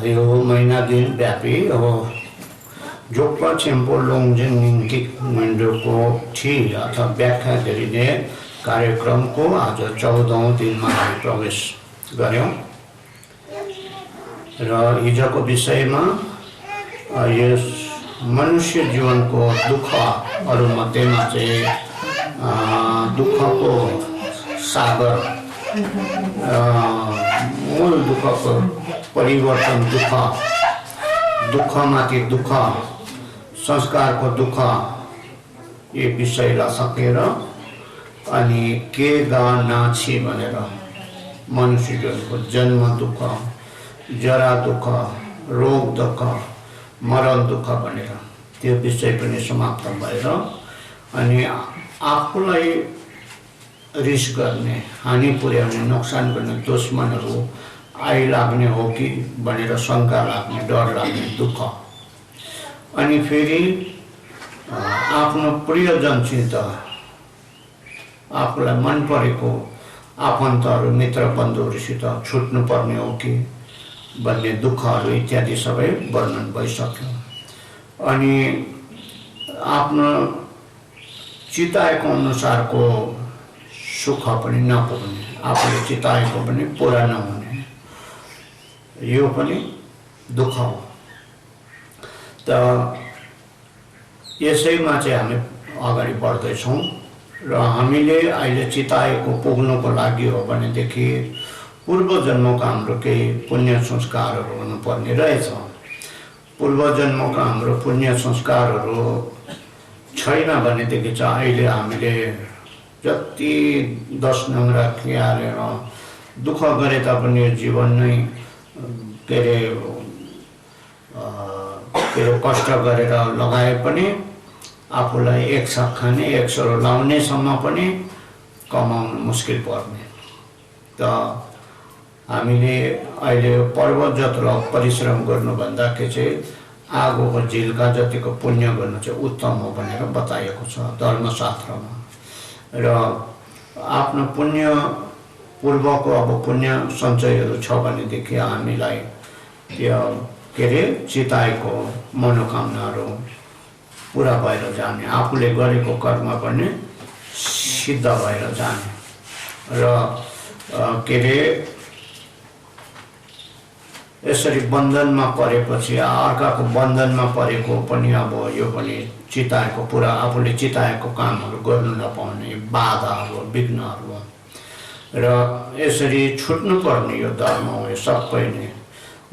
यो महिना दिन व्यापी अब जोगपा चेम्पो लोङजेन निम्ति मण्डलको थिर अथवा व्याख्या गरिने कार्यक्रमको आज 14औं दिनमा हामी प्रवेश गर्यौं र हिजोको विषयमा यस मनुष्य जीवनको दुःखहरूमध्येमा चाहिँ दुःखको सागर मूल दुःखको परिवर्तन दुःखमाथि दुःख संस्कारको दुःख यो विषयलाई सकेर अनि के गा नाछि भनेर मनुष्य जीवनको जन्म दुःख जरा दुःख रोग दुःख मरण दुःख भनेर त्यो विषय पनि समाप्त भएर अनि आफूलाई रिस गर्ने हानि पुर्याउने नोक्सान गर्ने दुश्मनहरू आइलाग्ने हो कि भनेर शङ्का लाग्ने डर लाग्ने दुःख अनि फेरि आफ्नो प्रियजनसित आफूलाई मन परेको आफन्तहरू मित्र बन्धुहरूसित छुट्नु पर्ने हो कि भन्ने दुःखहरू इत्यादि सबै वर्णन भइसक्यो अनि आफ्नो चिताएको अनुसारको सुख पनि नपुग्ने आफूले चिताएको पनि पुरा नहुने यो पनि दुःख हो त यसैमा चाहिँ हामी अगाडि बढ्दैछौँ र हामीले अहिले चिताएको पुग्नुको लागि हो भनेदेखि पूर्व जन्मको हाम्रो केही पुण्य संस्कारहरू हुनुपर्ने रहेछ पूर्व जन्मको हाम्रो पुण्य संस्कारहरू छैन भनेदेखि चाहिँ अहिले हामीले जति 10 नङ्ग्रा खियालेर दुःख गरे तापनि जीवन नै के अरे कष्ट गरेर लगाए पनि आफूलाई एक साथ खाने एक सरो लाउनेसम्म पनि कमाउन मुस्किल पर्ने त हामीले अहिले पर्वत जत्रो परिश्रम गर्नुभन्दाखेरि चाहिँ आगोको झिल्का जतिको पुण्य गर्नु चाहिँ उत्तम हो भनेर बताइएको छ धर्मशास्त्रमा र आफ्नो पुण्य पूर्वको अब पुण्य सञ्चयहरू छ भनेदेखि हामीलाई त्यो के अरे चिताएको मनोकामनाहरू पुरा भएर जाने आफूले गरेको कर्म पनि सिद्ध भएर जाने र के अरे यसरी बन्धनमा परेपछि अर्काको बन्धनमा परेको पनि अब यो पनि चिताएको पुरा आफूले चिताएको कामहरू गर्नु नपाउने बाधाहरू विघ्नहरू र यसरी छुट्नुपर्ने यो धर्म हो यो सबै नै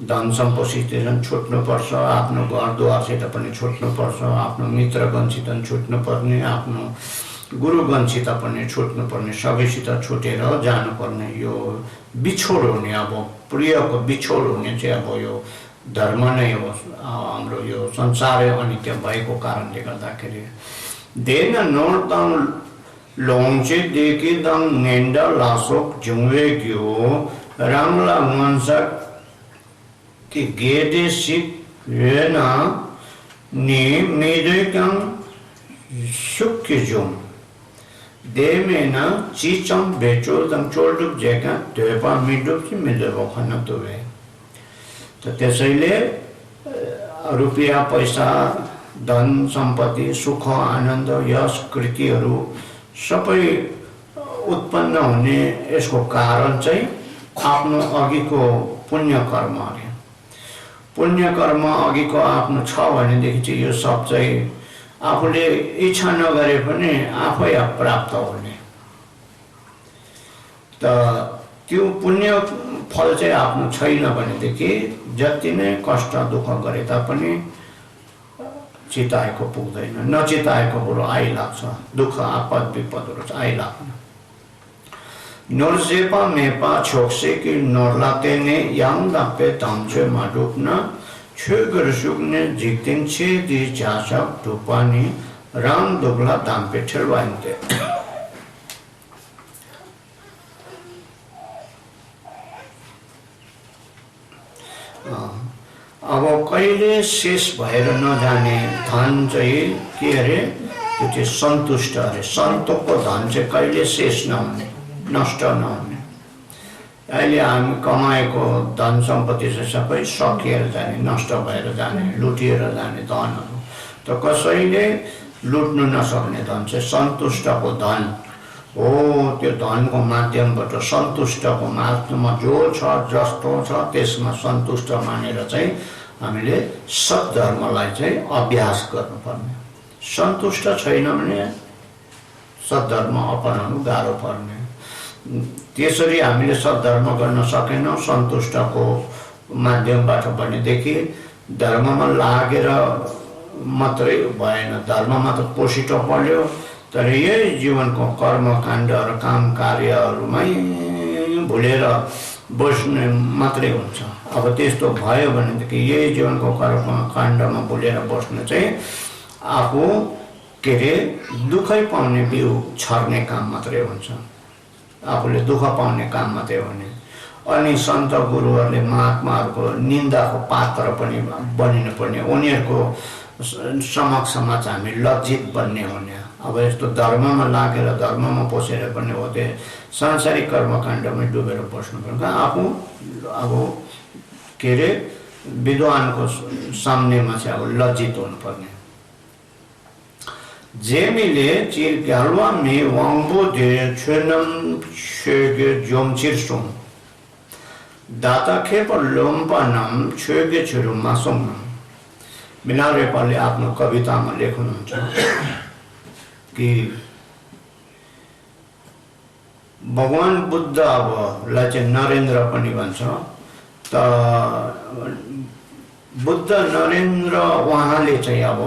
धन सम्पत्तिसित छुट्नुपर्छ आफ्नो घरद्वारसित पनि छुट्नुपर्छ आफ्नो मित्रगणसित छुट्नुपर्ने आफ्नो गुरुगणसित पनि छुट्नुपर्ने सबैसित छुटेर जानुपर्ने यो बिछोड हुने अब प्रियको बिछोड हुने चाहिँ अब यो धर्म नै हो हाम्रो यो संसारै अनित्य भएको कारणले गर्दाखेरि देन नोर्दङ लोङचे देखिदङ नेन्डा लासोक जुङवेग्यो रामला मनसक कि गेदे सिक वेना नि मेदेकङ सुक्यजुम देमेना चिचम बेचोदम चोल्डुक जेका देपा मिडुक कि मेदेव खना तुवे त त्यसैले रुपियाँ पैसा धन सम्पत्ति सुख आनन्द यश कृतिहरू सबै उत्पन्न हुने यसको कारण चाहिँ आफ्नो अघिको पुण्य कर्म अरे पुण्य कर्म अघिको आफ्नो छ भनेदेखि चाहिँ यो सब चाहिँ आफूले इच्छा नगरे पनि आफै प्राप्त हुने त त्यो पुण्य फल चाहिँ आफ्नो छैन भनेदेखि जति नै कष्ट दुःख गरे तापनि चिताएको पुग्दैन नचिताएको कुरो आइलाग्छ दुःख आपद विपदहरू आइलाग्छ नोर्जेपा मेपा छोक्से कि नोर्लातेने याङ दापे ताम्चे माडुक्न छेगर सुक्ने जिक्तिङ छे दि चासक टुपानी राम दुग्ला दाम्पे ठेलवाइन्ते अब कहिले शेष भएर नजाने धन चाहिँ के अरे त्यो चाहिँ सन्तुष्ट अरे सन्तोकको धन चाहिँ कहिले शेष नहुने नष्ट नहुने अहिले हामी कमाएको धन सम्पत्ति चाहिँ सबै सकिएर जाने, नष्ट भएर जाने, लुटिएर जाने धनहरू। त कसैले लुट्नु नसक्ने धन चाहिँ सन्तुष्टको धन हो। त्यो धनको माध्यमबाट सन्तुष्टको माध्यममा जो छ जस्तो छ त्यसमा सन्तुष्ट मानेर चाहिँ हामीले सद्धर्मलाई चाहिँ अभ्यास गर्नुपर्ने। सन्तुष्ट छैन भने सद्धर्म अपनाउनु गाह्रो पर्ने। त्यसरी हामीले सद्धर्म गर्न सकेनौँ सन्तुष्टको माध्यमबाट भनेदेखि धर्ममा लागेर मात्रै भएन, धर्ममा त पोसिटो पर्यो तर यही जीवनको कर्मकाण्डहरू काम कार्यहरूमै भुलेर बस्ने मात्रै हुन्छ। अब त्यस्तो भयो भनेदेखि यही जीवनको कर्मकाण्डमा भुलेर बस्नु चाहिँ आफू के अरे दुःखै पाउने बिउ छर्ने काम मात्रै हुन्छ, आफूले दुःख पाउने काम मात्रै हुने। अनि सन्त गुरुहरूले महात्माहरूको निन्दाको पात्र पनि बनिनु पर्ने, उनीहरूको समक्षमा चाहिँ हामी लज्जित बन्ने हुने। अब यस्तो धर्ममा लागेर धर्ममा पसेर पनि हो त्यो सांसारिक कर्मकाण्डमै डुबेर बस्नु पर्छ। आफू अब के अरे विद्वानको सामनेमा चाहिँ अब लज्जित हुनुपर्ने। जेमिले चिर्ग्यालवा मे वाङबो दे छुनम छेगे जोमचिरसुङ दाता खेप लोम्पनम छेगे छुरु मासोङनम। बिना रेपालले आफ्नो कवितामा लेख्नुहुन्छ कि भगवान बुद्ध अब लाई चाहिँ नरेन्द्र पनि भन्छ। त बुद्ध नरेन्द्र उहाँले चाहिँ अब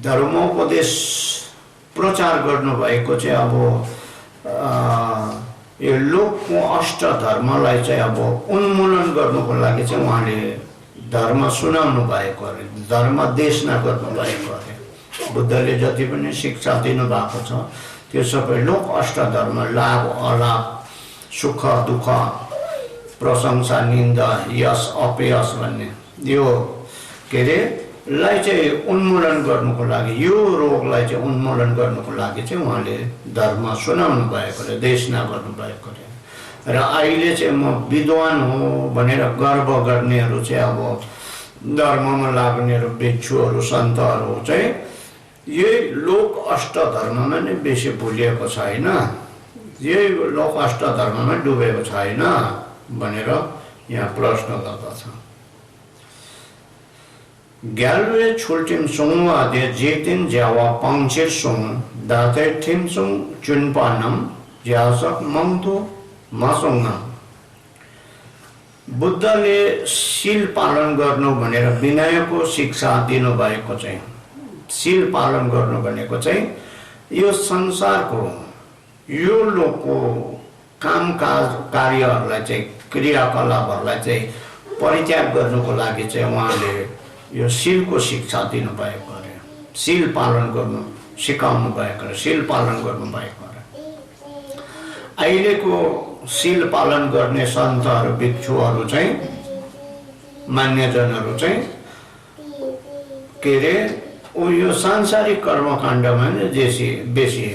धर्मोपदेश प्रचार गर्नुभएको चाहिँ अब यो लोकको अष्ट धर्मलाई चाहिँ अब उन्मूलन गर्नुको लागि चाहिँ उहाँले धर्म सुनाउनु भएको अरे, धर्म देशना गर्नु भएको अरे। बुद्धले जति पनि शिक्षा दिनुभएको छ त्यो सबै लोक अष्ट धर्म, लाभ अलाभ, सुख दुःख, प्रशंसा निन्दा, यश अपयश भन्ने यो के अरे लाई चाहिँ उन्मूलन गर्नुको लागि, यो रोगलाई चाहिँ उन्मूलन गर्नुको लागि चाहिँ उहाँले धर्म सुनाउनु भएको अरे, देशना गर्नुभएको अरे। र अहिले चाहिँ म विद्वान हो भनेर गर्व गर्नेहरू चाहिँ अब धर्ममा लाग्नेहरू भिक्षुहरू सन्तहरू चाहिँ यही लोक अष्ट धर्ममा नै बेसी भुलिएको छैन, यही लोक अष्ट धर्ममा डुबेको छैन भनेर यहाँ प्रश्न गर्दछ। ग्यालवे छुल्टिम सुङ आदि जेतिन ज्यावा पाङ्छिर सुङ दाते ठिम सुङ चुनपानम ज्यासक मङ्तो मासोङनम। बुद्धले शील पालन गर्नु भनेर विनयको शिक्षा दिनुभएको चाहिँ, शील पालन गर्नु भनेको चाहिँ यो संसारको यो लोकको कामकाज कार्यहरूलाई चाहिँ क्रियाकलापहरूलाई चाहिँ परित्याग गर्नुको लागि चाहिँ उहाँले यो शीलको शिक्षा दिनुभएको अरे, शील पालन गर्नु सिकाउनु भएको अरे, शील पालन गर्नुभएको अरे। अहिलेको शील पालन गर्ने सन्तहरू भिक्षुहरू चाहिँ मान्यजनहरू चाहिँ के अरे यो सांसारिक कर्मकाण्डमा नै बेसी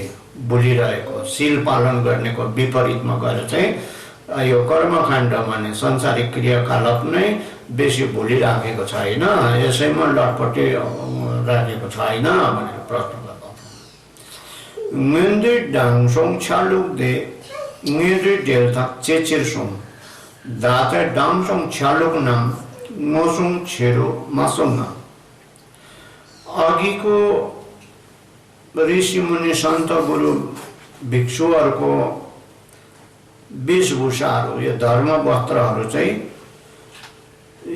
भुलिरहेको, शील पालन गर्नेको विपरीतमा गएर चाहिँ यो कर्मकाण्डमा नै सांसारिक क्रियाकलाप नै बेसी भुलिराखेको छैन, यसैमा लटपटी राखेको छैन भनेर प्रश्न गर्दा मन्दिर डाङसोङ छालुक दे मन्दिर डेल्था चेचिरसोङ दाता डाङसोङ छालुक नाम मोसोङ छेरो मासोङ। अघिको ऋषि मुनि सन्त गुरु भिक्षुहरूको वेशभूषाहरू, यो धर्म वस्त्रहरू चाहिँ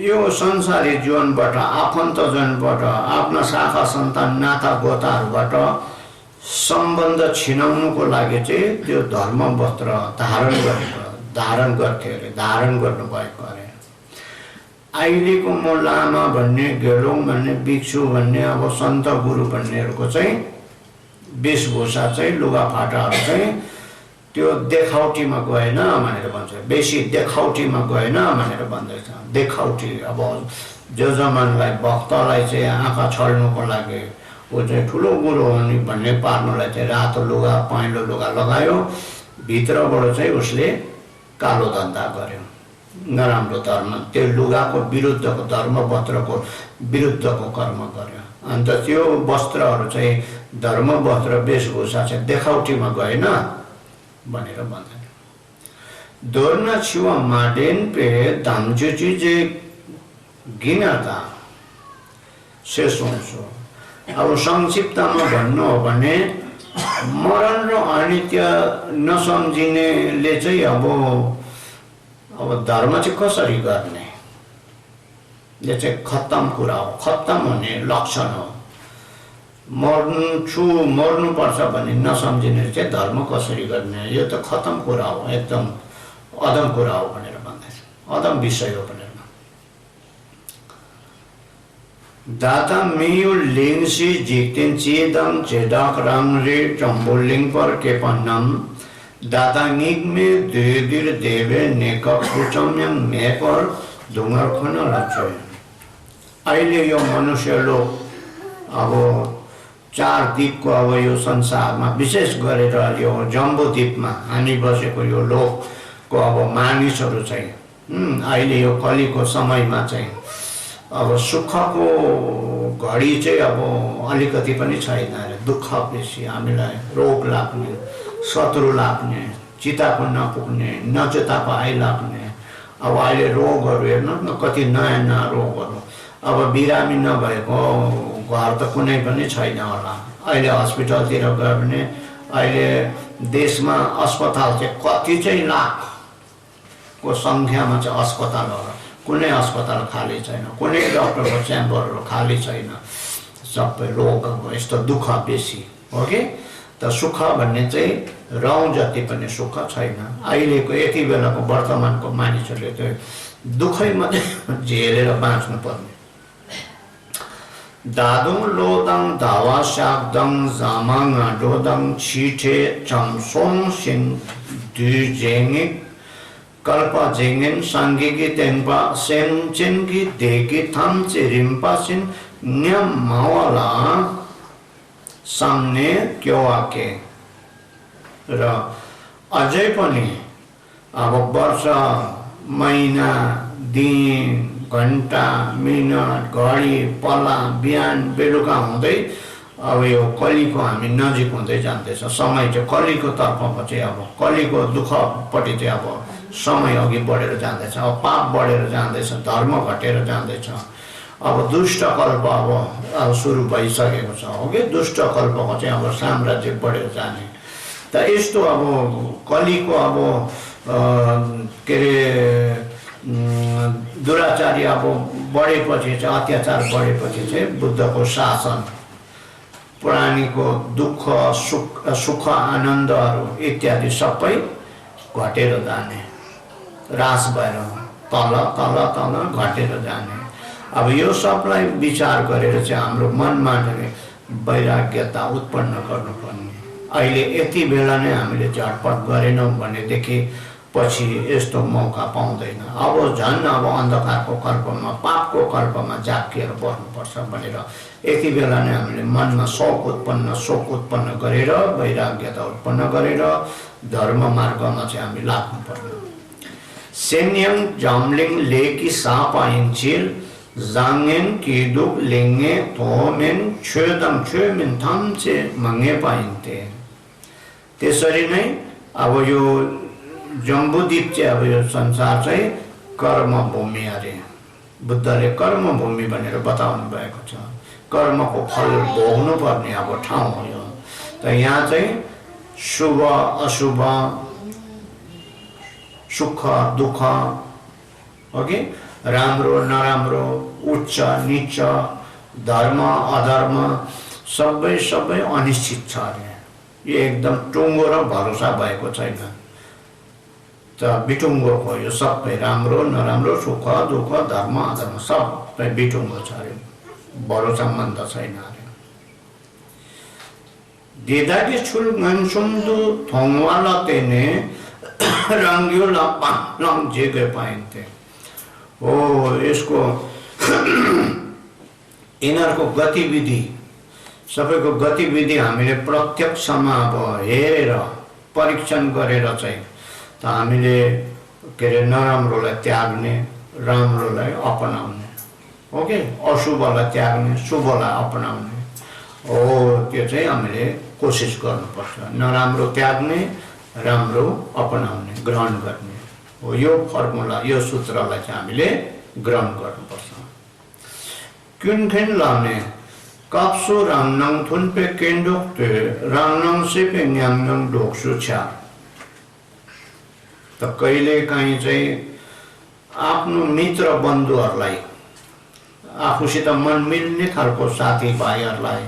यो संसारी जीवनबाट, आफन्तजनबाट, आफ्ना शाखा सन्तान नाता गोताहरूबाट सम्बन्ध छिनाउनुको लागि चाहिँ त्यो धर्म वस्त्र धारण गर्थे अरे, धारण गर्नुभएको अरे। अहिलेको म लामा भन्ने, गेडोङ भन्ने, भिक्षु भन्ने, अब सन्त गुरु भन्नेहरूको चाहिँ वेशभूषा चाहिँ लुगाफाटाहरू चाहिँ त्यो देखाउटीमा गएन भनेर भन्छ, बेसी देखाउटीमा गएन भनेर भन्दैछ। देखाउटी अब जजमानलाई भक्तलाई चाहिँ आँखा छल्नुको लागि ऊ चाहिँ ठुलो गुरु हो नि भन्ने पार्नलाई चाहिँ रातो लुगा पहेँलो लुगा लगायो, भित्रबाट चाहिँ उसले कालो धन्दा गर्यो, नराम्रो धर्म, त्यो लुगाको विरुद्धको धर्म वस्त्रको विरुद्धको कर्म गर्यो। अन्त त्यो वस्त्रहरू चाहिँ धर्म वस्त्र वेशभूषा चाहिँ देखाउटीमा गएन भनेर भन्दैन। दोर्न छुवा माडेन पे धामजुची जे गिनाता से सोचो। अब संक्षिप्तमा भन्नु हो भने मरण र अनित्य नसम्झिनेले चाहिँ अब धर्म चाहिँ कसरी गर्ने, यो चाहिँ खत्तम कुरा हो, खत्तम हुने लक्षण हो। मर्नुपर्छ भन्ने नसम्झिने चाहिँ धर्म कसरी गर्ने, यो त खत्तम कुरा हो, एकदम अदम कुरा हो भनेर भन्दैछ, अदम विषय हो भनेर। दाता मेयो लिङसी जिक्तेन चेदम चेडाक रंगरे चम्बोलिङ पर के पन्नम दाता निग में देदिर देवे नेका कुचम्यङ मेपर ढुङ्गा खन लच्छे। अहिले यो मनुष्य लोक अब 4 द्वीपको अब यो संसारमा विशेष गरेर यो जम्बू द्वीपमा हामी बसेको यो लोकको अब मानिसहरू चाहिँ अहिले यो कलिको समयमा चाहिँ अब सुखको घडी चाहिँ अब अलिकति पनि छैन। दुःख बेसी, हामीलाई रोग लाग्ने, शत्रु लाग्ने, चिताको नपुग्ने, नचिताको आइलाग्ने। अब अहिले रोगहरू हेर्नुहोस् न, कति नयाँ नयाँ रोगहरू। अब बिरामी नभएको घर त कुनै पनि छैन होला। अहिले हस्पिटलतिर गयो भने अहिले देशमा अस्पताल चाहिँ कति चाहिँ लाखको सङ्ख्यामा चाहिँ अस्पतालहरू, कुनै अस्पताल खाली छैन, कुनै डक्टरको च्याम्बरहरू खाली छैन। सबै रोगको यस्तो दुःख बेसी हो कि त सुख भन्ने चाहिँ रौँ जति पनि सुख छैन। अहिलेको यति बेलाको वर्तमानको मानिसहरूले चाहिँ दुःखै मात्रै झेलेर बाँच्नु पर्ने। दादुङ लोदङ धावा सागदङ जामाङ डोदङ छिठे चम्सोङ सिन दुजेङे कल्पा जेंगेन सांगिकी तेंपा सेमचेनकी देकी थामचे रिम्पासिन न्यम मावाला सामने क्यों आके र अझै पनि अब वर्ष महिना दिन घण्टा मिनट घडी पल्ला बिहान बेलुका हुँदै अब यो कलीको हामी नजिक हुँदै जाँदैछ। समय चाहिँ कलीको तर्फको चाहिँ अब कलीको दुःखपट्टि चाहिँ अब समय अघि बढेर जाँदैछ। अब पाप बढेर जाँदैछ, धर्म घटेर जाँदैछ। अब दुष्ट कल्प अब सुरु भइसकेको छ हो कि दुष्ट कल्पको चाहिँ अब साम्राज्य बढेर जाने। त यस्तो अब कलीको अब के अरे दुराचारी अब बढेपछि चाहिँ अत्याचार बढेपछि चाहिँ बुद्धको शासन, प्राणीको दुःख सुख आनन्दहरू इत्यादि सबै घटेर जाने, रास भएर तल तल तल घटेर जाने। अब यो सबलाई विचार गरेर चाहिँ हाम्रो मनमा वैराग्यता उत्पन्न गर्नुपर्ने। अहिले यति बेला नै हामीले झटपट गरेनौँ भनेदेखि पछि यस्तो मौका पाउँदैन। अब झन् अब अन्धकारको कल्पमा पापको कल्पमा जाकिएर बस्नुपर्छ भनेर यति बेला नै हामीले मनमा शोक उत्पन्न गरेर वैराग्यता उत्पन्न गरेर धर्म मार्गमा चाहिँ हामी लाग्नुपर्ने। सेन्यङ जामलिङ लेकी सापाइन्चिर जाङेन किदुक लिङ्गे थोमेन छेदम छेमिन थाम्चे मङ्गे पाइन्थे। त्यसरी नै अब यो जम्बूद्वीप चाहिँ अब यो संसार चाहिँ कर्मभूमि अरे। बुद्धले कर्मभूमि भनेर बताउनु भएको छ। कर्मको फल भोग्नु पर्ने अब ठाउँ हो यो। त यहाँ चाहिँ शुभ अशुभ, सुख दुःख हो कि राम्रो नराम्रो, उच्च नीच, धर्म अधर्म सबै अनिश्चित छ अरे। यो एकदम टुङ्गो र भरोसा भएको छैन। त बिटुङ्गोको यो सबै राम्रो नराम्रो, सुख दुःख, धर्म अधर्म सबै बिटुङ्गो छ अरे, भरोसा मन्द छैन अरे। देदाके छुल गन्सुम्दु थोङवाला तेने रङ्ग्योला पालङ जेगे पाइन्थे। हो यसको यिनीहरूको गतिविधि सबैको गतिविधि हामीले प्रत्यक्षमा अब हेरेर परीक्षण गरेर चाहिँ त हामीले के अरे नराम्रोलाई त्याग्ने, राम्रोलाई अपनाउने। ओके, अशुभलाई त्याग्ने, शुभलाई अपनाउने हो, त्यो चाहिँ हामीले कोसिस गर्नुपर्छ। नराम्रो त्याग्ने, राम्रो अपनाउने, ग्रहण गर्ने हो। यो फर्मुला, यो सूत्रलाई चाहिँ हामीले ग्रहण गर्नुपर्छ। क्युनखेन लाने काप्सो रामनङ थुनपे केन्डोक ते रामनङ सेपे न्यामनङ ढोक्सु छ्या। त कहिले काहीँ चाहिँ आफ्नो मित्र बन्धुहरूलाई, आफूसित मन मिल्ने खालको साथीभाइहरूलाई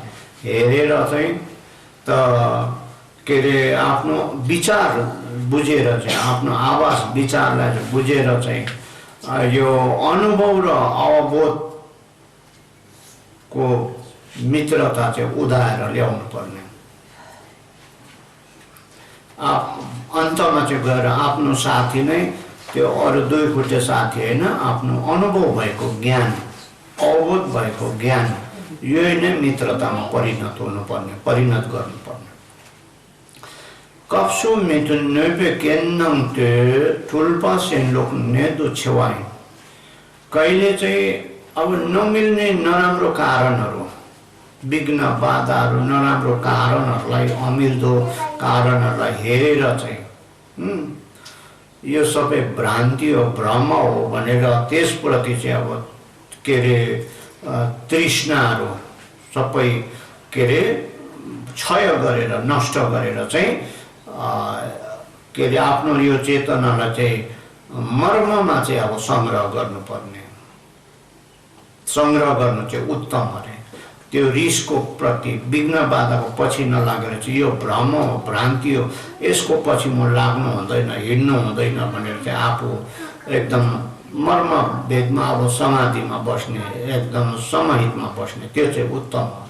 हेरेर चाहिँ त के अरे आफ्नो विचार बुझेर चाहिँ, आफ्नो आवाज विचारलाई बुझेर चाहिँ यो अनुभव र अवबोधको मित्रता चाहिँ उदाएर ल्याउनु पर्ने। अन्तमा चाहिँ गएर आफ्नो साथी नै त्यो अरू दुई खुट्टे साथी होइन, आफ्नो अनुभव भएको ज्ञान, अवबोध भएको ज्ञान, यही नै मित्रतामा परिणत हुनुपर्ने, परिणत गर्नुपर्ने। कप्सो मिथुन नैपे केन्नङ ते ठुल्पा सेनलोक नेदो छेवाई। कहिले चाहिँ अब नमिल्ने नराम्रो कारणहरू, विघ्न बाधाहरू, नराम्रो कारणहरूलाई, अमिल्दो कारणहरूलाई हेरेर चाहिँ यो सबै भ्रान्ति हो, भ्रम हो भनेर त्यसप्रति चाहिँ अब के अरे तृष्णाहरू सबै के अरे क्षय गरेर, नष्ट गरेर चाहिँ के अरे आफ्नो यो चेतनालाई चाहिँ मर्ममा चाहिँ अब सङ्ग्रह गर्नुपर्ने। सङ्ग्रह गर्नु चाहिँ उत्तम अरे। त्यो रिसको प्रति, विघ्न बाधाको पछि नलागेर चाहिँ यो भ्रम हो, भ्रान्ति हो, यसको पछि म लाग्नु हुँदैन, हिँड्नु हुँदैन भनेर चाहिँ आफू एकदम मर्म भेदमा, अब समाधिमा बस्ने, एकदम समाहितमा बस्ने, त्यो चाहिँ उत्तम हो।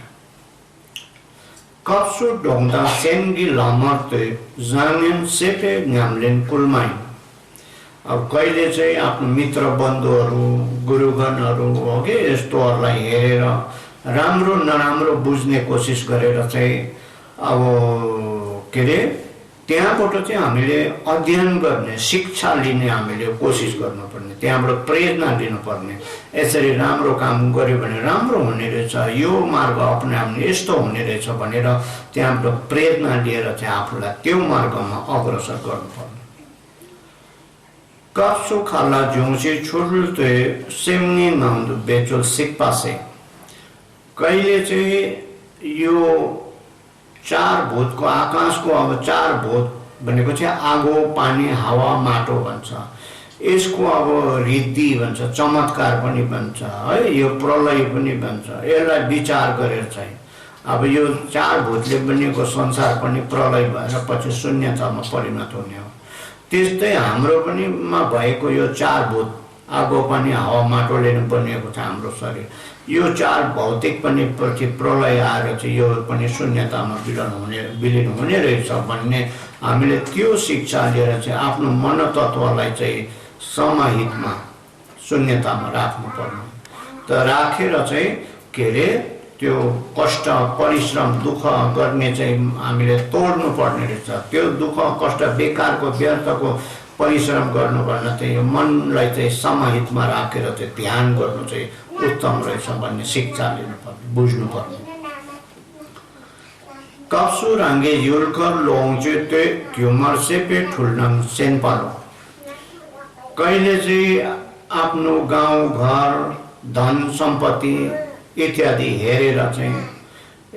कप्सु ढोङ्दा सेन्गी लमर्ते जामेन सेपे न्यामलेन कुलमाइन। अब कहिले चाहिँ आफ्नो मित्र बन्धुहरू, गुरुगणहरू हो कि यस्तोहरूलाई हेरेर राम्रो नराम्रो बुझ्ने कोसिस गरेर चाहिँ अब के अरे त्यहाँबाट चाहिँ हामीले अध्ययन गर्ने, शिक्षा लिने हामीले कोसिस गर्नुपर्ने, त्यहाँबाट प्रेरणा लिनुपर्ने। यसरी राम्रो काम गर्यो भने राम्रो हुने रहेछ, यो मार्ग अपनाउने यस्तो हुने रहेछ भनेर त्यहाँबाट प्रेरणा लिएर चाहिँ आफूलाई त्यो मार्गमा अग्रसर गर्नुपर्ने। कप्सो खाला झुङ्सी छुल्ते सेम्नी माउन्द बेचोल सिक्पासे। कहिले चाहिँ यो चार भूतको, आकाशको अब चार भूत भनेको चाहिँ आगो, पानी, हावा, माटो भन्छ। यसको अब रिद्धि भन्छ, चमत्कार पनि भन्छ है, यो प्रलय पनि भन्छ। यसलाई विचार गरेर चाहिँ अब यो चार भूतले बनिएको संसार पनि प्रलय भएर पछि शून्यतामा परिणत हुने हो। त्यस्तै हाम्रो पनि मा भएको यो चार भूत, आगो, पानी, हावा, माटोले नै बनिएको छ हाम्रो शरीर। यो चार भौतिक पनि पछि प्रलय आएर चाहिँ यो पनि शून्यतामा विलिन हुने रहेछ भन्ने हामीले त्यो शिक्षा लिएर चाहिँ आफ्नो मनतत्त्वलाई चाहिँ समाहितमा, शून्यतामा राख्नुपर्ने। त राखेर चाहिँ के अरे त्यो कष्ट, परिश्रम, दुःख गर्ने चाहिँ हामीले तोड्नु पर्ने रहेछ। त्यो दुःख, कष्ट, बेकारको, व्यर्थको परिश्रम गर्नुभन्दा चाहिँ यो मनलाई चाहिँ समाहितमा राखेर चाहिँ ध्यान गर्नु चाहिँ उत्तम रहेछ भन्ने शिक्षा लिनुपर्ने, बुझ्नुपर्ने। कप्सु राङ्गे युल्कर लोङचे ते ट्युमर सेपे ठुल्नङ सेनपालो। कहिले चाहिँ आफ्नो गाउँ घर, धन सम्पत्ति इत्यादि हेरेर चाहिँ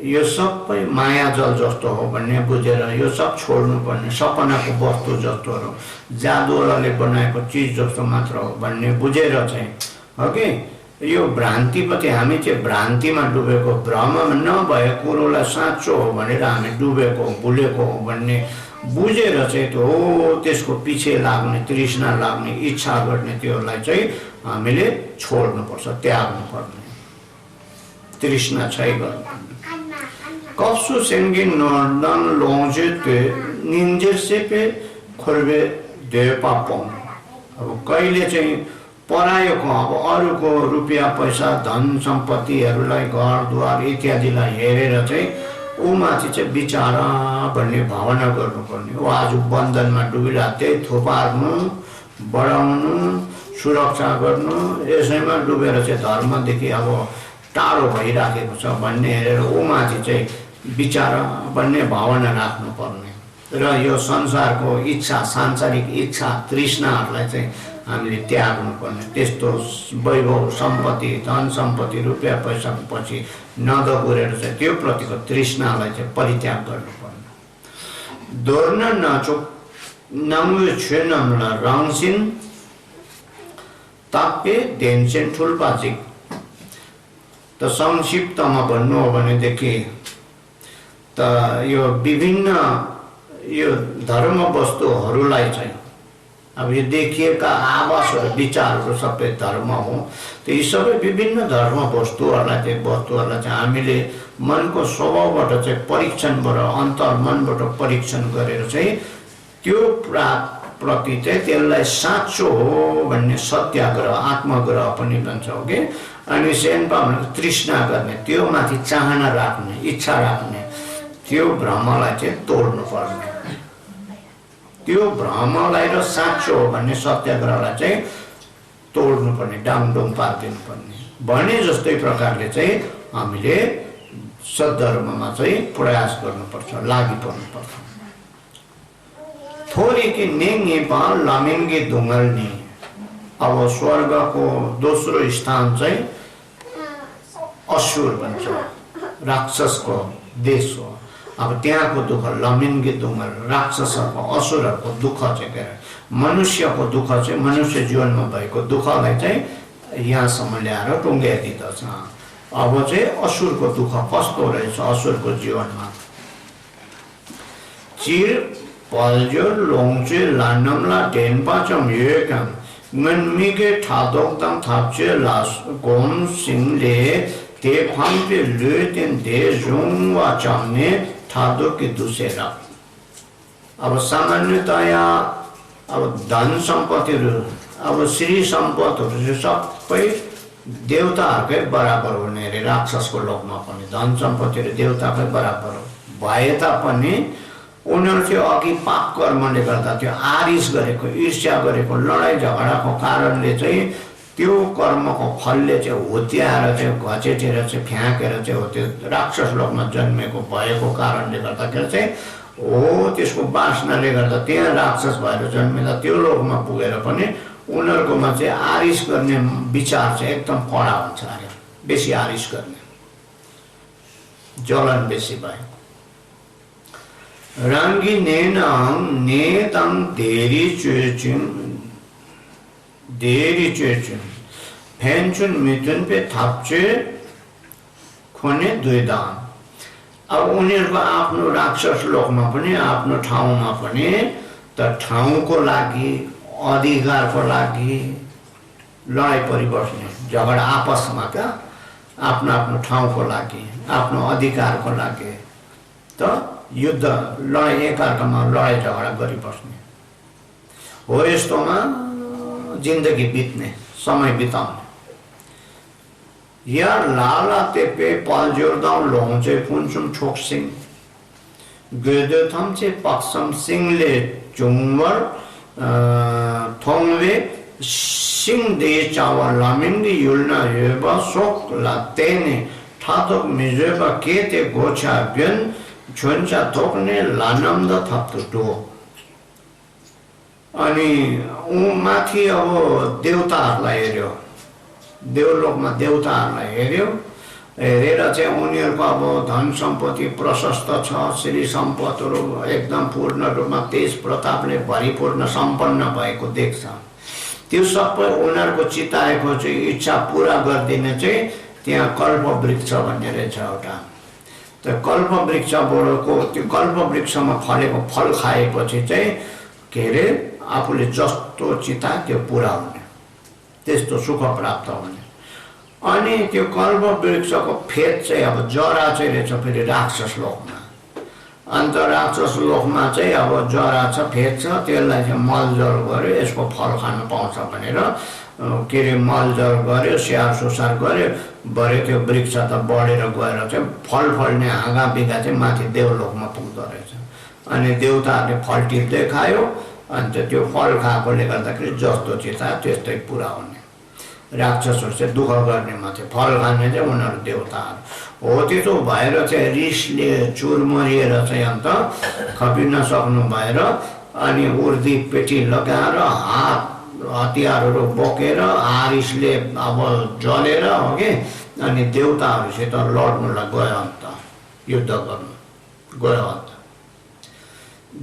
यो सबै माया जल जस्तो हो भन्ने बुझेर यो सब छोड्नुपर्ने, सपनाको वस्तु जस्तो हो, जादुले बनाएको चिज जस्तो मात्र हो भन्ने बुझेर चाहिँ हो कि यो भ्रान्तिप्रति हामी चाहिँ भ्रान्तिमा डुबेको, भ्रममा नभए कुरोलाई साँचो हो भनेर हामी डुबेको, भुलेको हो भन्ने बुझेर चाहिँ त्यो हो त्यसको पछि लाग्ने, तृष्णा लाग्ने, इच्छा गर्ने त्योलाई चाहिँ हामीले छोड्नुपर्छ, त्याग्नुपर्ने, तृष्णा चाहिँ गर्नुपर्ने। कप्सु सेन्गी नर्दन लोङजे ते निन्जे सेपे खोर्बे दे पापौँ। अब कहिले चाहिँ परायोको, अब अरूको रुपियाँ पैसा, धन सम्पत्तिहरूलाई, घरद्वार इत्यादिलाई हेरेर चाहिँ ऊमाथि चाहिँ विचारा भन्ने भावना गर्नुपर्ने। ऊ आज बन्धनमा डुबिरहेको, त्यही थुपार्नु बढाउनु, सुरक्षा गर्नु, यसैमा डुबेर चाहिँ धर्मदेखि अब टाढो भइराखेको छ भन्ने हेरेर ऊमाथि चाहिँ विचार भन्ने भावना राख्नुपर्ने र यो संसारको इच्छा, सांसारिक इच्छा, तृष्णाहरूलाई चाहिँ हामीले त्याग्नुपर्ने। त्यस्तो वैभव, सम्पत्ति, धन सम्पत्ति, रुपियाँ पैसापछि नदगुरेर चाहिँ त्यो प्रतिको तृष्णालाई चाहिँ परित्याग गर्नुपर्ने। दोर्न नाचो नामु छेनमला राङसिन ताप्पे देनसेन ठुल्पाचिक। त संक्षिप्तमा भन्नु हो भनेदेखि त यो विभिन्न यो धर्म वस्तुहरूलाई चाहिँ अब यो देखिएका आवासहरू, विचारहरू सबै धर्म हो। त यी सबै विभिन्न धर्म वस्तुहरूलाई चाहिँ हामीले मनको स्वभावबाट चाहिँ परीक्षणबाट, अन्तर्मनबाट परीक्षण गरेर चाहिँ त्यो प्रति चाहिँ त्यसलाई साँचो हो भन्ने सत्याग्रह, आत्मग्रह पनि भन्छौँ कि। अनि सेन्पा भनेको तृष्णा गर्ने, त्यो माथि चाहना राख्ने, इच्छा राख्ने, त्यो भ्रमलाई चाहिँ तोड्नु पर्ने। त्यो भ्रमलाई र साँचो हो भन्ने सत्याग्रहलाई चाहिँ तोड्नु पर्ने, डाङडुङ पारिदिनु पर्ने। भने जस्तै प्रकारले चाहिँ हामीले सद्धर्ममा चाहिँ प्रयास गर्नुपर्छ, लागि पर्नुपर्छ। थोरी कि नेपाल लामिङ्गे दुङ्गल्नी। अब स्वर्गको दोस्रो स्थान चाहिँ असुर भन्छ, राक्षसको देश हो। अब त्यहाँको दुःख लमिङ्गे दुङ्गल, राक्षसहरूको, असुरहरूको दुःख चाहिँ के अरे, मनुष्यको दुःख चाहिँ मनुष्य जीवनमा भएको दुःखलाई चाहिँ यहाँसम्म ल्याएर टुङ्ग्याइदिँदछ। अब चाहिँ असुरको दुःख कस्तो रहेछ असुरको जीवनमा। चिर पल्जो लोङचे लान्नमला ढेनपाचम युएकम ngân thảo đốc tăng tháp chế là gồm sinh lệ tế phán về lưỡi tên để dùng và chẳng nế thảo đốc cái tu sẽ ra. अब सामान्यतया अब धन सम्पत्तिहरू, अब श्री सम्पत्तिहरू सबै देवताहरूकै बराबर हुने अरे। राक्षसको लोकमा पनि धन सम्पत्तिहरू देवताकै बराबर भए तापनि उनीहरू चाहिँ अघि पाप कर्मले गर्दा त्यो आरिस गरेको, ईर्ष्या गरेको, लडाइँ झगडाको कारणले चाहिँ त्यो कर्मको फलले चाहिँ होत्याएर चाहिँ घचेटेर चाहिँ फ्याँकेर चाहिँ हो त्यो राक्षस लोकमा जन्मेको भएको कारणले गर्दाखेरि चाहिँ हो त्यसको वासनाले गर्दा त्यहाँ राक्षस भएर जन्मिँदा त्यो लोकमा पुगेर पनि उनीहरूकोमा चाहिँ आरिस गर्ने विचार चाहिँ एकदम कडा हुन्छ अरे। बेसी आरिस गर्ने, जलन बेसी भयो। राङ्गी नेनाङ नेताङ धेरै चुर्चुन फेन्चुन मिथुन पे थाप्चे खोने दुईदान। अब उनीहरूको आफ्नो राक्षस लोकमा पनि आफ्नो ठाउँमा पनि त ठाउँको लागि, अधिकारको लागि लडाइँ परिबस्ने, झगडा आपसमा क्या, आफ्नो आफ्नो ठाउँको लागि, आफ्नो अधिकारको लागि त युद्ध, लडाइँ, एकअर्कामा लडाइँ झगडा गरिबस्ने हो। यस्तोमा जिन्दगी बित्ने, समय बिताउने। या लाला तेपे पल्जोरदाउ लोङचे पुन्छुम छोकसिङ गदो थम्चे पक्सम सिङले चुङवर थोङवे सिङ दे चावा लामिङ्गी युल्ना युबा सोक ला तेने ठातोक मिजेबा केते गोछा ग्यन छोन्चा थोक्ने लानम्द थप्तुटो। अनि माथि अब देवताहरूलाई हेऱ्यो, देवलोकमा देवताहरूलाई हेऱ्यो, हेरेर चाहिँ उनीहरूको अब धन सम्पत्ति प्रशस्त छ, श्री सम्पत्तिहरू एकदम पूर्ण रूपमा तेज प्रतापले भरिपूर्ण सम्पन्न भएको देख्छ। त्यो सबै उनीहरूको चिताएको चाहिँ इच्छा पुरा गरिदिने चाहिँ त्यहाँ कल्पवृक्ष भन्ने रहेछ एउटा। त्यो कल्पवृक्षको त्यो कल्पवृक्षमा फलेको फल खाएपछि चाहिँ के अरे आफूले जस्तो चिता त्यो पुरा हुने, त्यस्तो सुख प्राप्त हुने। अनि त्यो कल्पवृक्षको फेद चाहिँ अब जरा चाहिँ रहेछ फेरि राक्षस लोकमा। अन्त राक्षस लोकमा चाहिँ अब जरा छ, फेद छ, त्यसलाई चाहिँ मलजल गर्यो, यसको फल खान पाउँछ भनेर के अरे मलजल गर्यो, स्याहार सुसार गर्यो, भरे त्यो वृक्ष त बढेर गएर चाहिँ फल फल्ने हाँगा बिगा चाहिँ माथि देवलोकमा पुग्दो रहेछ। अनि देवताहरूले फल टिप्दै खायो, अन्त त्यो फल खाएकोले गर्दाखेरि जस्तो चितायो त्यस्तै पुरा हुने। राक्षसहरू चाहिँ दुःख गर्ने मात्रै, फल खाने चाहिँ उनीहरू देवताहरू हो। त्यसो भएर चाहिँ रिसले चुरमरिएर चाहिँ अन्त खपिन सक्नु भएर अनि उर्दी पेटी लगाएर हात हतियारहरू बोकेर आरिसले अब जलेर हो कि अनि देवताहरूसित लड्नुलाई गयो, अन्त युद्ध गर्नु गयो। अन्त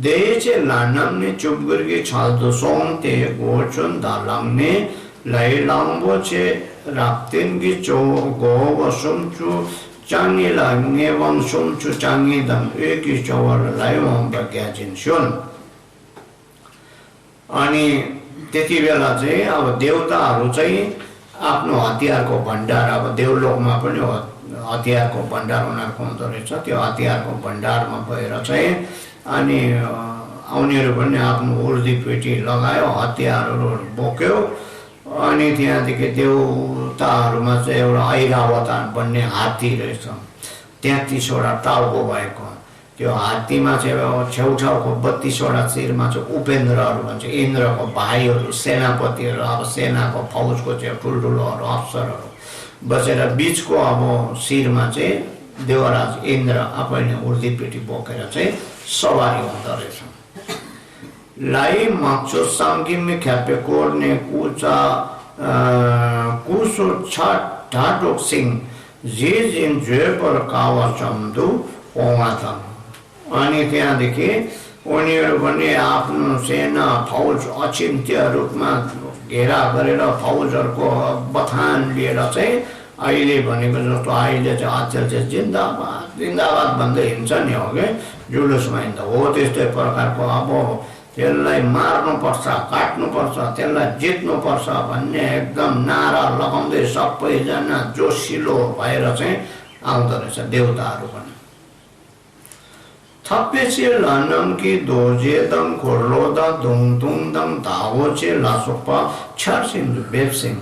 देचे लानमने चुपगुर्गी छाल्दो सोंगते गोचुन दालांगने लाइलांगो चे राप्तेंगी चो गो वसुमचु चांगी लांगे वंशुमचु चांगी दम एकी चोवर लाइवं बग्याजिन्सुन। अनि त्यति बेला चाहिँ अब देवताहरू चाहिँ आफ्नो हतियारको भण्डार, अब देवलोकमा पनि हतियारको भण्डार उनीहरूको हुँदो रहेछ, त्यो हतियारको भण्डारमा गएर चाहिँ अनि उनीहरू पनि आफ्नो उर्दी पेटी लगायो, हतियारहरू बोक्यो। अनि त्यहाँदेखि देवताहरूमा चाहिँ एउटा ऐरावतान भन्ने हात्ती रहेछ, 33वटा टाउको भएको। त्यो हात्तीमा चाहिँ छेउछाउको 32वटा शिरमा चाहिँ उपेन्द्रहरू भन्छ, इन्द्रको भाइहरू, सेनापतिहरू, अब सेनाको फौजको चाहिँ ठुल्ठुलोहरू अफसरहरू बसेर बिचको अब शिरमा चाहिँ देवराज इन्द्र आफैले उर्दी पेटी बोकेर चाहिँ सवारी हुँदो रहेछ। लाई माक्सो साङ्गिमी ख्यापे कोर्ने कुचा कुसो छाट ढाटोक सिंह जे जिन जे पर कावा चम्दु ओमाथम। अनि त्यहाँदेखि उनीहरू पनि आफ्नो सेना फौज अचिन्त्य रूपमा घेरा गरेर फौजहरूको बथान लिएर चाहिँ अहिले भनेको जस्तो अहिले चाहिँ अचेल चाहिँ जिन्दाबाद जिन्दाबाद भन्दै हिँड्छ नि हो कि जुलुसमा हिँड्दा हो, त्यस्तै प्रकारको अब त्यसलाई मार्नुपर्छ, काट्नुपर्छ, त्यसलाई जित्नुपर्छ भन्ने एकदम नारा लगाउँदै सबैजना जोसिलो भएर चाहिँ आउँदो रहेछ देवताहरू पनि। थप्पेचे लनमकी दोजेदम खोर्लोदा दुङदुङदम धावोचे लासोपा छर्सिङ बेपसिङ।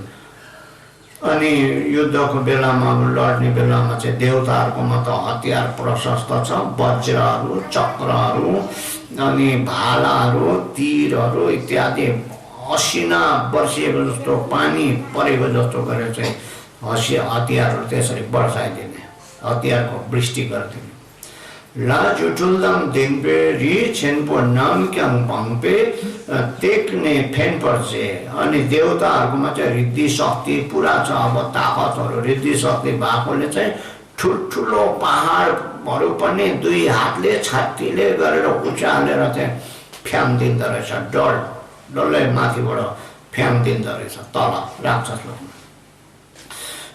अनि युद्धको बेलामा लड्ने बेलामा चाहिँ देवताहरूकोमा त हतियार प्रशस्त छ, वज्रहरू, चक्रहरू, अनि भालाहरू, तीरहरू इत्यादि असिना बर्सिएको जस्तो पानी परेको जस्तो गरेर चाहिँ हतियारहरू त्यसरी बर्साइदिने, हतियारको वृष्टि गरिदिने। ला जुटुल्दम दिनपे रि छेनपो नाम क्याङ भङपे टेक्ने फेन पर्छे। अनि देवताहरूकोमा चाहिँ रिद्धि शक्ति पुरा छ, अब ताकतहरू रिद्धि शक्ति भएकोले चाहिँ ठुल्ठुलो पहाडहरू पनि दुई हातले छातीले गरेर उचालेर चाहिँ फ्याँकिदिँदो रहेछ, डल्लै माथिबाट फ्याँकिदिँदो रहेछ तल राक्षसलाई।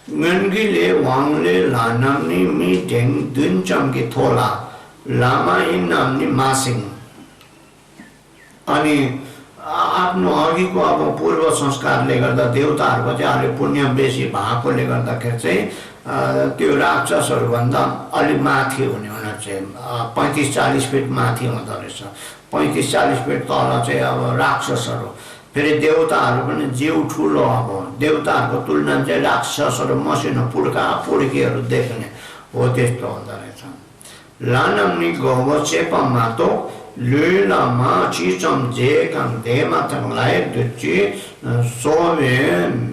ngengile wangle lanamni mi deng dun chamki thola lama in namni masing। अनि आफ्नो अघिको अब पूर्व संस्कारले गर्दा देवताहरूको चाहिँ अलि पुण्य बेसी भएकोले गर्दाखेरि चाहिँ त्यो राक्षसहरूभन्दा अलि माथि हुने, उनीहरू चाहिँ 35-40 फिट माथि हुँदो रहेछ। 35-40 फिट तल चाहिँ अब राक्षसहरू, फेरि देवताहरू पनि जिउ ठुलो, अब देवताहरूको तुलना चाहिँ राक्षसहरू मसिनो पुड्का पुड्कीहरू देख्ने हो, त्यस्तो हुँदो रहेछ। लानमनी गव चेपा मातो लुलामा चिचम जेकम धेमातङलाई दुची सोवे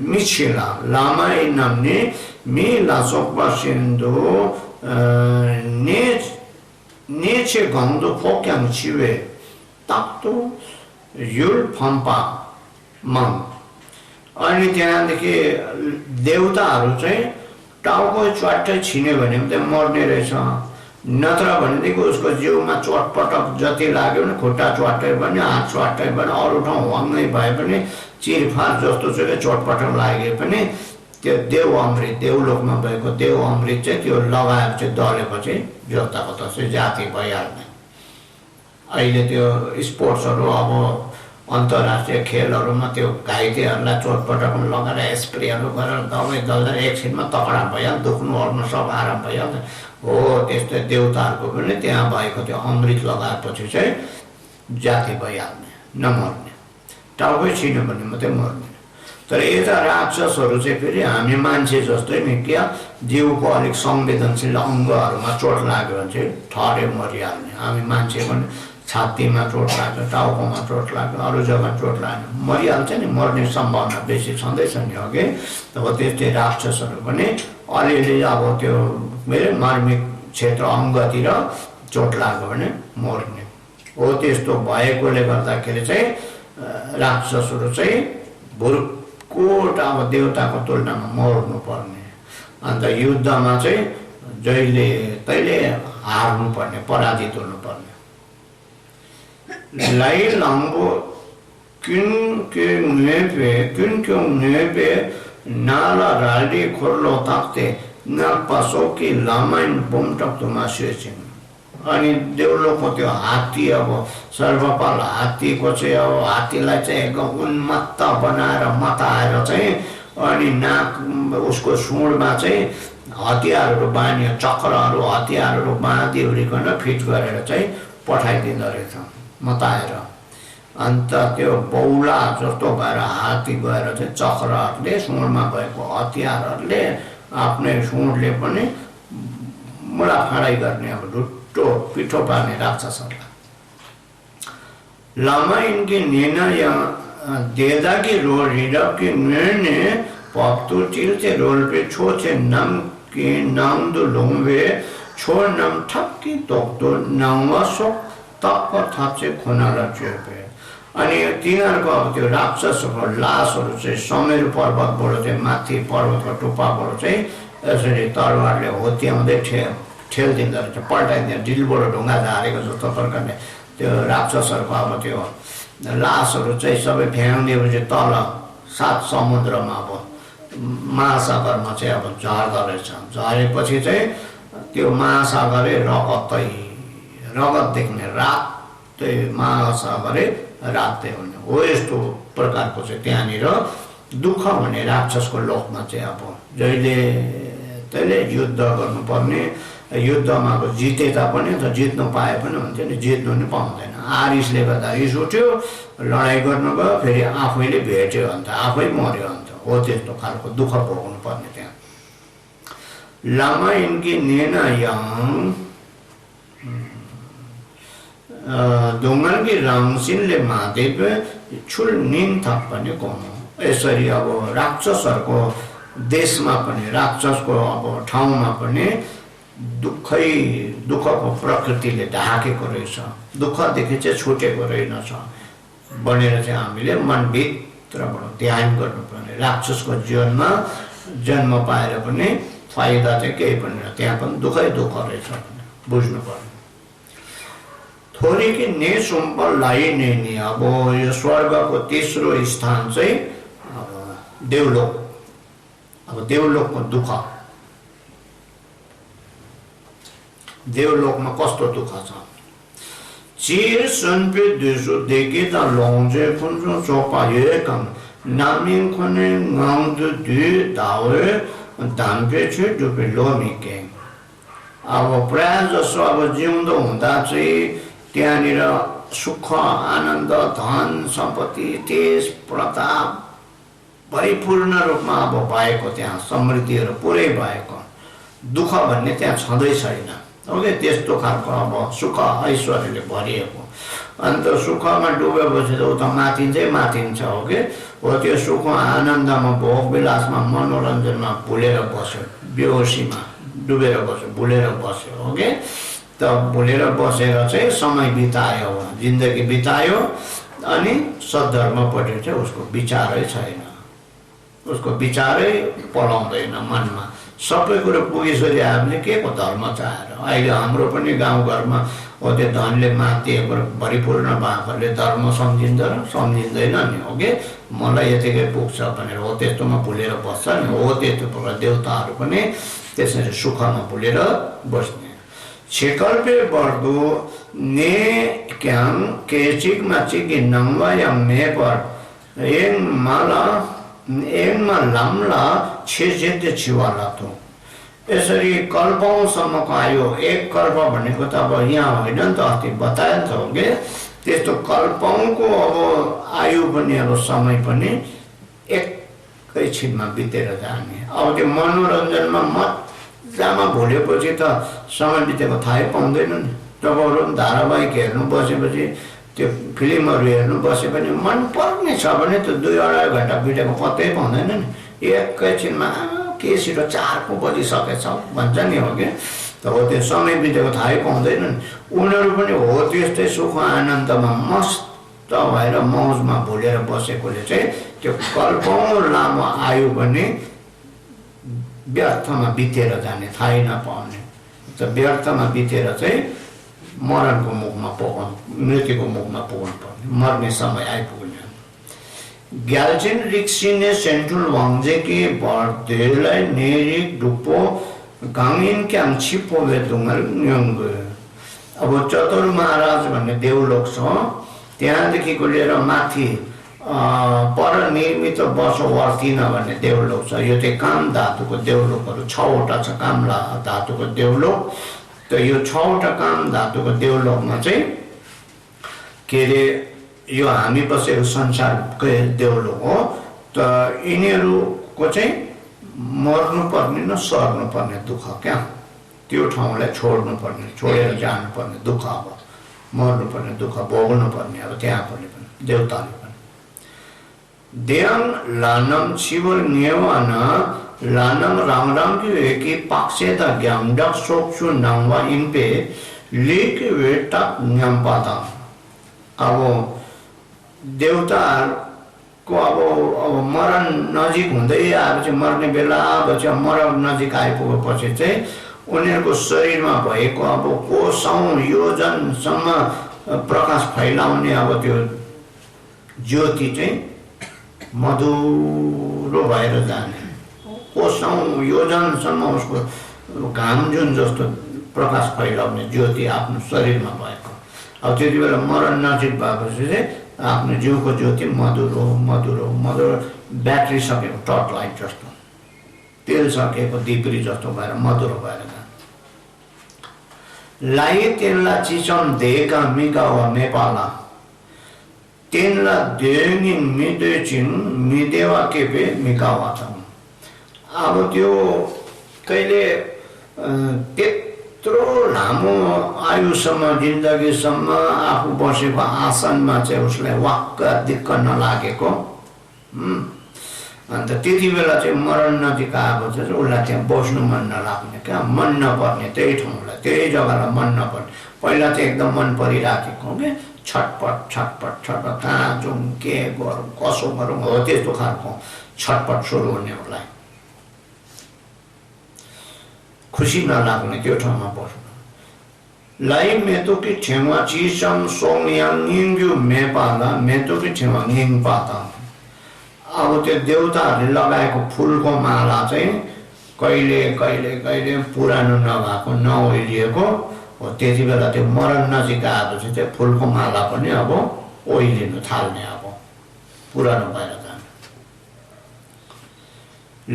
मिछिला लामाई नम्नी मी लासोक्पा सिन्धु नेचे गङ्दो फोक्याङ छिवे ताक्तो युल फम्पा मङ। अनि त्यहाँदेखि देवताहरू चाहिँ टाउको च्वाट्टै छिन्यो भने चाहिँ मर्ने रहेछ, नत्र भनेदेखि उसको जिउमा चोटपटक जति लाग्यो भने खुट्टा च्वाट्टै पनि हात च्वाट्टै पनि अरू ठाउँ वाङ्गै भए पनि चिरफार जस्तो चाहिँ चोटपटक लागे पनि त्यो देव अमृत, देवलोकमा भएको देव अमृत चाहिँ त्यो लगाएर चाहिँ दलेपछि जताको तस्तै जाति भइहाल्ने। अहिले त्यो स्पोर्ट्सहरू अब अन्तर्राष्ट्रिय खेलहरूमा त्यो घाइतेहरूलाई चोटपटक लगाएर स्प्रेहरू गरेर दबाई दलेर एकछिनमा तकडा भइहाल्छ, दुख्नु ओर्नु सब आराम भइहाल्छ। हो त्यस्तै देवताहरूको पनि त्यहाँ भएको त्यो अमृत लगाएपछि चाहिँ जाति भइहाल्ने, नमर्ने, टाउकै छिन्यो भने मात्रै मर्ने। तर यता राक्षसहरू चाहिँ फेरि हामी मान्छे जस्तै नि, क्या जिउको अलिक संवेदनशील अङ्गहरूमा चोट लाग्यो भने चाहिँ ठरे मरिहाल्ने। हामी मान्छे पनि छातीमा चोट लाग्छ, टाउकोमा चोट लाग्छ, अरू जग्गा चोट लाग्छ, मरिहाल्छ नि, मर्ने सम्भावना बेसी छँदैछ नि अघि। अब त्यस्तै राक्षसहरू पनि अलिअलि अब त्यो मेरो मार्मिक क्षेत्र अङ्गतिर चोट लाग्यो भने मर्ने हो। त्यस्तो भएकोले गर्दाखेरि चाहिँ राक्षसहरू चाहिँ भुर्कोट अब देवताको तुलनामा मर्नुपर्ने। अन्त युद्धमा चाहिँ जहिले तैले हार्नुपर्ने, पराजित हुनुपर्ने। लाई लाङ्गो किन क्यों पे नाला राली खोर्लो ताक्ते न पसोकी लामाइन बुमटक्तुमा सेचिङ। अनि देउलोको त्यो हात्ती अब सर्वपाल हात्तीको चाहिँ अब हात्तीलाई चाहिँ एकदम उन्मत्त बनाएर मताएर चाहिँ अनि नाक उसको सुँडमा चाहिँ हतियारहरू बाँधियो, चक्रहरू हतियारहरू बाँधिओरिकन फिट गरेर चाहिँ पठाइदिँदो रहेछ मताएर। अन्त त्यो बौला जस्तो भएर हात्ती गएर चाहिँ चक्रहरूले सुँडमा भएको हतियारहरूले आफ्नै सुँडले पनि मुडाफाँडाइ गर्ने, अब ढुट्टो पिठो पार्ने राक्षसहरूलाई। लामा इनकी नेना या देदा की रोल हिडप की निर्णय पप्तु चिलचे रोल पे छोचे नम की नाम दो लोंगे छोड़ नम ठप की तोक्तो नामवासो तप थाप्चे खोनाला चेपे। अनि तिनीहरूको अब त्यो राक्षसको लासहरू चाहिँ समेरु पर्वतबाट चाहिँ माथि पर्वतको टुप्पाबाट चाहिँ यसरी तरवारले होत्याउँदै ठेल्दिँदो रहेछ, पल्टाइदिँदो, ढिलबाट ढुङ्गा झारेको जस्तो प्रकारले त्यो राक्षसहरूको अब त्यो लासहरू चाहिँ सबै फ्याँकिदिएपछि तल 7 समुद्रमा अब महासागरमा चाहिँ अब झर्दो रहेछ। झरेपछि चाहिँ त्यो महासागरै रगत देख्ने, रातै महासागरै रातै हुने हो। यस्तो प्रकारको चाहिँ त्यहाँनिर दुःख भन्ने राक्षसको लोकमा चाहिँ अब जहिले तैले युद्ध गर्नुपर्ने। युद्धमा अब जिते तापनि त जित्नु पाए पनि हुन्थ्यो नि, जित्नु नि पाउँदैन। आरिसले गर्दा रिस उठ्यो, लडाइँ गर्नु गयो, फेरि आफैले भेट्यो अन्त आफै मर्यो अन्त हो। त्यस्तो खालको दुःख भोग्नु पर्ने त्यहाँ। लामा इनकी नेना याङ ढुङ्गनकी रामसिनले महादेव छुल निन थप पनि कौनो। यसरी अब राक्षसहरूको देशमा पनि, राक्षसको अब ठाउँमा पनि दुःखको प्रकृतिले ढाकेको रहेछ। दुःखदेखि चाहिँ छुटेको रहेनछ भनेर चाहिँ हामीले मनभित्रबाट ध्यान गर्नुपर्ने। राक्षसको जीवनमा जन्म पाएर पनि फाइदा चाहिँ केही पनि छैन, त्यहाँ पनि दुःखै दुःख रहेछ बुझ्नुपर्ने। थोरै कि ने सुम्पल लाई नि अब यो स्वर्गको तेस्रो स्थान चाहिँ अब देवलोक। अब देवलोकको दुःख, देवलोकमा कस्तो दुःख छ। चिर सन्पे देशो देखे त लौजे फुन्जो चोपा एकम नामिङ खने गाउँद दुई धावे धाम्पे छु डुपे लोमिके। अब प्रायः जसो अब जिउँदो हुँदा चाहिँ त्यहाँनिर सुख आनन्द धन सम्पत्ति तेज प्रताप परिपूर्ण रूपमा अब भएको, त्यहाँ समृद्धिहरू पुरै भएको, दुःख भन्ने त्यहाँ छँदै छैन। ओके, त्यस्तो खालको अब सुख ऐश्वर्यले भरिएको। अन्त सुखमा डुबेपछि त उता माथिन्छै माथिन्छ। ओके, हो त्यो सुख आनन्दमा भोग विलासमा मनोरञ्जनमा भुलेर बस्यो, बेहोसीमा डुबेर बस्यो, भुलेर बस्यो। ओके, त भुलेर बसेर चाहिँ समय बितायो, जिन्दगी बितायो, अनि सद्धर्मपट्टि चाहिँ उसको विचारै छैन, उसको विचारै पलाउँदैन मनमा। सबै कुरो पुगिसके हामीले के को धर्म चाहेर। अहिले हाम्रो पनि गाउँघरमा हो त्यो धनले मातिएको भरिपूर्ण भएकोले धर्म सम्झिन्छ र सम्झिँदैन नि। ओके, मलाई यतिकै पुग्छ भनेर हो त्यस्तोमा भुलेर बस्छ नि। हो त्यस्तो प्रकार देवताहरू पनि त्यसरी सुखमा भुलेर बस्ने। छिकल्पे बढ्दो ने क्याङ केचिकमा चिकी नङ्वा या मेपर एङमा लाम्ला छेजेद्य छिवाला त। यसरी कल्पौँसम्मको आयो। एक कल्प भनेको त अब यहाँ होइन नि त, अस्ति बतायो नि त। हो कि त्यस्तो कल्पौँको अब आयु पनि अब समय पनि एकैछिनमा बितेर जाने। अब त्यो मनोरञ्जनमा मजामा भुलेपछि त समय बितेको थाहै पाउँदैन नि। तपाईँहरू धारावाहिक हेर्नु बसेपछि त्यो फिल्महरू हेर्नु बसे पनि मन पर्ने छ भने त 2-2.5 घन्टा बितेको पत्तै पाउँदैन नि। एकैछिनमा के छिटो 4 पो बजिसकेछ भन्छ नि, हो कि त हो त्यो समय बितेको थाहै पाउँदैन नि। उनीहरू पनि हो त्यस्तै सुख आनन्दमा मस्त भएर मौजमा भुलेर बसेकोले चाहिँ त्यो कल्पौँ लामो आयु पनि व्यर्थमा बितेर जाने, थाहै नपाउने। त व्यर्थमा बितेर चाहिँ मरणको मुखमा पुग्नु, मृत्युको मुखमा पुग्नु पर्ने, मर्ने समय आइपुग्ने। ग्याल्छिन रिक्सिने सेन्ट्रल वाङजेकी बर्देलाई नेरिक डुप्पो गाङिन क्याङ छिप्पो वेदुङल न्यङ्ग। अब चतुर महाराज भन्ने देवलोक छ, त्यहाँदेखिको लिएर माथि परनिर्मित बसवर्तिन भन्ने देवलोक छ। यो चाहिँ काम धातुको देवलोकहरू 6वटा छ, काम धातुको देवलोक। त यो 6वटा काम धातुको देवलोकमा चाहिँ के अरे यो हामी बसेको संसारकै देवलोक हो। त यिनीहरूको चाहिँ मर्नुपर्ने न सर्नुपर्ने दुःख क्या, त्यो ठाउँलाई छोड्नुपर्ने, छोडेर जानुपर्ने दुःख, अब मर्नुपर्ने दुःख भोग्नुपर्ने अब त्यहाँ पनि देवताले पनि। देयङ लानम छिवर नेवान लानम रामराम की पाक्सेदा ग्यामडक सोक्सु नांगवा इनपे लेक वेटा न्याम्पाता। अब देवताको अब मरण नजिक हुँदै आएपछि, मर्ने बेला अब चाहिँ मरण नजिक आइपुगेपछि चाहिँ उनीहरूको शरीरमा भएको अब कोसौं योजनसम्म प्रकाश फैलाउने अब त्यो ज्योति चाहिँ मधुरो भएर जाने, कोसौं योजनसम्म उसको घाम जुन जस्तो प्रकाश फैलाउने ज्योति आफ्नो शरीरमा भएको। अब त्यति बेला मरण नजिक भएपछि चाहिँ आफ्नो जिउको ज्योति मधुरो मधुरो मधुरो, ब्याट्री सकेको टर्च लाइट जस्तो, तेल सकेको दिपरी जस्तो भएर मधुरो भएर जान्छ। लाई तेनला चिचम देका मिका वा नेपाला तेनला देनिन मिदेचिन मिदेवा केपे मिकावा छ। अब त्यो कहिले त्यत्रो लामो आयुसम्म, जिन्दगीसम्म आफू बसेको आसनमा चाहिँ उसलाई वाक्क दिक्क नलागेको, अन्त त्यति बेला चाहिँ मरण नजिक आएको चाहिँ उसलाई त्यहाँ बस्नु मन नलाग्ने क्या, मन नपर्ने, त्यही ठाउँलाई त्यही जग्गालाई मन नपर्ने। पहिला चाहिँ एकदम मन परिराखेको क्या, छटपट छटपट छटपट, कहाँ जाउँ, के गरौँ, कसो गरौँ, हो त्यस्तो खालको छटपट सुरु हुने उसलाई, खुसी नलाग्ने त्यो ठाउँमा बस्नु। लाई मेतोकी छेवा चिसम सोङयाङ निङ्ग्यु मेपाला मेतोकी छेवा निङ पाता। अब त्यो देवताहरूले लगाएको फुलको माला चाहिँ कहिले कहिले कहिले पुरानो नभएको, नओइलिएको हो। त्यति बेला त्यो मरण नजिक आएपछि चाहिँ फुलको माला पनि अब ओइलिनु थाल्ने, अब पुरानो भएर जाने।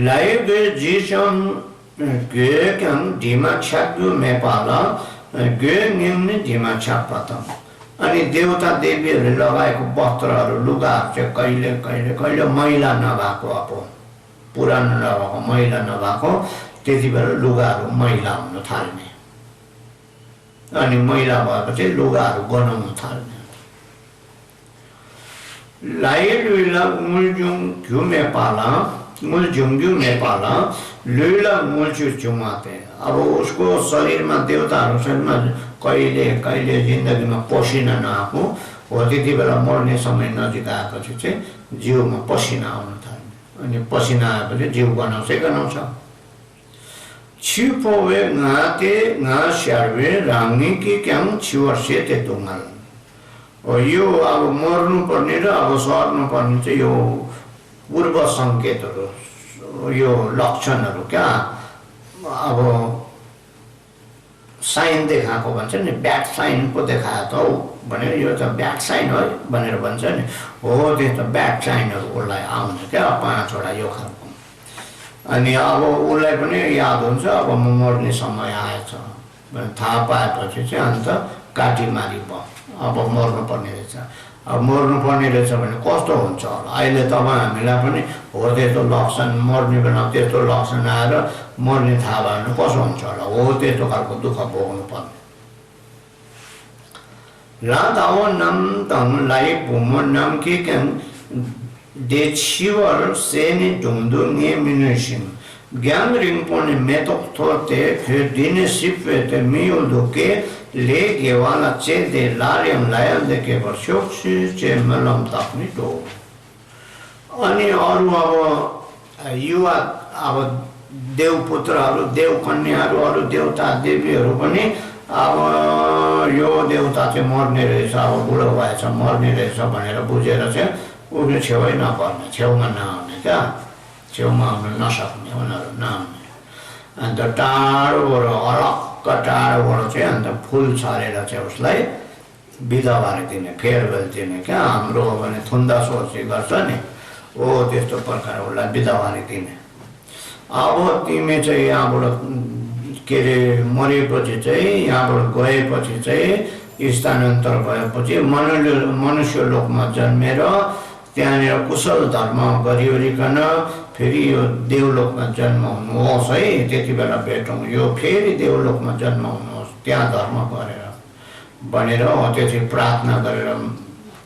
लाई गे जिसम गे क्याङ ढिमा छ्याक्यु मेपाला गे निम्न ढिमा छ्याक पाता। अनि देवता देवीहरूले लगाएको वस्त्रहरू, लुगाहरू चाहिँ कहिले कहिले कहिले मैला नभएको, अब पुरानो नभएको, मैला नभएको, त्यति बेला लुगाहरू मैला हुन थाल्ने, अनि मैला भएपछि लुगाहरू गनाउन थाल्ने। लाई लुइला मुलजुङ घ्यु मेपाला मुलजुङ्ग्यु मेपाला लुइला मुलचु चुमाते। अब उसको शरीरमा, देवताहरू शरीरमा कहिले कहिले जिन्दगीमा पसिना नआएको हो। त्यति बेला मर्ने समय नजिक आएपछि चाहिँ जिउमा पसिना आउन थाल्ने, अनि पसिना आएपछि जिउ गनाउँछै गनाउँछ। छिपोवे घाते घा स्यार्वे राङ्नी कि क्याङ छिवर सेते तुङ्गाल। यो अब मर्नुपर्ने र अब सर्नुपर्ने चाहिँ यो पूर्व सङ्केतहरू, यो लक्षणहरू क्या, अब साइन देखाएको भन्छ नि, ब्याड साइन पो देखाएको त हौ भनेर, यो त ब्याड साइन हो भनेर भन्छ नि, हो त्यस्तो ब्याड साइनहरू उसलाई आउँछ क्या, 5वटा यो खालको। अनि अब उसलाई पनि याद हुन्छ अब म मर्ने समय आएछ भने थाहा पाएपछि चाहिँ अन्त काटीमारी भयो, अब मर्नुपर्ने रहेछ। अब मर्नुपर्ने रहेछ भने कस्तो हुन्छ होला, अहिले तपाईँ हामीलाई पनि हो त्यस्तो लक्षण, मर्ने बेला त्यस्तो लक्षण आएर मर्ने थाहा भयो भने कसो हुन्छ होला, हो त्यस्तो खालको दुःख भोग्नु पर्ने। लादाओ नम तंग लाई बुमो नम की कन देचिवर सेनी दुंदु ने मिनुशिन ज्ञान रिंपो ने मेतोक थोते फिर दिन सिपे ते मियो दुके ले गेवाला चे दे लारियम लायल दे के वर्षोक्षी चे मलम तापनी दो अनि अरु अब युवा अब देवपुत्रहरू देवकन्याहरू अरु देवता देवीहरू पनि अब यो देवता चाहिँ मर्ने रहेछ अब बुढो भएछ मर्ने रहेछ भनेर बुझेर चाहिँ उनीहरू छेउै नपर्ने छेउमा नआउने क्या छेउमा आउन नसक्ने उनीहरू नआउने अन्त टाढोबाट अलग्ग टाढोबाट चाहिँ अन्त फुल छरेर चाहिँ उसलाई बिदा दिने फेयरवेल दिने क्या हाम्रो भने थुन्दा सोची गर्छ नि हो त्यस्तो प्रकार उसलाई बिदा दिने अब तिमी चाहिँ यहाँबाट के अरे मरेपछि चाहिँ यहाँबाट गएपछि चाहिँ स्थानान्तर भएपछि मनुष्य लोकमा जन्मेर त्यहाँनिर कुशल धर्म गरिवरिकन फेरि यो देवलोकमा जन्म हुनुहोस् है त्यति बेला भेटौँ यो फेरि देवलोकमा जन्म हुनुहोस् त्यहाँ धर्म गरेर भनेर त्यसरी प्रार्थना गरेर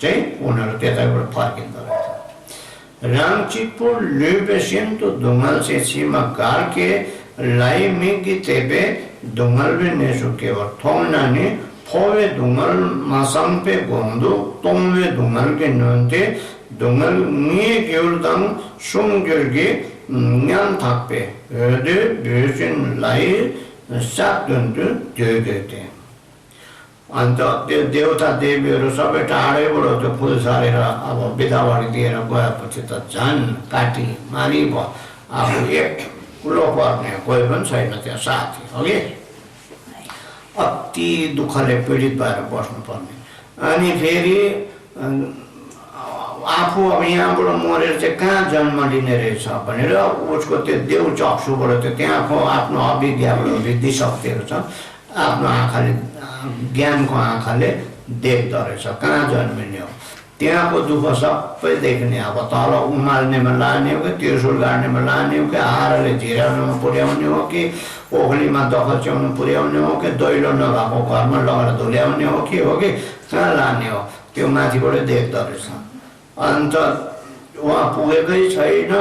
चाहिँ उनीहरू त्यतैबाट फर्किँदो रहेछ रामचिपुर लुबेसिन्तो दुङ्गल से सीमा गार्के लाई मिगी तेबे दुङ्गल भी नेसुके वर थोंगनानी फोवे दुङ्गल मासंपे गोंदो तोंवे दुङ्गल के नंते दुङ्गल निये गिउरदंग सुंगिरगे न्यान थाकपे दे बेसिन लाई साक्दुन्टु देगेते अन्त त्यो देवता देवीहरू सबै टाढैबाट त्यो फुल छरेर अब बिदावारी दिएर गएपछि त झन् काटी मारी भयो अब एक्लो पर्ने कोही पनि छैन त्यहाँ साथी अघि अति दुःखले पीडित भएर बस्नुपर्ने अनि फेरि आफू अब यहाँबाट मरेर चाहिँ कहाँ जन्म लिने रहेछ भनेर उसको त्यो देव चक्षुबाट त्यो त्यहाँको आफ्नो अभिज्ञाबाट बुद्धिशक्तिहरू छ आफ्नो आँखाले ज्ञानको आँखाले देख्दो रहेछ कहाँ जन्मिने हो त्यहाँको दुःख सबै देख्ने अब तल उमाल्नेमा लाने हो कि त्रिशुल गाड्नेमा लाने हो कि आहारले झिराउनुमा पुर्याउने हो कि ओखलीमा दखल च्याउनु पुर्याउने हो कि दैलो नभएको घरमा लगेर धुल्याउने हो कि कहाँ लाने हो त्यो माथिबाटै देख्दो रहेछ अन्त उहाँ पुगेकै छैन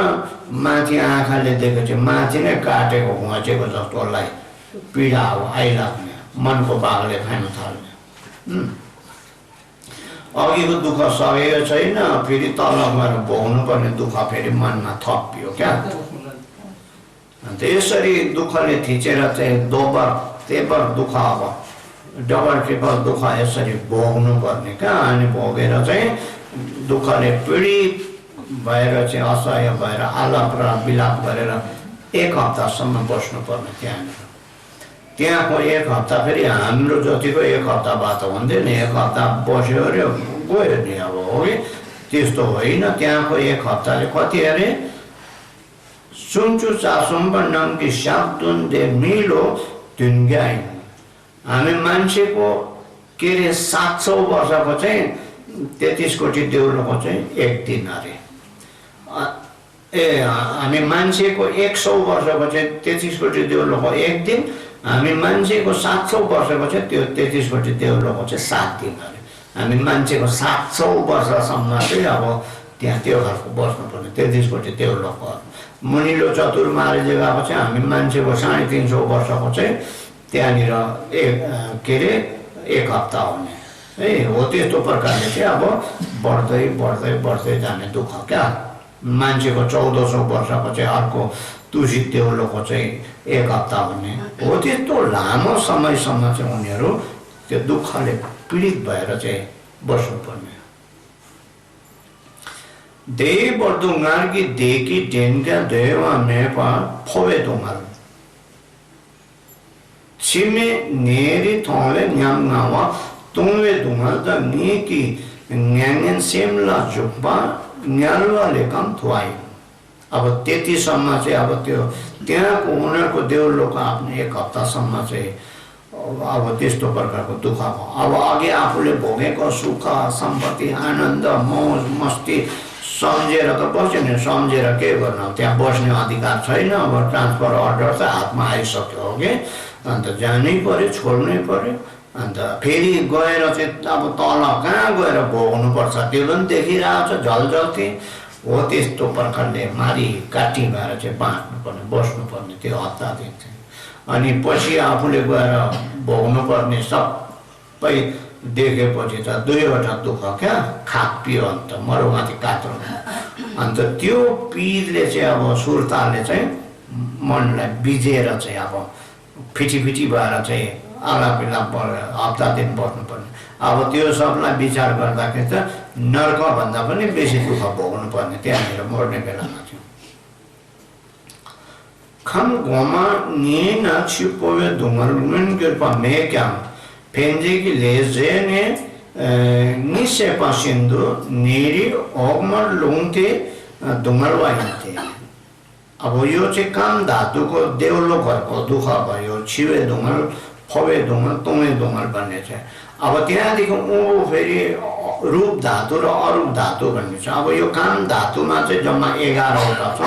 माथि आँखाले देखेपछि माथि नै काटेको घोचेको जस्तोलाई पीडा अब आइलाग्ने मनको बाघले खान थाल्ने अघिको दुःख सकेको छैन फेरि तल गएर भोग्नु पर्ने दुःख फेरि मनमा थपियो क्या अन्त यसरी दुःखले थिचेर चाहिँ दोबर तेबर दुःख अब डबल ट्रिपल दुःख यसरी भोग्नु पर्ने क्या अनि भोगेर चाहिँ दुःखले पीडित भएर चाहिँ असह्य भएर आलाप र विलाप गरेर एक हप्तासम्म बस्नु पर्ने त्यहाँको एक हप्ता फेरि हाम्रो जतिको एक हप्ता बात हुन्थ्यो नि एक हप्ता बस्यो अरे गयो नि अब हो कि त्यस्तो होइन त्यहाँको एक हप्ताले कति अरे सुन्चु चासुम्ब नम्की साप्तुन दे मिलो दुन्ग्याइन हामी मान्छेको के अरे 700 वर्षको चाहिँ 33 कोटी देउलोको चाहिँ एक दिन अरे हामी मान्छेको 100 वर्षको चाहिँ 33 कोटी देउलोको एक दिन हामी मान्छेको 700 वर्षको चाहिँ त्यो 33 कोटी देउलोको चाहिँ 7 दिन अरे हामी मान्छेको 700 वर्षसम्म चाहिँ अब त्यहाँ त्यो घरको बस्नुपर्ने 33 कोटी देउलोको मुनिलो चतुर्मारी जग्गाको चाहिँ हामी मान्छेको 350 वर्षको चाहिँ त्यहाँनिर एक हप्ता हुने है हो त्यस्तो प्रकारले चाहिँ अब बढ्दै बढ्दै बढ्दै जाने दुःख क्या मान्छेको 1400 वर्षको चाहिँ अर्को तुलसी देउलोको चाहिँ एक हप्ता हुने हो त्यस्तो लामो समयसम्म चाहिँ उनीहरू त्यो दुःखले पीडित भएर चाहिँ बस्नुपर्ने देवर्दुङ्गार्की देकी डेनका देवा मेपा फोवे दुङ्गार छिमे नेरी थोले न्यामगावा तुंगवे दुङ्गार द निकी न्याङेन सेमला जुप्पा न्यालवाले काम थुवाई अब त्यतिसम्म चाहिँ अब त्यो त्यहाँको उनीहरूको देउलोको आफ्नो एक हप्तासम्म चाहिँ अब त्यस्तो प्रकारको दुःख भयो अब अघि आफूले भोगेको सुख सम्पत्ति आनन्द मौज मस्ती सम्झेर त बस्यो नि सम्झेर के गर्नु त्यहाँ बस्ने अधिकार छैन अब ट्रान्सफर अर्डर त हातमा आइसक्यो हो कि अन्त जानै पर्यो छोड्नै पर्यो अन्त फेरि गएर चाहिँ अब तल कहाँ गएर भोग्नुपर्छ त्यो पनि देखिरहेको छ झलझल्ती हो। त्यस्तो प्रकारले मारी काटी भएर चाहिँ बाँच्नुपर्ने बस्नुपर्ने त्यो हप्ता दिन चाहिँ। अनि पछि आफूले गएर भोग्नुपर्ने सबै देखेपछि त दुईवटा दुःख क्या, खाक पियो अन्त मरुमाथि कात्रो। अन्त त्यो पिरले चाहिँ अब सुर्ताले चाहिँ मनलाई बिजेर चाहिँ अब फिटी भएर चाहिँ आलापिला हप्ता दिन बस्नुपर्ने। अब त्यो सबलाई विचार गर्दाखेरि त नर्कभन्दा पनि बेसी दुःख भोग्नुपर्ने त्यहाँनिर मर्ने बेलामा थियो। खम घोमा निन छिपोवे धुमरुन गिरपा मेक्याम फेन्जेकी लेजेने निसे पसिन्दु निरी ओगमर लुङते धुमरवाइन्थे। अब यो चाहिँ काम धातुको देउलो घरको दुःख भयो, छिवे धुमल फवे धुमल तुमे धुमल भन्ने छ। अब त्यहाँदेखि ऊ फेरि रूप धातु र अरूप धातु भन्ने छ। अब यो काम धातुमा चाहिँ जम्मा 11वटा छ।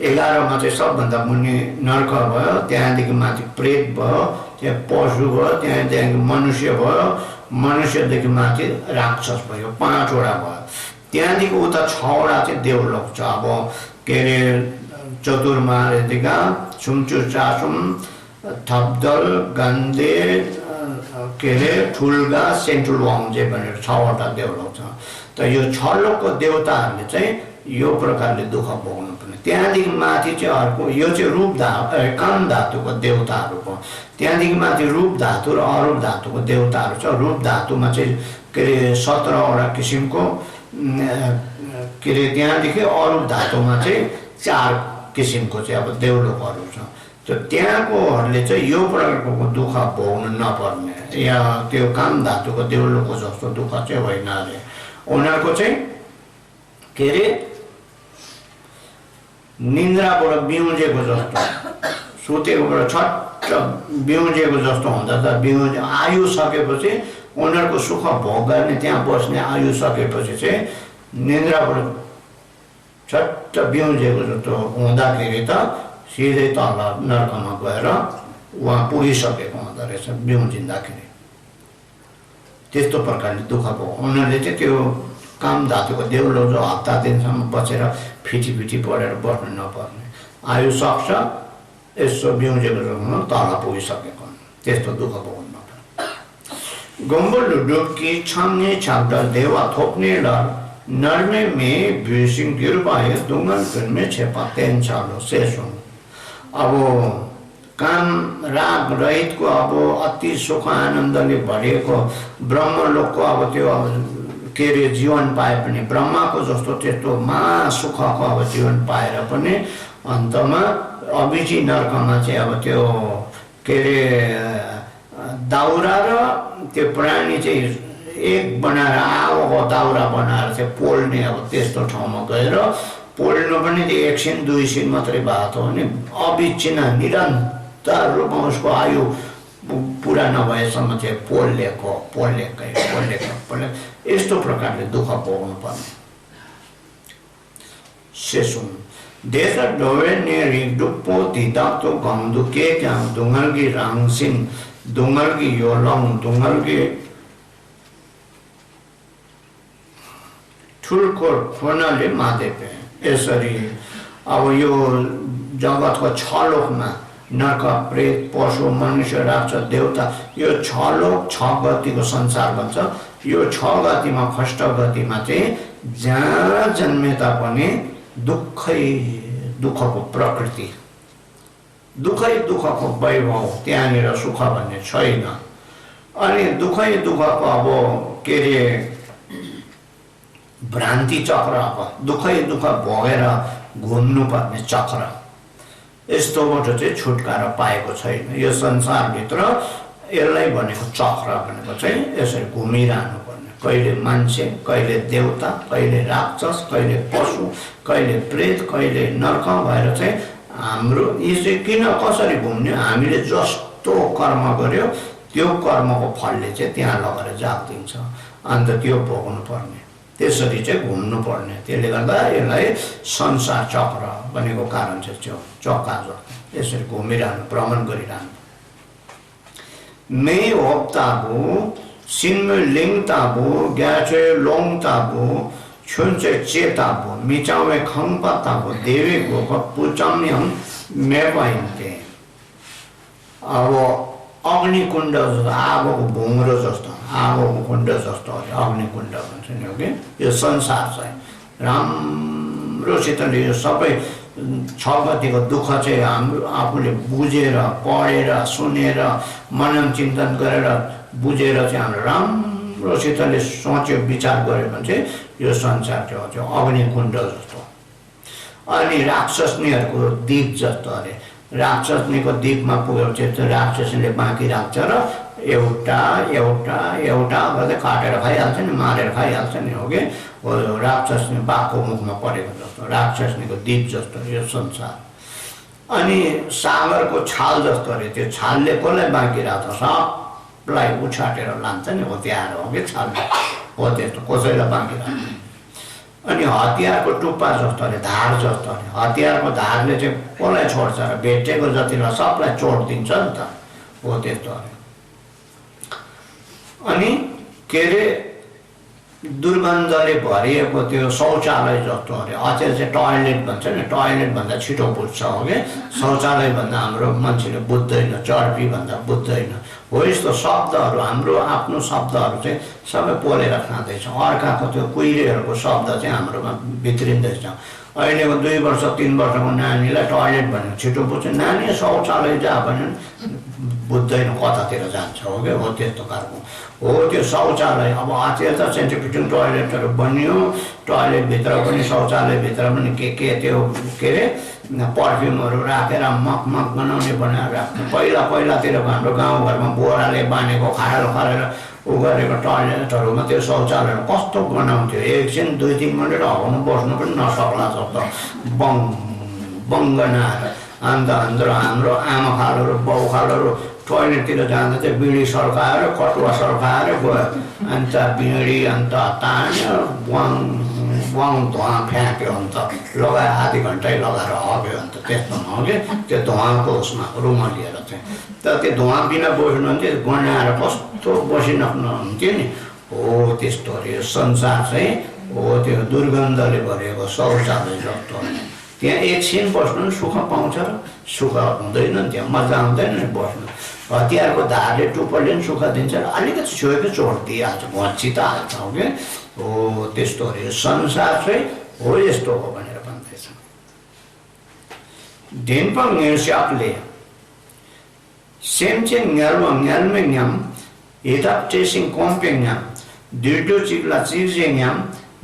11मा चाहिँ सबभन्दा मुनि नर्क भयो, त्यहाँदेखि माथि प्रेत भयो, त्यहाँ पशु भयो, त्यहाँदेखि मनुष्य भयो, मनुष्यदेखि माथि राक्षस भयो, 5वटा भयो। त्यहाँदेखि उता 6वटा चाहिँ देवलोक छ। अब के अरे चतुर्मादिका छुम्चु चासुम थप्दल गन्धे के अरे ठुल्गा सेन्ट्रल वाङजे भनेर 6वटा देवलोक छ। त यो 6 लोकको देवताहरूले चाहिँ यो प्रकारले दुःख भोग्नु पर्ने। त्यहाँदेखि माथि चाहिँ अर्को यो चाहिँ रूप धातु काम धातुको देवताहरू भयो। त्यहाँदेखि माथि रूप धातु र अरूप धातुको देवताहरू छ। रूप धातुमा चाहिँ के अरे 17वटा किसिमको के अरे त्यहाँदेखि अरूप धातुमा चाहिँ 4 किसिमको चाहिँ अब देवलोकहरू छ। त त्यहाँकोहरूले चाहिँ यो प्रकारको दुःख भोग्नु नपर्ने या त्यो काम धातुको देवलोकको जस्तो दुःख चाहिँ होइन अरे। उनीहरूको चाहिँ के अरे निन्द्राबाट बिउजेको जस्तो सुतेकोबाट छट्ट बिउजेको जस्तो हुन्छ। त बिउजे आयु सकेपछि उनीहरूको सुख भोग गर्ने त्यहाँ बस्ने आयु सकेपछि चाहिँ निन्द्राबाट छट्ट बिउजेको जस्तो हुँदाखेरि त सिधै तल नर्कमा गएर उहाँ पुगिसकेको हुँदो रहेछ बिउजिँदाखेरि। त्यस्तो प्रकारले दुःख भयो। उनीहरूले चाहिँ त्यो काम धातुको देउलो जो हप्ता दिनसम्म बसेर फिटी पढेर बस्नु नपर्ने, आयु सक्छ यसो बिउजेको जस्तो तल पुगिसकेको त्यस्तो दुःख भोग्नु नपर्ने। गम्बल डुबकी छाम्ने छाप्दा देवा थोप्ने डर नर्मे में भीसिङ गिरबाए दुङ्गल फिल्मे छेपा तेन चालो सेसुङ। अब काम राग रहितको अब अति सुख आनन्दले भरिएको ब्रह्मलोकको अब त्यो के अरे जीवन पाए पनि ब्रह्माको जस्तो त्यस्तो महासुखको अब जीवन पाएर पनि अन्तमा अभिजी नर्कमा चाहिँ अब त्यो के अरे दाउरा र त्यो प्राणी चाहिँ एक बनाएर आगोको दाउरा बनाएर चाहिँ पोल्ने अब त्यस्तो ठाउँमा गएर पोल्नु पनि त्यो 1 दिन 2 दिन मात्रै भएको हो भने अविच्छिन्न निरन्तर रूपमा उसको आयु पुरा नभएसम्म चाहिँ पोलेकै यस्तो प्रकारले दुःख भोग्नु पर्ने। सेसुङ देशा डोवे ने रिडुप्पो दिदातो गम्दु के क्या दुंगलगी राङसिन दुंगलगी योलङ दुंगलगी ठुलको फोनले मादेपे। यसरी अब यो जगतको 6 लोकमा नर्क प्रेत पशु मनुष्य राक्षस देवता यो 6 लोक 6 गतिको संसार भन्छ। यो 6 गतिमा फर्स्ट गतिमा चाहिँ जहाँ जन्मे तापनि दुःखको प्रकृति दुःखको वैभव त्यहाँनिर सुख भन्ने छैन। अनि दुःखको अब के अरे भ्रान्ति चक्र अब दुःख भोगेर घुम्नु पर्ने चक्र यस्तोबाट चाहिँ छुटकारा पाएको छैन। यो संसारभित्र यसलाई भनेको चक्र भनेको चाहिँ यसरी घुमिरहनु पर्ने। कहिले मान्छे, कहिले देवता, कहिले राक्षस, कहिले पशु, कहिले प्रेत, कहिले नर्क भएर चाहिँ हाम्रो यी चाहिँ किन कसरी घुम्ने, हामीले जस्तो कर्म गर्यो त्यो कर्मको फलले चाहिँ त्यहाँ लगेर जागिदिन्छ। अन्त त्यो भोग्नु पर्ने, त्यसरी चाहिँ घुम्नु पर्ने। त्यसले गर्दा यसलाई संसार चक्र बनेको कारण चाहिँ चक्का जस्तो यसरी घुमिरहनु भ्रमण गरिरहनु। मे होप ताबो सिनमे लिङ ताबो ग्याचे लोङ ताबो छुन्चे चे ताबो मिचावे खङपा ताबो देवी गोप पुचम्यम मेपाइन्ते। अब अग्निकुण्ड आगोको भुङ्रो जस्तो आगोको कुण्ड जस्तो अग्निकुण्ड भन्छ नि हो कि यो संसार चाहिँ राम्रोसितले यो सबै छ गतिको दुःख चाहिँ हाम्रो आफूले बुझेर पढेर सुनेर मनन चिन्तन गरेर बुझेर चाहिँ हाम्रो राम्रोसितले सोच्यो विचार गऱ्यो भने चाहिँ यो संसार चाहिँ अग्निकुण्ड जस्तो। अनि राक्षसनीहरूको दीप जस्तो अरे राक्षसनीको दीपमा पुगेपछि चाहिँ राक्षसनीले बाँकी राख्छ र एउटा एउटा एउटा गर्दै काटेर खाइहाल्छ नि मारेर खाइहाल्छ नि हो कि राक्षसनी बाघको मुखमा परेको जस्तो राक्षसनीको दीप जस्तो यो संसार। अनि सागरको छाल जस्तो अरे त्यो छालले कसलाई बाँकी राख्छ सबलाई उछाटेर लान्छ नि हो त्यहाँ हो कि छाल हो त्यस्तो कसैलाई बाँकी राख्छ। अनि हतियारको टुप्पा जस्तो अरे धार जस्तो अरे हतियारको धारले चाहिँ कसलाई छोड्छ र भेटेको जतिलाई सबलाई चोट दिन्छ नि त हो त्यस्तो अरे। अनि के अरे दुर्गन्धले भरिएको त्यो शौचालय जस्तो अरे अचेल चाहिँ टोयलेट भन्छ नि टोयलेट भन्दा छिटो बुझ्छ हो कि शौचालय भन्दा हाम्रो मान्छेले बुझ्दैन चर्पी भन्दा बुझ्दैन हो यस्तो शब्दहरू हाम्रो आफ्नो शब्दहरू चाहिँ सबै पोलेर खाँदैछ अर्काको त्यो कुहिरेहरूको शब्द चाहिँ हाम्रोमा भित्रिँदैछ। अहिलेको 2 वर्ष 3 वर्षको नानीलाई टोयलेट भनेर छिटो बुझ्छ नानी शौचालय जा भने बुझ्दैन कतातिर जान्छ हो कि हो त्यस्तो खालको हो त्यो शौचालय। अब अचेल त सेन्ट्रिफ्युगल टोयलेटहरू बनियो टोयलेटभित्र पनि शौचालयभित्र पनि के त्यो के अरे पर्फ्युमहरू राखेर मगमग बनाउने बनाएर राख्ने पहिलातिरको हाम्रो गाउँघरमा बोराले बाँधेको खाडल खरेर ऊ गरेको टोयलेटहरूमा त्यो शौचालयहरू कस्तो बनाउँथ्यो एकछिन 2-3 मिनट हगाउनु बस्नु पनि नसक्ला जस्तो बङ्गनाएर अन्त हाम्रो आमाखालहरू बाउखालहरू टोयलेटतिर जाँदा चाहिँ बिडी सर्काएर कटुवा सर्काएर गयो अन्त बिडी अन्त तान्यो वाङ धुवा फ्याँक्यो अन्त लगायो आधी घन्टै लगाएर हग्यो अन्त त्यस्तो नहग्यो त्यो धुवाको उसमा रुममा लिएर चाहिँ त त्यो धुवा बिना बस्नुहुन्थ्यो गनाएर कस्तो बसिनहुन्थ्यो नि हो त्यस्तो अरे संसार चाहिँ हो त्यो दुर्गन्धले भरिएको शौचालय जस्तो त्यहाँ एकछिन बस्नु सुख पाउँछ र सुख हुँदैन त्यहाँ मजा आउँदैन नि बस्नु। हतियारको धारले टुप्परले पनि सुख दिन्छ र अलिकति छोएको चोट दिइहाल्छ भँची त हाल्छ हो कि हो त्यस्तो अरे संसार चाहिँ हो यस्तो हो भनेर भन्दैछ। ढेन्पङ निर्स्यापले सेमचेन ङ्यालमेङ्याम हिताप टेसिङ कम्पेङ्याम डिर्डो चिक्ला चिर्जेङ्याम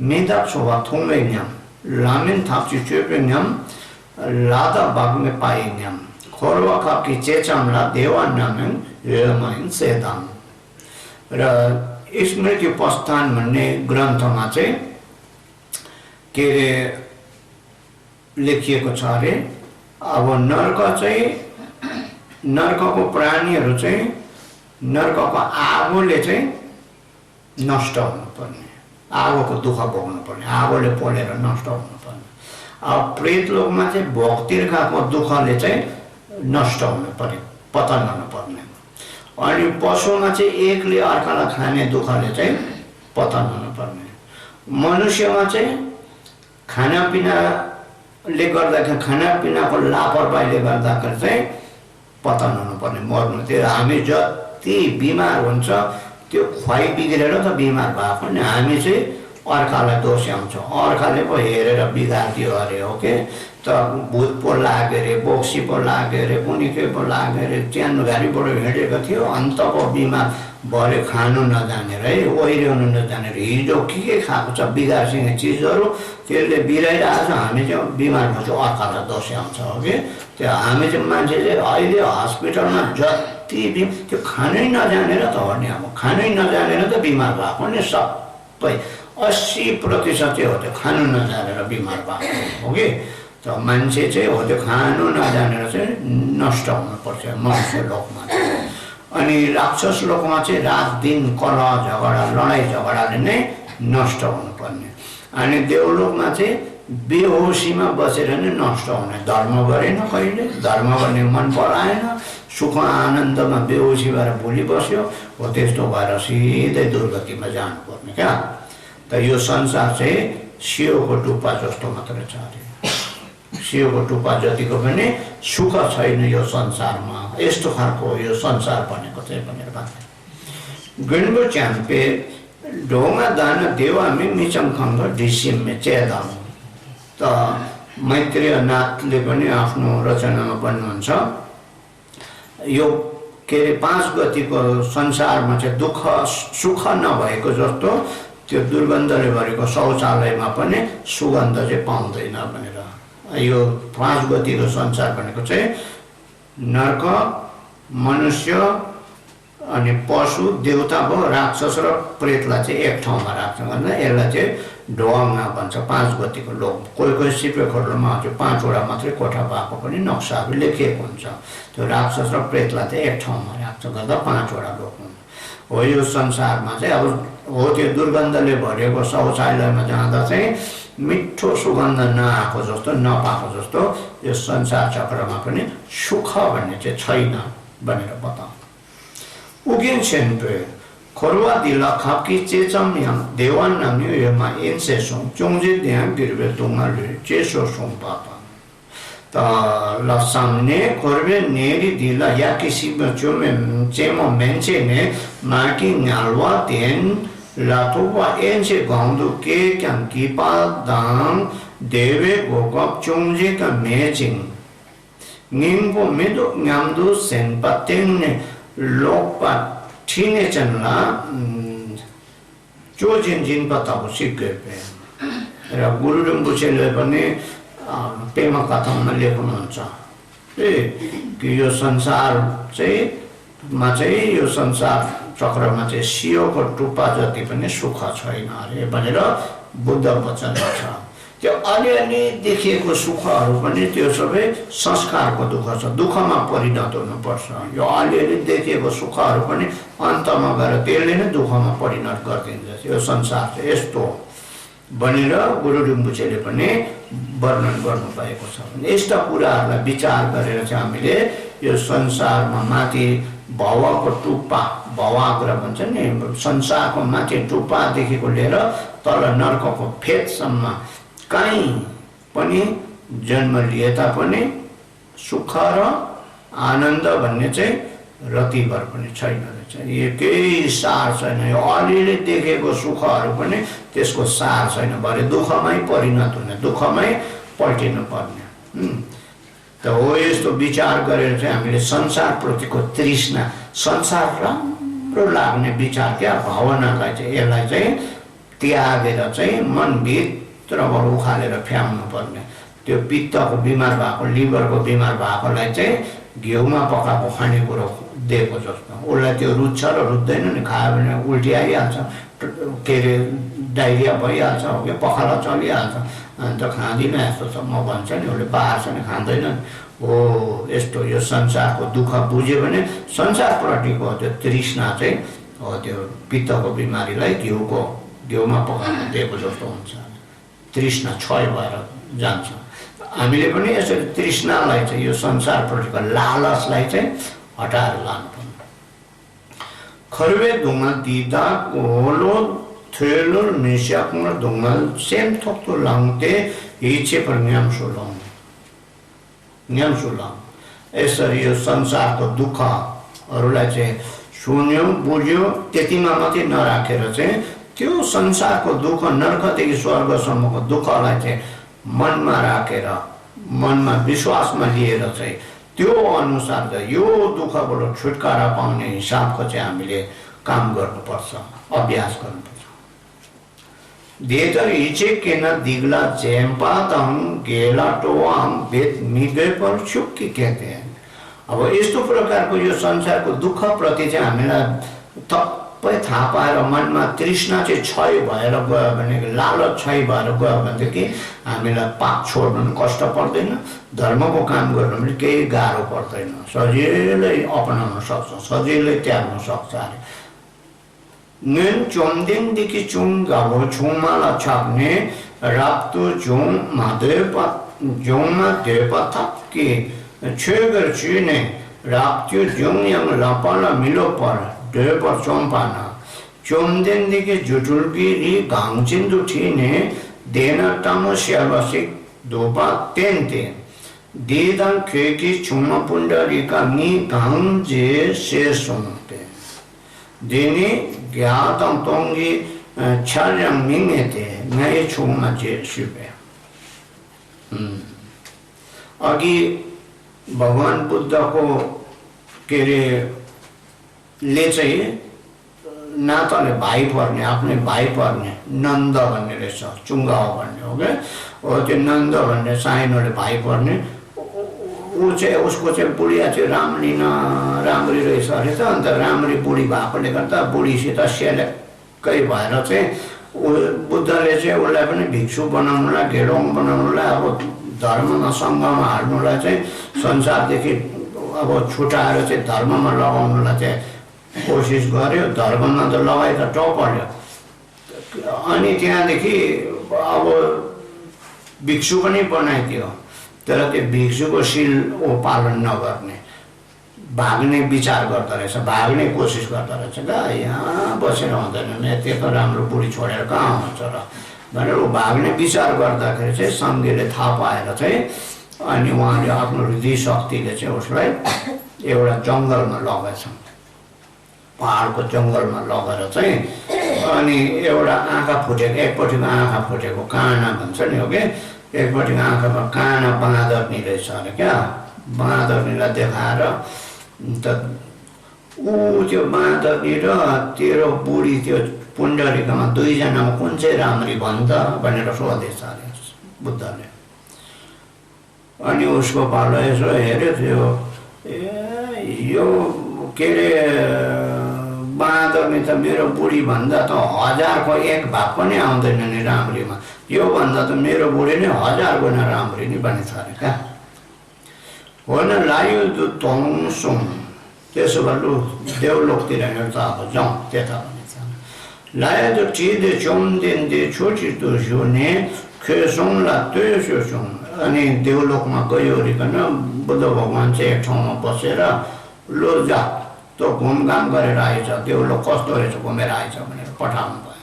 मेदाप छोवा थुङ्वेङ्याम लामेन थाप्ची चुपेङ्याम लादा बाग्मे पाइङ्याम खोरवा खापकी चेचामला देवा नामेङ रेलमाइन सेदाम। र स्मृति उपस्थान भन्ने ग्रन्थमा चाहिँ के अरे लेखिएको छ अरे अब नर्क चाहिँ नर्कको प्राणीहरू चाहिँ नर्कको आगोले चाहिँ नष्ट हुनुपर्ने आगोको दुःख भोग्नुपर्ने आगोले पोलेर नष्ट हुनुपर्ने। अब प्रेतलोकमा चाहिँ भोगतिर्खाको दुःखले चाहिँ नष्ट हुनुपर्ने पतन हुनुपर्ने। अनि पशुमा चाहिँ एकले अर्कालाई खाने दुःखले चाहिँ पतन हुनुपर्ने। मनुष्यमा चाहिँ खानापिनाले गर्दाखेरि खानापिनाको लापरवाहीले गर्दाखेरि चाहिँ पतन हुनुपर्ने मर्नु। त्यो हामी जति बिमार हुन्छ त्यो खुवाइ बिग्रेर त बिमार भएको नि हामी चाहिँ अर्कालाई दोस्याउँछ अर्काले पो हेरेर बिगारिदियो अरे हो कि त भूत पो लाग्यो अरे बोक्सी पो लाग्यो अरे कुनै के पो लाग्यो अरे च्यान गाडीबाट हिँडेको थियो अन्त पो बिमार भरे खानु नजानेर है ओहिर्याउनु नजानेर हिजो के खाएको छ बिगारसिने चिजहरू त्यसले बिराइरहेको छ हामी चाहिँ बिमार भएपछि अर्कालाई दोस्याउँछ हो कि त्यो हामी चाहिँ मान्छे चाहिँ अहिले हस्पिटलमा जति त्यो खानै नजानेर त हो नि अब खानै नजानेर त बिमार भएको नि सबै 80% चाहिँ हो त्यो खानु नजानेर बिमार भएको हो कि त मान्छे चाहिँ हो त्यो खानु नजानेर चाहिँ नष्ट हुनुपर्छ मनुष्य लोकमा। अनि राक्षस लोकमा चाहिँ रात दिन कलह झगडा लडाइँ झगडाले नै नष्ट हुनुपर्ने। अनि देवलोकमा चाहिँ बेहोसीमा बसेर नै नष्ट हुने। धर्म गरेन, कहिले धर्म गर्ने मन पराएन, सुख आनन्दमा बेहोसी भएर भोलि बस्यो, हो त्यस्तो भएर सिधै दुर्गतिमा जानुपर्ने क्या। त यो संसार चाहिँ सियोको टुप्पा जस्तो मात्रै छ अरे। सियोको टुप्पा जतिको पनि सुख छैन यो संसारमा। यस्तो खालको यो संसार भनेको चाहिँ भनेर भन्थे। गणबो च्याम्पे ढोंगा दान देवामी मिचम खङ्ग ढिसिममे चेदाम। त मैत्रेय नाथले पनि आफ्नो रचनामा भन्नुहुन्छ यो के अरे 5 गतिको संसारमा चाहिँ दुःख सुख नभएको जस्तो त्यो दुर्गन्धले भरेको शौचालयमा पनि सुगन्ध चाहिँ पाउँदैन भनेर। यो 5 गतिको संसार भनेको चाहिँ नरक, मनुष्य अनि पशु, देवता भयो, राक्षस र प्रेतलाई चाहिँ एक ठाउँमा राख्छ भन्दा यसलाई चाहिँ ढोंगा भन्छ। 5 गतिको लोक। कोही कोही सिपेखोरमा चाहिँ 5 वटा मात्रै कोठा भएको पनि नक्साहरू लेखिएको हुन्छ। त्यो राक्षस र प्रेतलाई चाहिँ एक ठाउँमा राख्छ गर्दा 5 वटा लोक हुन्छ। हो यो संसारमा चाहिँ अब हो त्यो दुर्गन्धले भरिएको शौचालयमा जाँदा चाहिँ मिठो सुगन्ध नआएको जस्तो, नपाएको जस्तो यो संसार चक्रमा पनि सुख भन्ने चाहिँ छैन भनेर बताउँछ। उगिन छेनपे खोरवा दिला खाकी चेचम yang dewan namyo yema ense song chongje dian girbe tongal cheso song papa ta la samne korbe neri dila ya kisi bacho me chemo menche ne maki nyalwa den la towa ense gangdu ke kyang kipa dang deve gokap chongje ka mejing ngimbo medo ngamdu senpa tenne lokpa ठीने चन्ला जोजिन जिन बताको सिक्के pay र गुरु रिम्पोछेले पनि पेमा कथामा लेख्नुहुन्छ कि यो संसार चाहिँ यो संसार चक्रमा चाहिँ सियोको टुप्पा जति पनि सुख छैन अरे भनेर बुद्ध वचन छ। त्यो अलिअलि देखिएको सुखहरू पनि त्यो सबै संस्कारको दुःख छ, दुःखमा परिणत हुनुपर्छ। यो अलिअलि देखिएको सुखहरू पनि अन्तमा गएर त्यसले नै दुःखमा परिणत गरिदिन्छ। यो संसार चाहिँ यस्तो भनेर गुरु रिम्पोछेले पनि वर्णन गर्नुभएको छ। यस्ता कुराहरूलाई विचार गरेर चाहिँ हामीले यो संसारमा माथि भवको टुप्पा, भवाग्र भन्छ नि, संसारको माथि टुप्पादेखिको लिएर तल नर्कको फेदसम्म कहीँ पनि जन्म लिए तापनि सुख र आनन्द भन्ने चाहिँ रतिभर पनि छैन रहेछ। यो केही सार छैन। यो अलिअलि देखेको सुखहरू पनि त्यसको सार छैन। भरे दुःखमै परिणत हुने, दुःखमै पल्टिनु पर्ने। त हो यस्तो विचार गरेर चाहिँ हामीले संसारप्रतिको तृष्णा, संसार राम्रो लाग्ने विचार क्या भावनालाई चाहिँ यसलाई चाहिँ त्यागेर चाहिँ मनभित्रबाट उखालेर फ्याउनु पर्ने। त्यो पित्तको बिमार भएको, लिभरको बिमार भएकोलाई चाहिँ घिउमा पकाएको खानेकुरो दिएको जस्तो, उसलाई त्यो रुच्छ र रुच्दैन नि, खायो भने उल्टी आइहाल्छ, के अरे डाइरिया भइहाल्छ, हो कि पखाला चलिहाल्छ, अन्त खाँदिन यस्तो छ म भन्छ नि, उसले बार्छ नि, खाँदैन नि। हो यस्तो यो संसारको दुःख बुझ्यो भने संसारप्रतिको त्यो तृष्णा चाहिँ हो त्यो पित्तको बिमारीलाई घिउमा पकाएको दिएको जस्तो हुन्छ, तृष्णा क्षय भएर जान्छ। हामीले पनि यसरी तृष्णालाई चाहिँ यो संसारप्रतिको लालचलाई चाहिँ हटाएर लानुपर्छ। खर्वे ढुङ्गा दिँदा कोलो थेलो निस्याक्न ढुङ्गा सेम थोक्तो लाउँथे हिचे पर न्याम्सुलाङ। यसरी यो संसारको दुःखहरूलाई चाहिँ सुन्यो बुझ्यो त्यतिमा मात्रै नराखेर चाहिँ त्यो संसारको दुःख, नर्कदेखि स्वर्गसम्मको दुःखलाई चाहिँ मनमा राखेर, मनमा विश्वासमा लिएर चाहिँ त्यो अनुसार चाहिँ यो दुःखबाट छुटकारा पाउने हिसाबको चाहिँ हामीले काम गर्नुपर्छ, अभ्यास गर्नुपर्छ। देतर हिचे केन दिग्ला जेम्पा तम गेला टोवाम बेत मिगे पर छुक्की कहते हैं। अब यस्तो प्रकारको यो संसारको दुःखप्रति चाहिँ हामीलाई सबै थाहा पाएर मनमा तृष्णा चाहिँ क्षय भएर गयो भने, लालच क्षय भएर गयो भनेदेखि हामीलाई पाप छोड्नु पनि कष्ट पर्दैन, धर्मको काम गर्नु पनि केही गाह्रो पर्दैन, सजिलै अपनाउन सक्छ, सजिलै त्याग्न सक्छ अरे। 는 좀된디기 중가고 중마라 착네 랍도 좀 마데바 좀마 데바탑기 최걸 주네 랍도 종량 라팔라 밀로팔 데바 좀파나 좀된디기 주줄기리 강진도 티네 데나 타모시아바식 도바 텐테 데단 쾌기 중마punda리가 니 강제 세송테 데니 ज्ञातम तोंगी छार्यम मिंगे थे नए छूमा जे शिवे आगे भगवान बुद्ध को केरे ले चाहिए ना तो भाई पर्ने अपने भाई पर्ने नंद भन्ने रहेछ चुंगाओ भन्ने हो गए और त्यो नंद भन्ने साइनोले भाइ पर्ने ऊ चाहिँ उसको चाहिँ बुढिया चाहिँ राम्री रहेछ अरे त अन्त राम्री बुढी भएकोले गर्दा बुढीसित सेलेक्कै भएर चाहिँ बुद्धले चाहिँ उसलाई पनि भिक्षु बनाउनुलाई घेडोङ बनाउनुलाई अब धर्ममा सङ्घमा हाल्नुलाई चाहिँ संसारदेखि अब छुटाएर चाहिँ धर्ममा लगाउनुलाई चाहिँ कोसिस गर्यो धर्ममा त लगाइ त टपर्यो अनि त्यहाँदेखि अब भिक्षु पनि बनाइदियो तर त्यो भिक्षुको सिल पालन नगर्ने भाग्ने विचार गर्दो रहेछ भाग्ने कोसिस गर्दो रहेछ ल यहाँ बसेर हुँदैन त्यस्तो राम्रो बुढी छोडेर कहाँ हुन्छ र भनेर ऊ भाग्ने विचार गर्दाखेरि चाहिँ सङ्घीले थाहा पाएर चाहिँ अनि उहाँले आफ्नो हृदय शक्तिले चाहिँ उसलाई एउटा जङ्गलमा लगेछ पहाडको जङ्गलमा लगेर चाहिँ अनि एउटा आँखा फुटेको एकपट्टिको आँखा फुटेको काना भन्छ नि हो कि एकपट्टिको आँखामा काना बाँदर्नी रहेछ अरे क्या बाँदर्नीलाई देखाएर त ऊ त्यो बाँदर्नी र तेरो बुढी त्यो पुण्डरीकामा दुईजनामा कुन चाहिँ राम्री भन्छ भनेर सोधेछ अरे बुद्धले अनि उसको पालो यसो हेऱ्यो त्यो यो के अरे बाँदर्नी त मेरो बुढी भन्दा त 1000 को एक भाग पनि आउँदैन नि राम्रीमा यो भन्दा त मेरो बुढी नै 1000 गुणा राम्री नि बनेछ अरे क्या होइन लायो तोङसुङ त्यसो भए लु देवलोकतिर हेर्दा अब जाउँ त्यता भनेछ लायो त चिदे चोमदेन दे छोटी तो जुने खेसोङला त्योसोङ अनि देवलोकमा गयोरिकन बुद्ध भगवान चाहिँ एक ठाउँमा बसेर लो जा तो घुमघाम गरेर आएछ देवलोक कस्तो रहेछ घुमेर आएछ भनेर पठाउनु भयो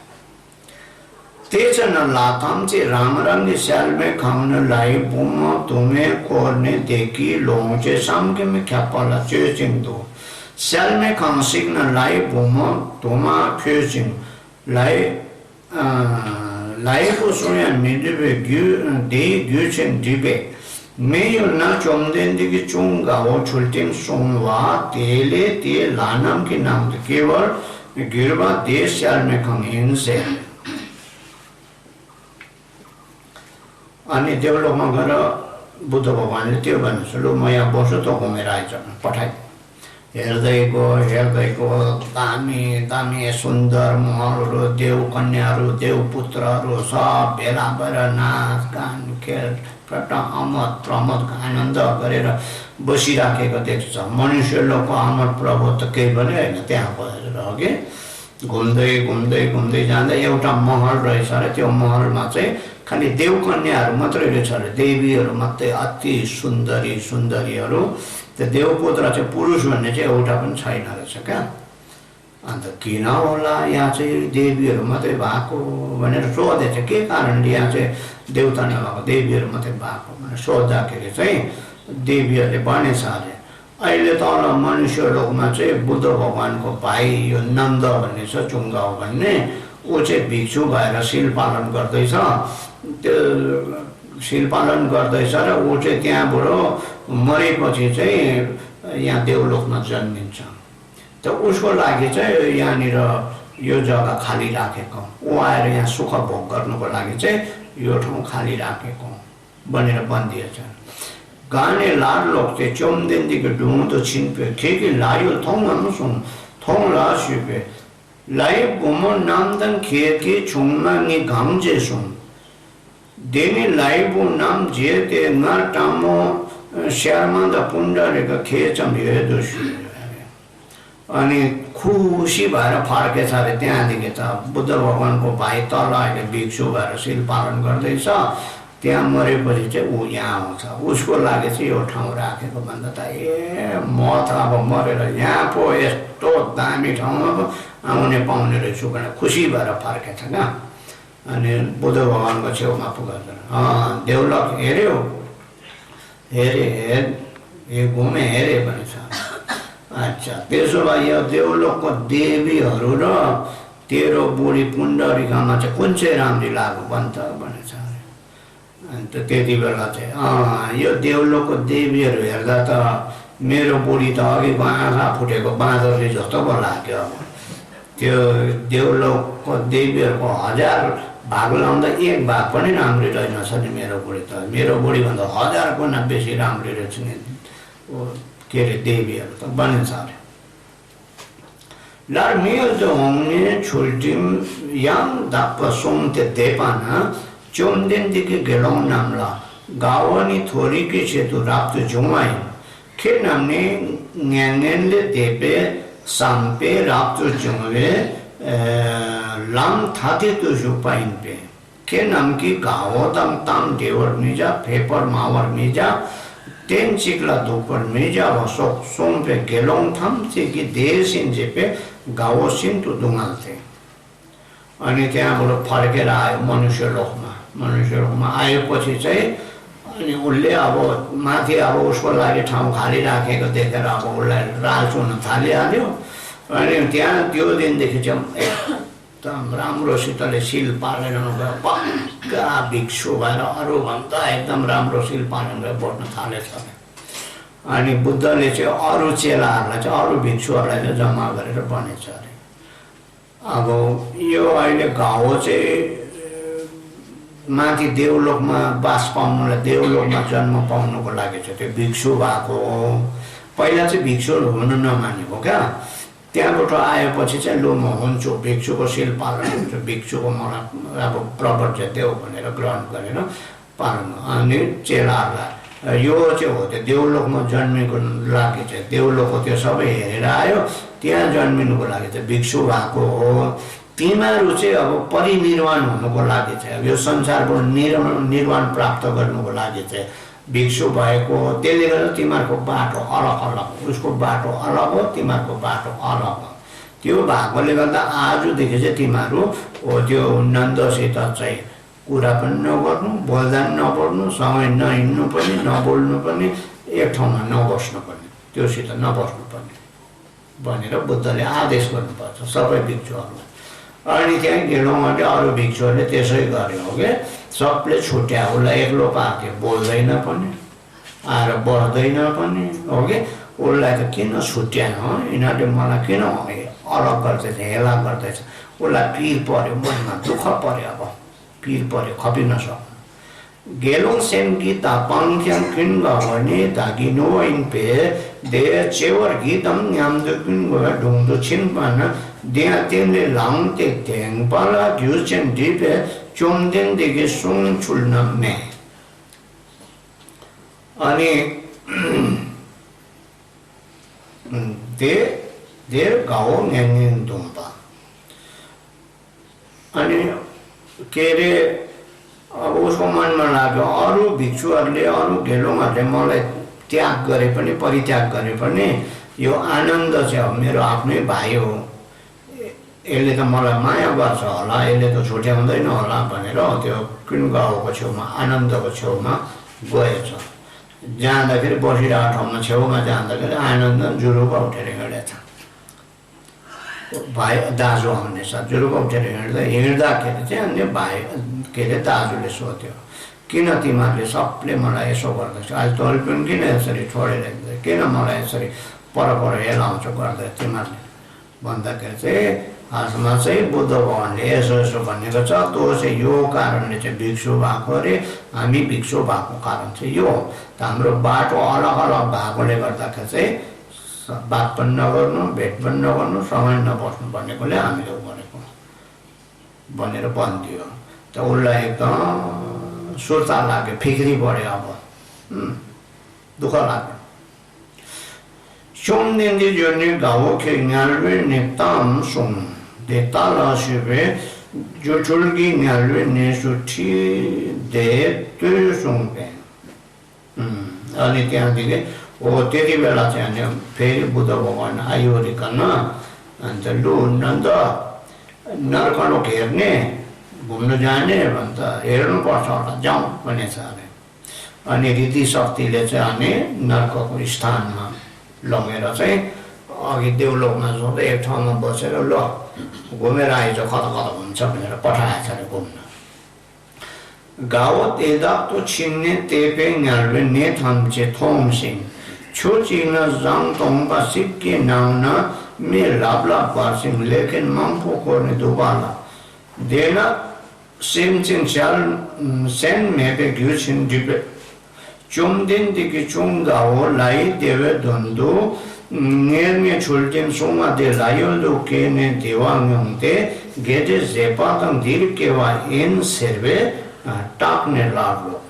तेज न लाथाम चाहिँ रामरामले स्यालमे खाउनलाई बुम तुमे कोर्ने देखि लोङ चाहिँ सामकेमे ख्यापला चेचिङ दो स्यालमे खाउन सिक्नलाई बुम तुमा फेचिङ लाई लाइको सुया मिडिबे ग्यु दे ग्युचेन दिबे मेयो न चोमदेनदिकी चुंगा हो छुल्टिङ सोमवा तेले ते लानाम की नाम त केवल गिरबा देश स्यालमे खाउन हिंसे अनि देवलोकमा गएर बुद्ध भगवानले त्यो भन्नुहुन्छ लु म यहाँ बस्छु त घुमेर आइज पठाइ हेर्दैको दामी दामी सुन्दर महलहरू देव कन्याहरू देव पुत्रहरू सब भेला भएर नाच गान खेल आमद प्रमोद आनन्द गरेर बसिराखेको देख्छ मनुष्य लोकको आमद प्रभु त केही पनि होइन त्यहाँ बसेर अघि घुम्दै घुम्दै घुम्दै जाँदा एउटा महल रहेछ अरे त्यो महलमा चाहिँ खालि देव कन्याहरू मात्रै रहेछ अरे देवीहरू मात्रै अति सुन्दरीहरू त्यो देवपुत्र चाहिँ पुरुष भन्ने चाहिँ एउटा पनि छैन रहेछ क्या अन्त किन होला यहाँ चाहिँ देवीहरू मात्रै भएको भनेर सोधेछ के कारणले यहाँ चाहिँ देवता नभएको देवीहरू मात्रै भएको भनेर सोद्धाखेरि चाहिँ देवीहरूले भनेछ अरे अहिले तल मनुष्य लोकमा चाहिँ बुद्ध भगवानको भाइ यो नन्द भन्ने छ चुङ्गाउ भन्ने ऊ चाहिँ भिक्षु भएर शील पालन गर्दैछ त्यो शील पालन गर्दैछ र ऊ चाहिँ त्यहाँबाट मरेपछि चाहिँ यहाँ देवलोकमा जन्मिन्छ त उसको लागि चाहिँ यहाँनिर यो जग्गा खाली राखेको ऊ आएर यहाँ सुख भोग गर्नुको लागि चाहिँ यो ठाउँ खाली राखेको भनेर भनिदिएछ गाने लाड लोक चाहिँ चोमदेनदेखि ढुँडो छिन्पे ठिकै लायो थोङ ला सिपे लाई बुमो नामदन खेकी छुङमा नि घाउजे सुङ देनी लाइबु नाम जेते नर टामो श्यामा द पुण्डरेका खेचम हेदुसु अनि खुसी भएर फर्केछ अरे। त्यहाँदेखि त बुद्ध भगवानको भाइ तल अहिले भिक्षु भएर शील पालन गर्दैछ। त्यहाँ मरेपछि चाहिँ ऊ यहाँ आउँछ। उसको लागि चाहिँ यो ठाउँ राखेको भन्दा त म त अब मरेर यहाँ पो यस्तो दामी ठाउँमा पो आउने पाउने रहेछु भनेर खुसी भएर फर्केछ क्या। अनि बुद्ध भगवानको छेउमा पुगेर देउलक हेऱ्यो, हेरे घुमे हेरे भनेछ। अच्छा, त्यसो भए यो देउलोकको देवीहरू र तेरो बुढी पुण्डरीकामा चाहिँ कुन चाहिँ राम्री लाग्यो भन्छ भनेछ। अन्त त्यति बेला चाहिँ यो देउलोकको देवीहरू हेर्दा त मेरो बुढी त अघिको आँखा फुटेको बाँदरले जस्तो पो लाग्यो। अब त्यो देउलोकको देवीहरूको 1000 भाग लाउँदा 1 भाग पनि राम्री रहेनछ नि मेरो बुढी त। मेरो बुढीभन्दा 1000 गुणा बेसी राम्री रहेछ नि के अरे देवीहरू त बनिन्छ अरे। लार मियो जो होंगे छुल्टिम याम दाप सोमते देपाना चोमदिनदेखि गेलौं नामला गावनी थोरी के सेतु राप्त जुमाई खे नामने न्याङ्गेनले देपे साम्पे राप्त जुमवे लाम थाते तुझु पाइन पे के नाम की गावो तम ताम देवर मिजा फेपर मावर मिजा तेन चिकला दोपर मेजा वसो सोम पे गेलों थम से कि देसिन जे पे गावो सिन तो दुंगाल थे। अनि त्यहाँबाट फर्केर आयो मनुष्य लोकमा आएपछि चाहिँ अनि उसले अब माथि अब उसको लागि ठाउँ खाली राखेको देखेर अब उसलाई राल्चुन थालिहाल्यो। अनि त्यहाँ त्यो दिनदेखि चाहिँ एकदम राम्रोसितले शील पालन गयो। पक्का भिक्षु भएर अरूभन्दा एकदम राम्रो शील पालन गरेर बस्न थालेछ। अनि बुद्धले चाहिँ अरू चेलाहरूलाई चाहिँ अरू भिक्षुहरूलाई चाहिँ जम्मा गरेर बनेछ अरे। अब यो अहिले घाउ चाहिँ माथि देवलोकमा बास पाउनुलाई देवलोकमा जन्म पाउनुको लागि चाहिँ त्यो भिक्षु भएको हो। पहिला चाहिँ भिक्षु हुन नमानेको क्या। त्यहाँबाट आएपछि चाहिँ लु म हुन्छु, भिक्षुको शील पालन हुन्छु, भिक्षुको मलाई अब प्रवर्त देऊ भनेर ग्रहण गरेर पालन। अनि चेलाहरूलाई यो चाहिँ हो त्यो देवलोकमा जन्मेको लागि चाहिँ देवलोकको त्यो सबै हेरेर आयो। त्यहाँ जन्मिनुको लागि चाहिँ भिक्षु भएको हो। तिमीहरू चाहिँ अब परिनिर्वाण हुनुको लागि चाहिँ अब यो संसारको निर्वाण प्राप्त गर्नुको लागि चाहिँ भिक्षु भएको हो। त्यसले गर्दा तिमीहरूको बाटो अलग अलग, उसको बाटो अलग हो, तिमीहरूको बाटो अलग हो। त्यो भएकोले गर्दा आजदेखि चाहिँ तिमीहरू हो त्यो नन्दसित चाहिँ कुरा पनि नगर्नु, बोल्दा पनि नबोल्नु, सँगै नहिँड्नु पनि, नबोल्नु पनि, एक ठाउँमा नबस्नु पनि, त्योसित नबस्नु पनि भनेर बुद्धले आदेश गर्नुपर्छ सबै भिक्षुहरूलाई। अनि त्यहाँ गेलौँले अरू भिक्षुहरूले त्यसै गर्यो हो कि सबले छुट्या। उसलाई एक्लो पाके बोल्दैन पनि, आएर बस्दैन पनि हो कि। उसलाई त किन छुट्याएन, यिनीहरूले मलाई किन अलग गर्दैछ, हेला गर्दैछ। उसलाई पिर पर्यो, मनमा दुःख पर्यो, अब पिर पर्यो, खपिन सक्नु। गेलोङ सेन्की तापाङ्क्याङ किन गर्ने धागिनो इन पे दे चेवर गीतम न्याम्दो किन गयो ढुङ्दो छिन पान त्यहाँ तिनले लाउँथे थ्याङपाला घ्युचेन डिपे चोमदिनदेखि सुङ छुल्न मे। अनि धेर गाउँ न्याङ्गिङ दुम्पा। अनि के अरे अब उसको मनमा लाग्यो अरू भिक्षुहरूले अरू गेलुङहरूले मलाई त्याग गरे पनि, परित्याग गरे पनि यो आनन्द चाहिँ अब मेरो आफ्नै भाइ हो, यसले त मलाई माया गर्छ होला, यसले त छुट्याउँदैन होला भनेर त्यो किनगाउँको छेउमा आनन्दको छेउमा गएछ। जाँदाखेरि बसिरहेको ठाउँमा छेउमा जाँदाखेरि आनन्द जुरुप उठेर हिँडेछ। भाइ दाजु आउने छ, जुरुप उठेर हिँड्दाखेरि चाहिँ अन्य भाइ के अरे दाजुले सोध्यो किन तिमीहरूले सबले मलाई यसो गर्दैछ, आज तैँले पनि किन यसरी छोडेर हिँड्दै, किन मलाई यसरी पर हेलाउँछ गर्दै तिमीहरूले भन्दाखेरि चाहिँ खासमा चाहिँ बुद्ध भगवान्ले यसो यसो भनेको छ। त्यो चाहिँ यो कारणले चाहिँ भिक्षु भएको अरे, हामी भिक्षु भएको कारण चाहिँ यो हो। त हाम्रो बाटो अलग अलग भएकोले गर्दाखेरि चाहिँ बात पनि नगर्नु, भेट पनि नगर्नु, सँगै नबस्नु भनेकोले हामीले गरेको भनेर भनिदियो। त उसलाई एकदम सुर्ता लाग्यो, फिक्री बढ्यो, अब दुःख लाग्यो। चोमदिन्दी जोने गावो के न्यालवे नेताम सोम देता लाशिवे जो चुलगी न्यालवे ने सुठी दे तो सोंगे अनि त्यहाँ दिगे ओ त्यति बेला चाहिँ अनि फेरि बुद्ध भगवान आयो रिकन अन्त लु नन्द नरकलोक हेर्ने घुम्न जाने भन्छ हेर्नुपर्छ होला जाउँ भनेछ अरे अनि रीति शक्तिले चाहिँ अनि नरकको स्थानमा लगेर चाहिँ अघि देवलोकमा जाँदा एक ठाउँमा बसेर ल घुमेर आइज कता कता हुन्छ भनेर पठाएछ अरे घुम्न गावत एदा तो छिन्ने तेपे न्यालवे ने थम्चे थोमसिङ छु चिन जाङ तोङबा सिक्के नाउना मे लाब्ला पार्सिङ लेकिन मम्फो कोर्ने दुबाला देना सिमचिन च्याल सेन मेपे ग्युछिन डिपे चुमदिन दिकी चुङगाओ लाई देवे धन्दु नेर्ने छुल्टिन सोमा दे लायोलु केने देवाङते गेजे जेपातङ दिर केवा इन सेर्वे टाक्ने लाग्यो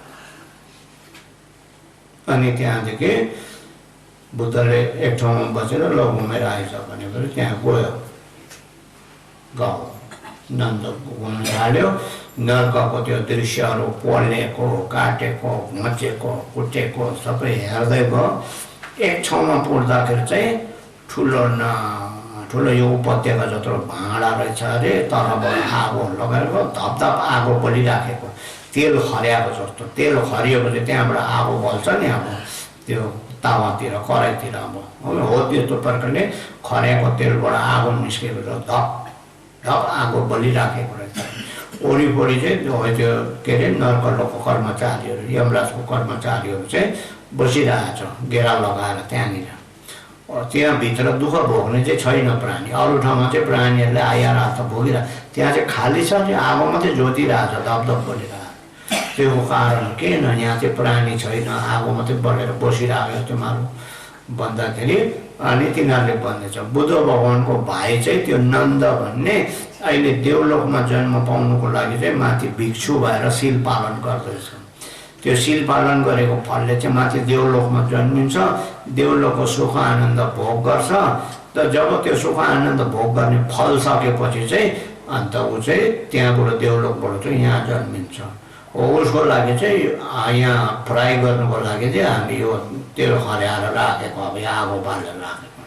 अनि त्यहाँदेखि बुद्धले एक ठाउँमा बसेर ल घुमेर आइज भनेर त्यहाँ गयो गाउँ नन्द घुम्न थाल्यो नर्कको त्यो दृश्यहरू पोलेको काटेको मचेको कुटेको सबै हेर्दै गयो एक ठाउँमा पुग्दाखेरि चाहिँ ठुलो यो उपत्यका जत्रो भाँडा रहेछ अरे तलबाट आगो लगाएर धपधप आगो बलिराखेको तेल खर्याएको जस्तो तेल खरिएपछि त्यहाँबाट आगो बल्छ नि अब त्यो तावातिर कराईतिर अब हो त्यस्तो प्रकारले खर्याएको तेलबाट आगो निस्केको छ धप धप आगो बलिराखेको रहेछ वरिपरि चाहिँ त्यो के अरे नर्कलोकको कर्मचारीहरू यमराजको कर्मचारीहरू चाहिँ बसिरहेछ घेरा लगाएर त्यहाँनिर त्यहाँभित्र दुःख भोग्ने चाहिँ छैन प्राणी अरू ठाउँमा चाहिँ प्राणीहरूले आएर हात भोगिरहेको त्यहाँ चाहिँ खाली छ त्यो आगो मात्रै जोतिरहेछ धपधप बलिरहेको त्यो कारण किन यहाँ चाहिँ प्राणी छैन आगो मात्रै बलेर बसिरहेको त्यो मारु भन्दाखेरि अनि तिनीहरूले भन्दैछ बुद्ध भगवानको भाइ चाहिँ त्यो नन्द भन्ने अहिले देवलोकमा जन्म पाउनुको लागि चाहिँ माथि भिक्षु भएर शील पालन गर्दैछ त्यो शील पालन गरेको फलले चाहिँ माथि देवलोकमा जन्मिन्छ देवलोकको सुख आनन्द भोग गर्छ त जब त्यो सुख आनन्द भोग गर्ने फल सकेपछि चाहिँ अन्त ऊ चाहिँ त्यहाँबाट देवलोकबाट चाहिँ यहाँ जन्मिन्छ उसको लागि चाहिँ यहाँ फ्राई गर्नुको लागि चाहिँ हामी यो तेल खर्याएर राखेको अब आगो बालेर राखेको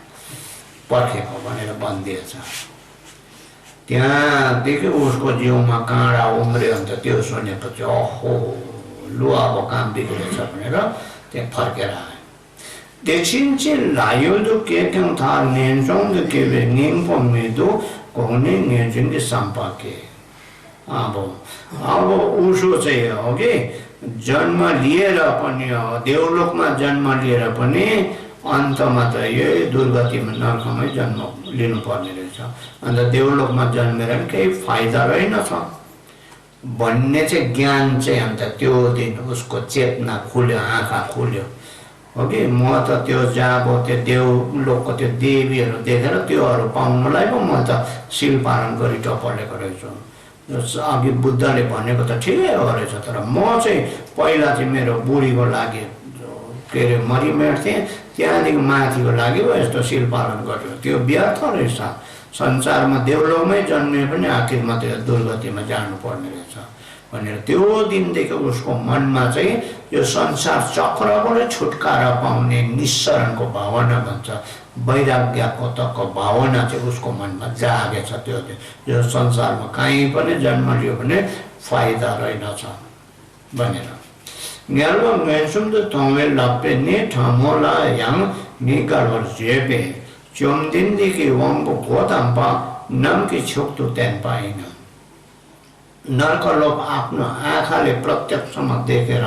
पर्खेको भनेर भनिदिएछ त्यहाँदेखि उसको जिउमा काँडा उम्रियो अन्त त्यो सुनेपछि ओहो लु अब काम बिग्रेछ भनेर त्यहाँ फर्केर आयो देखिन्छ लायोदो के था नेन्सोङ के निङपो मेदो कोने नेजिङके सम्पाके अब उसो चाहिँ हो कि जन्म लिएर पनि देवलोकमा जन्म लिएर पनि अन्तमा त यही दुर्गतिमा नर्कमै जन्म लिनुपर्ने रहेछ अन्त देवलोकमा जन्मेर पनि केही फाइदा रहेनछ भन्ने चाहिँ ज्ञान चाहिँ अन्त त्यो दिन उसको चेतना खुल्यो आँखा खुल्यो हो कि म त त्यो जब त्यो देवलोकको त्यो देवीहरू देखेर त्योहरू पाउनलाई पो म त शील पालन गरी टपलेको रहेछु अघि बुद्धले भनेको त ठिकै हो रहेछ तर म चाहिँ पहिला चाहिँ मेरो बुढीको लागि के अरे मरिमेट्थेँ त्यहाँदेखि माथिको लागि पो यस्तो शील पालन गर्यो त्यो व्यर्थ रहेछ संसारमा देवलोकमै जन्मे पनि आखिरमा त्यो दुर्गतिमा जानुपर्ने रहेछ भनेर त्यो दिनदेखि उसको मनमा चाहिँ यो संसार चक्रबाट छुटकारा पाउने निस्सरणको भावना भन्छ वैराग्यको तको भावना चाहिँ उसको मनमा जागेछ त्यो यो संसारमा कहीँ पनि जन्म लियो भने फाइदा रहेनछ भनेर न्यालवा मेन्सुम त तोंगे लप्पे ने ठामोला याङ निगालवर जेबे चोमदिनदेखि वङको गोताम्पा नम्की छुक्तु त्यहाँ पाइन नर्कलोक आफ्नो आँखाले प्रत्यक्षमा देखेर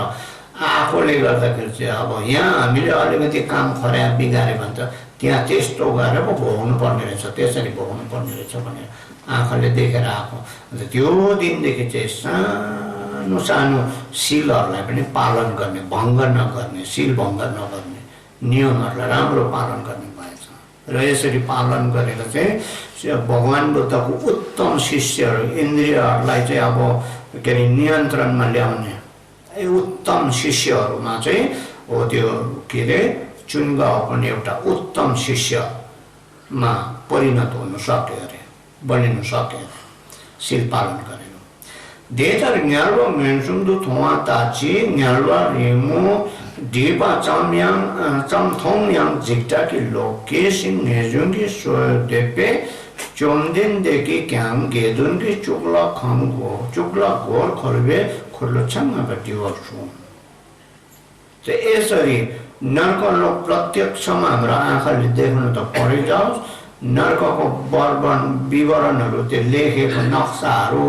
आफूले गर्दाखेरि चाहिँ अब यहाँ हामीले अलिकति काम खर्या बिगारे भन्छ त्यहाँ त्यस्तो गरेर पो भोग्नु पर्ने रहेछ त्यसरी भोग्नु पर्ने रहेछ भनेर आँखाले देखेर आएको अन्त त्यो दिनदेखि चाहिँ सानो सानो शीलहरूलाई पनि पालन गर्ने भङ्ग नगर्ने शील भङ्ग नगर्ने नियमहरूलाई राम्रो पालन गर्ने भएछ र यसरी पालन गरेर चाहिँ भगवान बुद्धको उत्तम शिष्यहरू इन्द्रियहरूलाई चाहिँ अब के अरे नियन्त्रणमा ल्याउने उत्तम शिष्यहरूमा चाहिँ हो त्यो के अरे चुनगाउँ पनि एउटा उत्तम शिष्यमा परिणत हुन सक्यो अरे, बनिन सक्यो अरे सिल पालन गरेर। देतर न्यालवा मेन्सुन्दु थुवा ताची न्यालवा रेमो डिपा चमथोङयाङ झिक्टाकी लोकेसिङ नेजुङकी सोदेपे चोमदिनदेखि क्याङ गेदुनकी चुक्ला खमको चुक्ला घोर खर्बे खुर्लोछाङबाट वर्छु। त यसरी नर्कलोक प्रत्यक्षमा हाम्रो आँखाले देख्न त परिजाओस्, नर्कको वर्णन विवरणहरू त्यो लेखेको नक्साहरू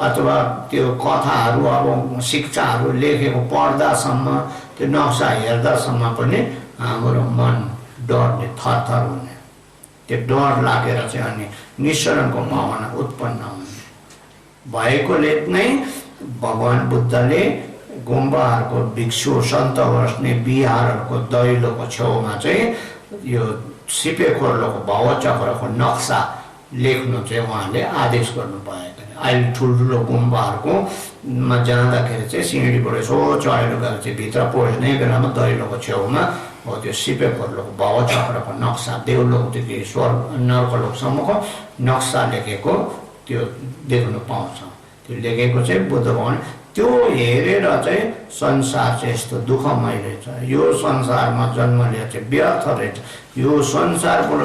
अथवा त्यो कथाहरू अब शिक्षाहरू लेखेको पढ्दासम्म त्यो नक्सा हेर्दासम्म पनि हाम्रो मन डरले थरथर हुने, त्यो डर लागेर चाहिँ अनि निश्चरणको भावना उत्पन्न हुने भएकोले नै भगवान बुद्धले गुम्बाहरूको भिक्षु सन्त बस्ने बिहारहरूको दैलोको छेउमा चाहिँ यो सिपेखोर्लोको भवचक्रको नक्सा लेख्नु चाहिँ उहाँले आदेश गर्नुभएको। अहिले ठुल्ठुलो गुम्बाहरूको मा जाँदाखेरि चाहिँ सिँढीबाट यसो चढेर गएर चाहिँ भित्र पस्ने बेलामा दैलोको छेउमा हो त्यो सिपेखोर्लोको भवचक्रको नक्सा देवलोकदेखि स्वर्ग नर्कलोकसम्मको नक्सा लेखेको त्यो देख्नु पाउँछ। त्यो लेखेको चाहिँ बुद्ध भगवान त्यो हेरेर चाहिँ संसार चाहिँ यस्तो दुःखमय रहेछ, यो संसारमा जन्म लिएर चाहिँ व्यर्थ रहेछ, यो संसारबाट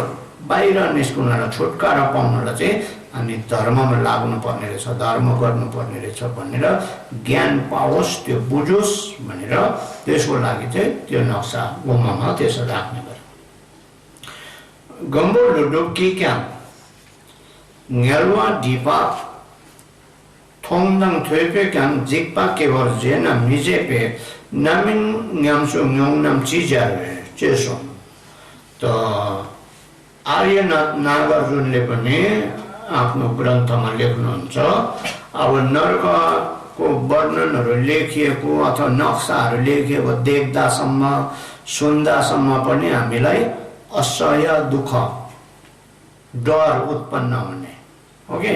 बाहिर निस्कुनलाई छुटकारा पाउनलाई चाहिँ हामी धर्ममा लाग्नुपर्ने रहेछ, धर्म गर्नुपर्ने रहेछ भनेर ज्ञान पाओस्, त्यो बुझोस् भनेर त्यसको लागि चाहिँ त्यो नक्सा गुम्बामा त्यसो राख्ने गरे। गम्बो लुडुक्की क्याम न्यालवा डिपा थोङदाङ थ्वेपे क्याम जिक्पा केवर जेन मिजेपे नामिन न्याम्सु न्योङनाम चिजारे चेसो। त आर्यनाथ नागार्जुनले पनि आफ्नो ग्रन्थमा लेख्नुहुन्छ अब नरकको वर्णनहरू लेखिएको अथवा नक्साहरू लेखिएको देख्दासम्म सुन्दासम्म पनि हामीलाई असह्य दुःख डर उत्पन्न हुने, ओके,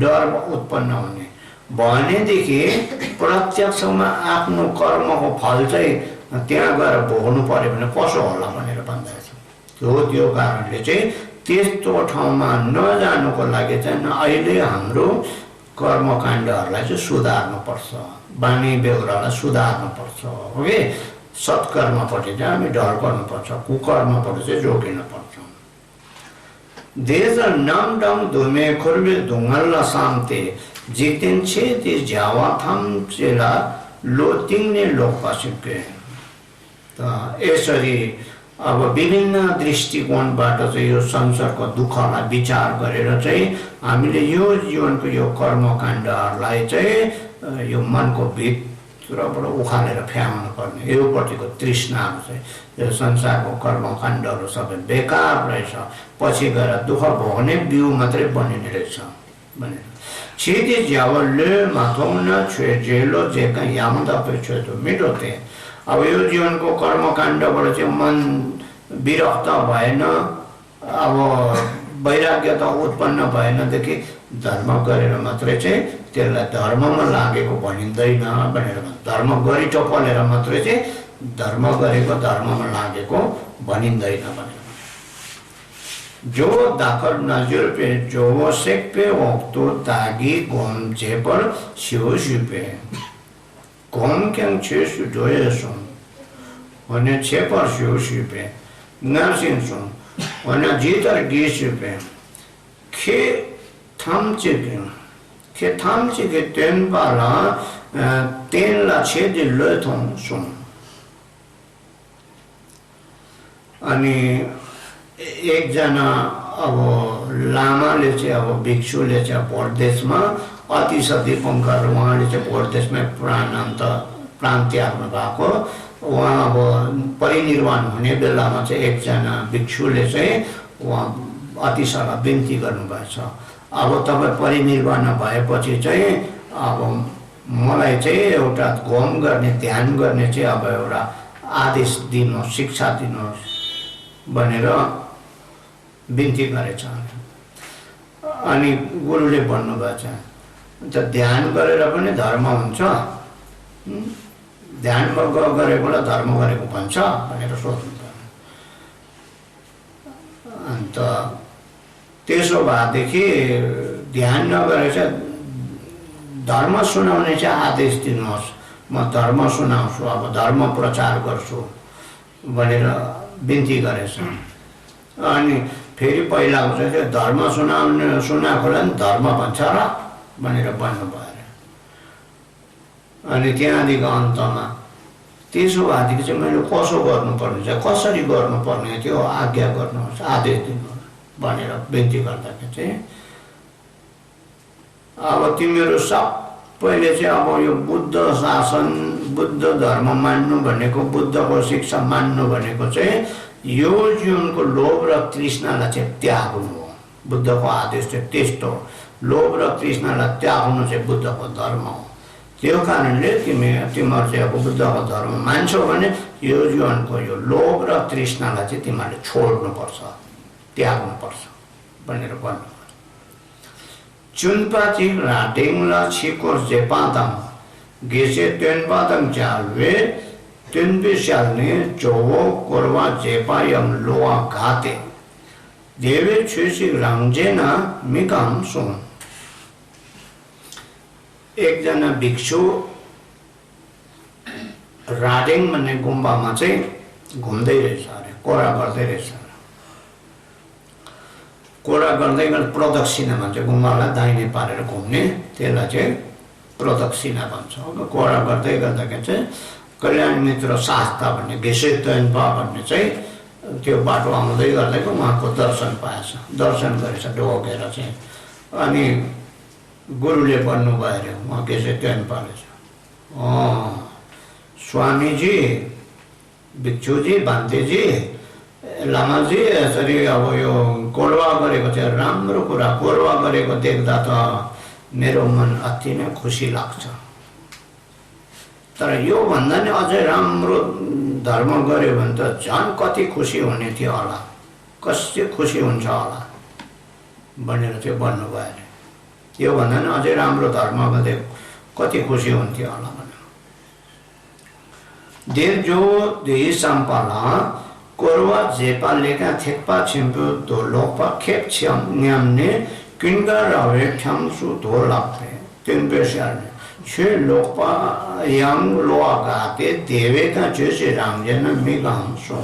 डर उत्पन्न हुने भनेदेखि प्रत्यक्षमा आफ्नो कर्मको फल चाहिँ त्यहाँ गएर भोग्नु पर्यो भने कसो होला भनेर भन्दैछ। त्यो कारणले चाहिँ त्यस्तो ठाउँमा नजानुको लागि चाहिँ अहिले हाम्रो कर्मकाण्डहरूलाई चाहिँ सुधार्नुपर्छ, बानी बेहोरालाई सुधार्नुपर्छ, ओके, सत्कर्मपट्टि चाहिँ हामी ढल गर्नुपर्छ, कुकर्मपट्टि चाहिँ जोगिनुपर्छ। देश नामडाङ धुमे खुर्बे ढुङ्गल्ला साम्ते जितिन छेति झ्यावा थाम चेला लोतिङ्ने लोकपासिके। त यसरी अब विभिन्न दृष्टिकोणबाट चाहिँ यो संसारको दुःखलाई विचार गरेर चाहिँ हामीले यो जीवनको यो कर्मकाण्डहरूलाई चाहिँ यो मनको भित्रबाट उखालेर फ्याउनु पर्ने, योपट्टिको तृष्णाहरू चाहिँ यो संसारको कर्मकाण्डहरू सबै बेकार रहेछ, पछि गएर दुःख भोग्ने बिउ मात्रै बनिने रहेछ भनेर। छिटी ज्यावले माथौना छे जेलो जेका यामद अपेक्षा तो मिटोते। अब यो जीवनको कर्मकाण्डबाट चाहिँ मन विरक्त भएन, अब वैराग्यता उत्पन्न भएनदेखि धर्म गरेर मात्रै चाहिँ त्यसलाई धर्ममा लागेको भनिँदैन भनेर, धर्म गरी टपलेर मात्रै चाहिँ धर्म गरेको धर्ममा लागेको भनिँदैन भनेर। जो दाखर नजर पे जो वो सेक पे तो दागी गोम जेपर शिव शिपे गोम क्यांग छे सुडोये सुन वने छेपर शिव शिपे नरसिंह सुन वने जीतर गी शिपे खे थाम चिके तेन पाला तेन ला छे दि लो थों सुन। अनि एकजना अब लामाले चाहिँ अब भिक्षुले चाहिँ परदेशमा अति सती पङ्कर उहाँले चाहिँ परदेशमै प्राण त्याग्नु भएको, उहाँ अब परिनिर्वाण हुने बेलामा चाहिँ एकजना भिक्षुले चाहिँ उहाँ अतिशयलाई बिन्ती गर्नुभएछ, अब तपाईँ परिनिर्वाण भएपछि चाहिँ अब मलाई चाहिँ एउटा होम गर्ने ध्यान गर्ने चाहिँ अब एउटा आदेश दिनुहोस्, शिक्षा दिनुहोस् भनेर बिन्ती गरेछ। अनि गुरुले भन्नुभएछ त ध्यान गरेर पनि धर्म हुन्छ, ध्यान गरेकोलाई धर्म गरेको भन्छ भनेर सोध्नु पर्यो। त त्यसो भएदेखि ध्यान नगरेर चाहिँ धर्म सुनाउने चाहिँ आदेश दिनुहोस्, म धर्म सुनाउँछु, अब धर्म प्रचार गर्छु भनेर बिन्ती गरेछ। अनि फेरि पहिलाको चाहिँ धर्म सुनाएकोलाई धर्म भन्छ र भनेर भन्नुभयो अरे। अनि त्यहाँदेखिको अन्तमा त्यसो भएदेखि चाहिँ मैले कसो गर्नुपर्ने चाहिँ कसरी गर्नुपर्ने त्यो आज्ञा गर्नुहोस्, आदेश दिनुहोस् भनेर बिन्ती गर्दाखेरि चाहिँ अब तिमीहरू सबैले चाहिँ अब यो बुद्ध शासन, बुद्ध धर्म मान्नु भनेको, बुद्धको शिक्षा मान्नु भनेको चाहिँ यो जीवनको लोभ र तृष्णालाई चाहिँ त्याग्नु हो। बुद्धको आदेश चाहिँ त्यस्तो हो, लोभ र तृष्णालाई त्याग्नु चाहिँ बुद्धको धर्म हो। त्यो कारणले तिमीहरू चाहिँ अब बुद्धको धर्म मान्छौ भने यो जीवनको यो लोभ र तृष्णालाई चाहिँ तिमीहरूले छोड्नुपर्छ, त्याग्नुपर्छ भनेर भन्नु। चुनपाची राटेङला छिकोर जेपादम गेसे तेनपादम चालवे तेनबिशालने चोवो कोरवा जेपायम लोआ घाते देवे छुसी रांगजेना मिकाम सोन। एकजना भिक्षु राडेङ भन्ने गुम्बामा चाहिँ घुम्दै रहेछ अरे, कोरा गर्दै रहेछ। कोरा गर्दै गर्दा प्रदक्षिणा भन्छ, गुम्बालाई दाहिने पारेर घुम्ने, त्यसलाई चाहिँ प्रदक्षिणा भन्छ। कोरा गर्दै गर्दाखेरि चाहिँ कल्याण मित्र शास्ता भन्ने घेसेतन्पा भन्ने चाहिँ त्यो बाटो आउँदै गर्दैको उहाँको दर्शन पाएछ, दर्शन गरेछ ढोगेर चाहिँ। अनि गुरुले भन्नुभयो अरे उहाँ घेसेतन्पाले चाहिँ, स्वामीजी, भिक्षुजी, भान्तेजी, लामाजी, यसरी अब यो कोरवा गरेको चाहिँ राम्रो कुरा, कोरवा गरेको देख्दा त मेरो मन अति नै खुसी लाग्छ। तर यो भन्दा नि अझै राम्रो धर्म गर्यो भने त झन् कति खुसी हुने थियो होला, कसै खुसी हुन्छ होला भनेर चाहिँ भन्नुभयो अरे। यो भन्दा नि अझै राम्रो धर्म गर्दै कति खुसी हुन्थ्यो होला भनेर। देव जो देही सम्पाला कोरवा जेपा लेखा थेक्पा छिम्पो धो लोकपा खेप छ्याम न्याम्ने किन्गा रवे ठ्याम्सु धो लाग्थे तिन बेस्यार्ने छे लोकपा याङ लोआ गाते देवेका छेसे रामजेन मिगाम सो।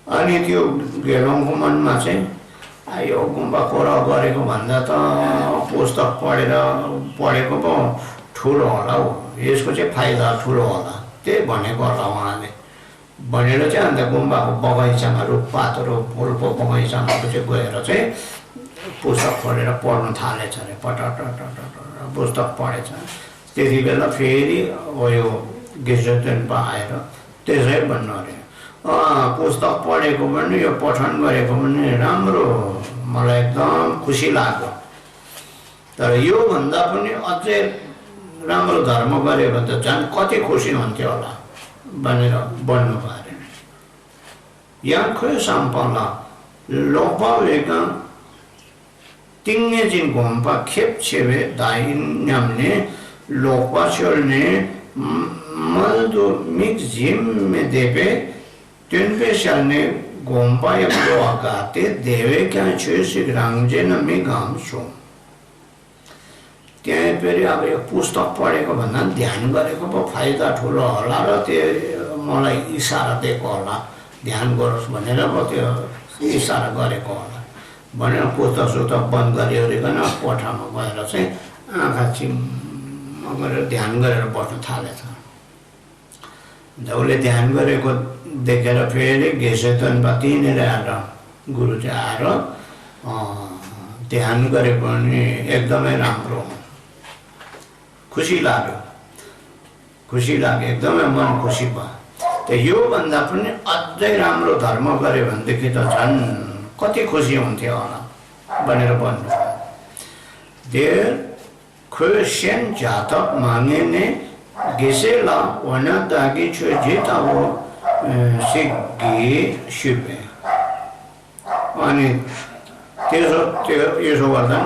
अनि त्यो घेलोङको मनमा चाहिँ यो गुम्बा कोरा गरेको भन्दा त पुस्तक पढेको पो ठुलो होला हौ, यसको चाहिँ फाइदा ठुलो होला, त्यही भनेको होला उहाँले भनेर चाहिँ। अन्त गुम्बाको बगैँचामा रुखपातहरू फुलको बगैँचामा चाहिँ गएर चाहिँ पुस्तक पढेर पढ्नु थालेछ अरे, पटट पुस्तक पढेछ। त्यति बेला फेरि यो घेसेतन्पा आएर त्यसै भन्नु अरे, पुस्तक पढेको पनि यो पठन गरेको पनि राम्रो, मलाई एकदम खुसी लाग्यो, तर यो भन्दा पनि अझै राम्रो धर्म गऱ्यो भने त झन् कति खुसी हुन्थ्यो होला भनेर भन्नुभयो अरे। यहाँ खोइ सम्पन्न लोपा वेगा तिङ्गे जिन घोम्पा खेप छेवे दाइन न्याम्ने लोपा छोड्ने मल्दो मिक्स जिम में देवे तिनपे चलने घोम्पा या लोआ गाते देवे क्या छे सिग्रांगजे न में गाम सो। त्यहाँ फेरि अब यो पुस्तक पढेको भन्दा ध्यान गरेको पो फाइदा ठुलो होला र त्यो मलाई इसारा दिएको होला, ध्यान गरोस् भनेर पो त्यो इसारा गरेको होला भनेर पुस्तक सुस्तक बन्द गरिओरिकन कोठामा गएर चाहिँ आँखा चिम्म गरेर ध्यान गरेर बस्न थालेछ। उसले ध्यान गरेको देखेर फेरि घेसेतन्पा त्यहीँनिर आएर गुरु चाहिँ आएर ध्यान गरेको पनि एकदमै राम्रो, खुसी लाग्यो, एकदमै मन खुसी भयो। त योभन्दा पनि अझै राम्रो धर्म गऱ्यो भनेदेखि त झन् कति खुसी हुन्थ्यो होला भनेर भन्नुभयो। देर खोसेन जातक मागेने घेसेला वना दागी छु जितावो सिद्धि शिवे। अनि यसो गर्दा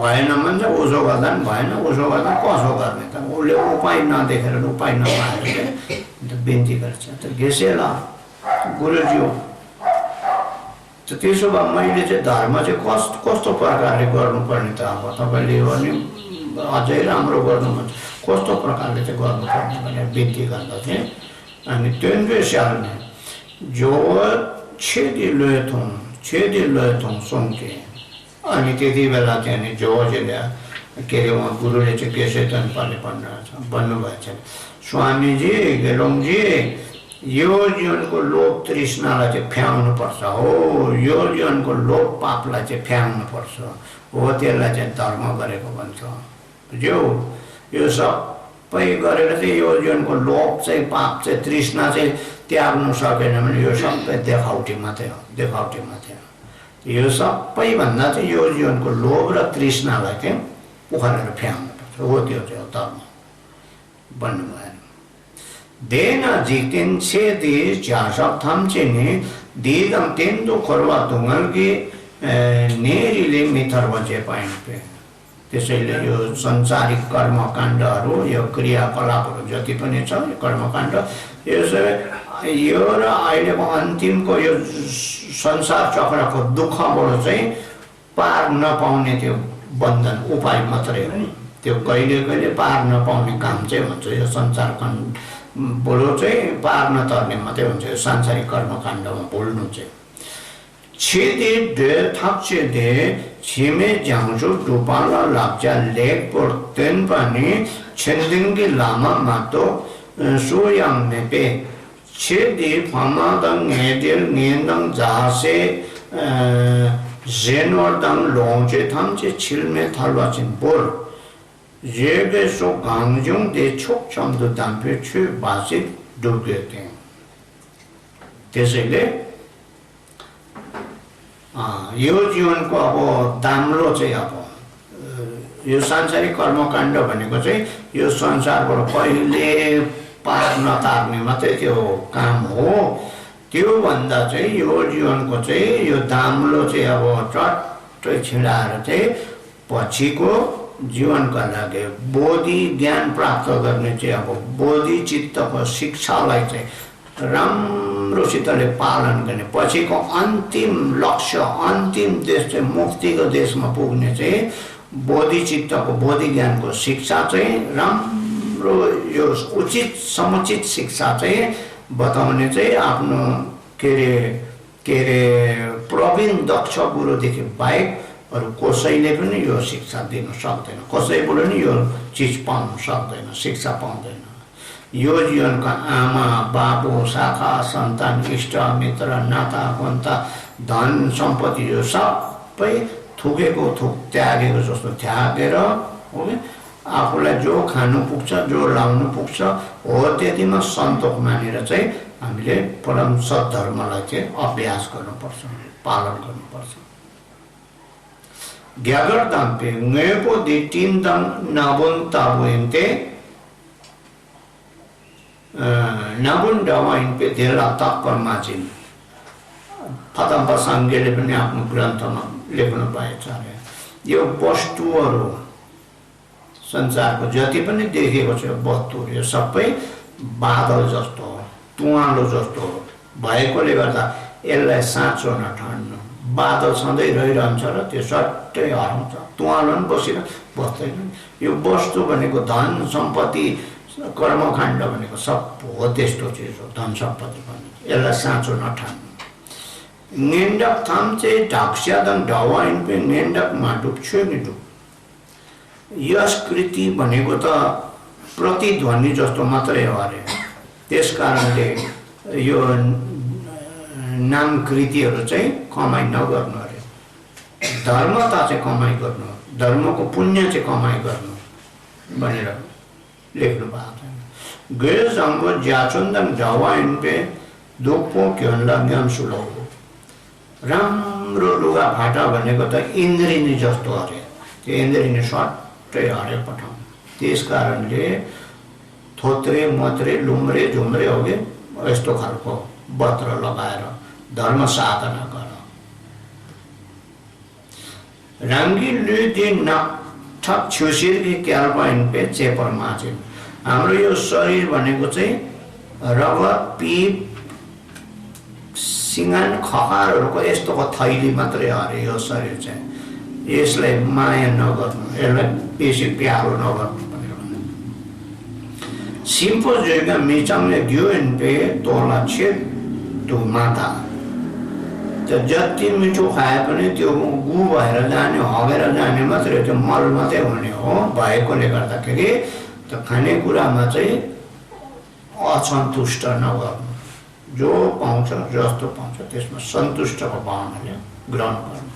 भएन भन्छ, उसो गर्दा पनि भएन, उसो गर्दा कसो गर्ने त, उसले उपाय नदेखेर उपाय नपाएर बिन्ती गर्छ। त घेसेला गुरुज्यू त्यसो भए मैले चाहिँ धर्म चाहिँ कस्तो प्रकारले गर्नुपर्ने त अब तपाईँले भने अझै राम्रो गर्नुहुन्छ कस्तो प्रकारले चाहिँ गर्नुपर्ने भनेर विधि गर्दा चाहिँ अनि त्यो स्याहार्ने जो छेदी लयथौँ सोङ्के अनि त्यति बेला चाहिँ अनि जोले के अरे उहाँ गुरुले चाहिँ केशेतनपाले भन्नुभएको छ स्वामीजी गेलोङजी यो जीवनको लोभ तृष्णालाई चाहिँ फ्याउनुपर्छ हो यो जीवनको लोभ पापलाई चाहिँ फ्याउनुपर्छ हो त्यसलाई चाहिँ धर्म गरेको भन्छ बुझ्यौ यो सबै गरेर चाहिँ यो जीवनको लोभ चाहिँ पाप चाहिँ तृष्णा चाहिँ त्याग्नु सकेन भने यो सबै देखाउटी मात्रै हो यो सबैभन्दा चाहिँ यो जीवनको लोभ र तृष्णालाई चाहिँ उखालेर फ्याउनुपर्छ हो त्यो चाहिँ धर्म भन्नुभयो देना जितिन छेदी झासक थाम्चेने दिदम तेन्दो खोरवा दुङ्गल्की नेरीले मिथर बचे पाइन्पे त्यसैले यो संसारिक कर्मकाण्डहरू यो क्रियाकलापहरू जति पनि छ यो कर्मकाण्ड यो र अहिलेको अन्तिमको यो संसार चक्रको दुःखबाट चाहिँ पार नपाउने त्यो बन्धन उपाय मात्रै हो त्यो कहिले पार नपाउने काम चाहिँ हुन्छ यो संसार बोलो चाहिँ पार नतर्ने मात्रै हुन्छ यो सांसारिक कर्मकाण्डमा बोल्नु चाहिँ छेदे डे थाप्छेदे छिमे ज्याउँछु डुपाला लाग्चा लेख पोर्तेन पनि छेन्दिङ्गी लामा मातो सोयाङ नेपे छेदे फामादङ हेडेल नियन्दङ जासे जेनवर्दङ लोङचे थाम्चे छिल्मे थलवाचिन बोल जेगे सो गाङजुङ दे छोक चम्दो दाम्पे छु बासिक डुब्गे त्यसैले यो जीवनको अब दाम्लो चाहिँ अब यो सांसारिक कर्मकाण्ड भनेको चाहिँ यो संसारबाट कहिले पार नतार्ने मात्रै त्यो काम हो त्यो भन्दा चाहिँ यो जीवनको चाहिँ यो दाम्लो चाहिँ अब चट्टै छिडाएर चाहिँ पछिको जीवनका लागि बोधि ज्ञान प्राप्त गर्ने चाहिँ अब बोधि चित्तको शिक्षालाई चाहिँ राम्रोसितले पालन गर्ने पछिको अन्तिम लक्ष्य अन्तिम देश चाहिँ मुक्तिको देशमा पुग्ने चाहिँ बोधि चित्तको बोधि ज्ञानको शिक्षा चाहिँ राम्रो यो उचित समुचित शिक्षा चाहिँ बताउने चाहिँ आफ्नो के अरे प्रवीण दक्ष गुरुदेखि बाहेक अरू कसैले पनि यो शिक्षा दिन सक्दैन कसैबाट पनि यो चिज पाउन सक्दैन शिक्षा पाउँदैन यो जीवनका आमा बाबु शाखा सन्तान इष्ट मित्र नाता पन्ता धन सम्पत्ति यो सबै थुकेको थुक त्यागेको जस्तो त्यागेर हो आफूलाई जो खानु पुग्छ जो लाउनु पुग्छ हो त्यतिमा सन्तोष मानेर चाहिँ हामीले परम सद्धर्मलाई चाहिँ अभ्यास गर्नुपर्छ पालन गर्नुपर्छ ग्यागर दाम्पे ngेपो दि टिन्दङ नाबुन ताबुइन्ते नाबुन डावाइन्पे धेला ताक्करमाचिन फतम्प साङ्गेले पनि आफ्नो ग्रन्थमा लेख्नु भएछ अरे यो वस्तुहरू संसारको जति पनि देखेको छ वस्तुहरू यो सबै बादल जस्तो हो तुवालो जस्तो हो भएकोले गर्दा यसलाई साँचो नठान्नु बादल सधैँ रहिरहन्छ र त्यो सट्टै हराउँछ तुवालो पनि बस्दैन यो वस्तु भनेको धन सम्पत्ति कर्मकाण्ड भनेको सब हो त्यस्तो चिज हो धन सम्पत्ति पनि यसलाई साँचो नठान्नु नेन्डक थाम चाहिँ ढाक्स्यादङ ढवाइन पनि नेन्डकमा डुब्छु नि डुब यस कृति भनेको त प्रतिध्वनि जस्तो मात्रै हो अरे त्यस कारणले यो नाम कृतिहरू चाहिँ कमाइ नगर्नु अरे धर्मता चाहिँ कमाइ गर्नु धर्मको पुण्य चाहिँ कमाइ गर्नु भनेर लेख्नु भएको छ गए जङ्गो ज्याचुन्दङ ढवाइन पे दोपो क्योन्ला ज्ञान सुलौ राम्रो लुगा फाटा भनेको त इन्द्रिणी जस्तो अरे त्यो इन्द्रिणी सट्टै हरे पठाउनु त्यस कारणले थोत्रे मत्रे लुम्रे झुम्रे हो कि यस्तो खालको वस्त्र लगाएर धर्म साधना गर राङ्गी लुदी नठक छुसिरकी क्याल्पाइन पे चेपर माचिन हाम्रो यो शरीर भनेको चाहिँ रगत पिप सिंगान खकारहरूको यस्तोको थैली मात्रै अरे यो शरीर चाहिँ, यसलाई माया नगर्नु, यसलाई बेसी प्यारो नगर्नु भनेर भन्नु। सिम्पो जुइगा मिचाङले ग्युएन पे तोला छेद त्यो माता त्यो जति मिठो खाए पनि त्यो गु भएर जाने, हगेर जाने मात्रै, त्यो मल मात्रै हुने हो भएकोले गर्दाखेरि त्यो खानेकुरामा चाहिँ असन्तुष्ट नगर्नु। जो पाउँछ जस्तो पाउँछ त्यसमा सन्तुष्टको भावनाले ग्रहण गर्नु।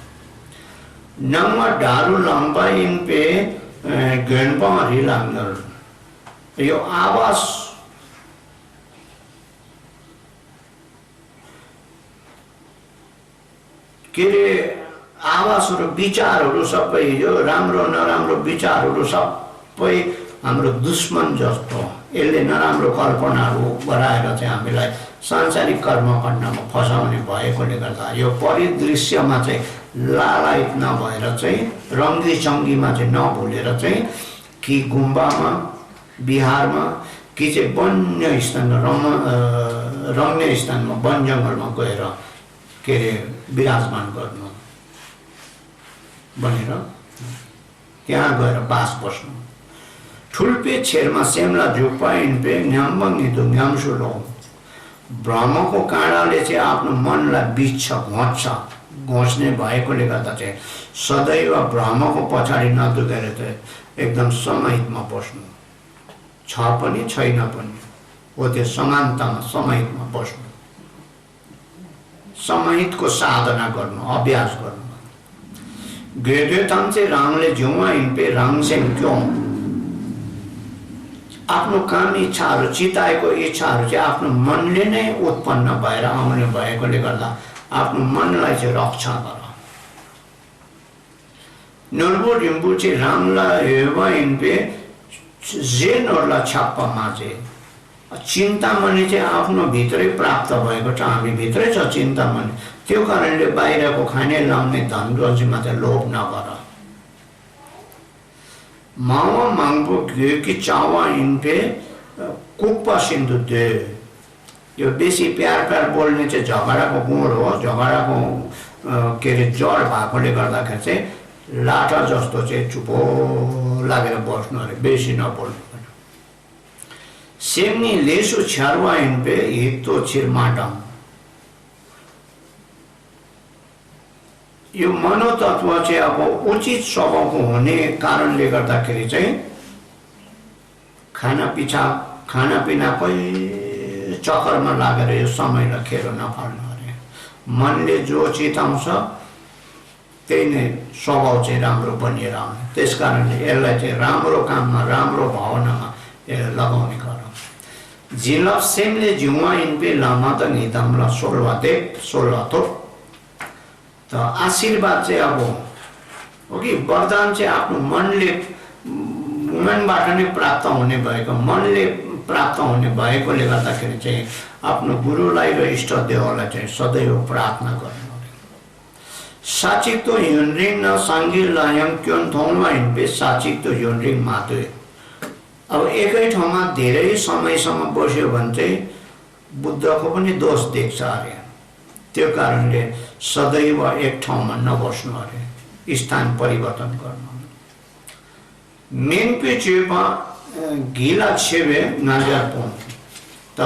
नङमा डारु लम्बा इन्पे गणपा रिलाङ्गल, यो आवास के अरे आवासहरू विचारहरू सबै, यो राम्रो नराम्रो विचारहरू सबै हाम्रो दुश्मन जस्तो, यसले नराम्रो कल्पनाहरू गराएर चाहिँ हामीलाई सांसारिक कर्मकाण्डमा फसाउने भएकोले गर्दा यो परिदृश्यमा चाहिँ लालायित नभएर चाहिँ, रङ्गी चङ्गीमा चाहिँ नभुलेर चाहिँ, कि गुम्बामा बिहारमा कि चाहिँ वन्य स्थानमा रम्य स्थानमा वन जङ्गलमा गएर के अरे विराजमान गर्नु भनेर त्यहाँ गएर बास बस्नु। ठुल्पे छेरमा सेम्ला झुप्पा इन्पे न्याम्बङ्गिदो न्याम्सुलो, ब्रह्मको काँडाले चाहिँ आफ्नो मनलाई बिच्छ, घोच्ने भएकोले गर्दा चाहिँ सदैव ब्रह्मको पछाडि नदुखेर चाहिँ एकदम समाहितमा बस्नु, छ पनि छैन पनि हो त्यो समानतामा समाहितमा बस्नु, समाहितको साधना गर्नु, अभ्यास गर्नु। गेदेताङ चाहिँ राङले झुमा इन्पे राङसेङ क्यों, आफ्नो काम इच्छाहरू, चिताएको इच्छाहरू चाहिँ आफ्नो मनले नै उत्पन्न भएर आउने भएकोले गर्दा आफ्नो मनलाई चाहिँ रक्षा गर। नर्बो डिम्बु चाहिँ रामला हेवा इन्पे जे नर्ला छाप्पामा चाहिँ चिन्तामणि चाहिँ आफ्नो भित्रै प्राप्त भएको छ, हामी भित्रै छ चिन्तामणि, त्यो कारणले बाहिरको खाने लाउने धन रजीमा चाहिँ लोभ नगर। मावा माङ्पो कि चावा इन्पे कुप्पा सिन्धु दे, यो बेसी प्यार बोल्ने चाहिँ झगडाको गुण हो, झगडाको के अरे जड भएकोले गर्दाखेरि चाहिँ लाटा जस्तो चाहिँ चुपो लागेर बस्नु अरे, बेसी नबोल्नु। सेम्नी लेसु छ्यारुवा इन्पे हितो छिरमाटम, यो मनोतत्व चाहिँ अब उचित स्वभावको हुने कारणले गर्दाखेरि चाहिँ खानापिनाकै चक्करमा लागेर यो समयलाई खेर नफाल्नु अरे। मनले जो चिताउँछ त्यही नै स्वभाव चाहिँ राम्रो बनिएर आउने, त्यस कारणले यसलाई चाहिँ राम्रो काममा, राम्रो भावनामा यसलाई लगाउने गर। जिलफ सेमले जिउमा इन्पे लामा त निदमला सोलवातो, त आशीर्वाद चाहिँ अब हो कि वरदान चाहिँ आफ्नो मनबाट नै प्राप्त हुने भएको, मनले प्राप्त हुने भएकोले गर्दाखेरि चाहिँ आफ्नो गुरुलाई र इष्टदेवलाई चाहिँ सदैव प्रार्थना गर्नु। साचिक तो युनरिङ न साङ्गी लायङ क्योन ठाउँमा हिँड्पे साचिक तो युनरिङ मात्रै। अब एकै ठाउँमा धेरै समयसम्म बस्यो भने चाहिँ बुद्धको पनि दोष देख्छ अरे, त्यो कारणले सदैव एक ठाउँमा नबस्नु अरे, स्थान परिवर्तन गर्नु। मेनपे चेपा घिला छेबे नाजार पुन, त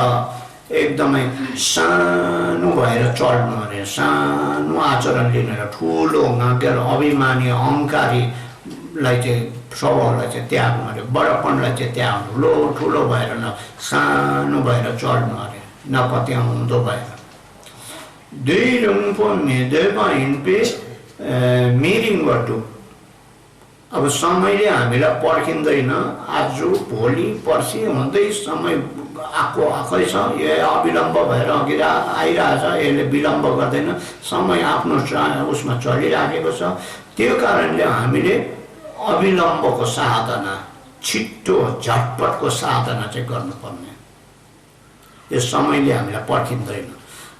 एकदमै सानो भएर चढ्नु अरे, सानो आचरण लिनु अरे, ठुलो नागेर अभिमानी अहङ्कारीलाई चाहिँ स्वभावलाई चाहिँ त्याग्नु अरे, बडपनलाई चाहिँ त्याग्नु, ठुलो भएर न सानो भएर चढ्नु अरे, नपत्याउँदो भएर। दुई रुङपो मेदेपा हिँड्पे मिरिङ गर्नु। अब समयले हामीलाई पर्खिँदैन, आज भोलि पर्सि हुँदै समय आएकै छ, यो अविलम्ब भएर अघि आइरहेछ, यसले विलम्ब गर्दैन, समय आफ्नो उसमा चलिराखेको छ। त्यो कारणले हामीले अविलम्बको साधना, छिट्टो झटपटको साधना चाहिँ गर्नुपर्ने। यो समयले हामीलाई पर्खिँदैन,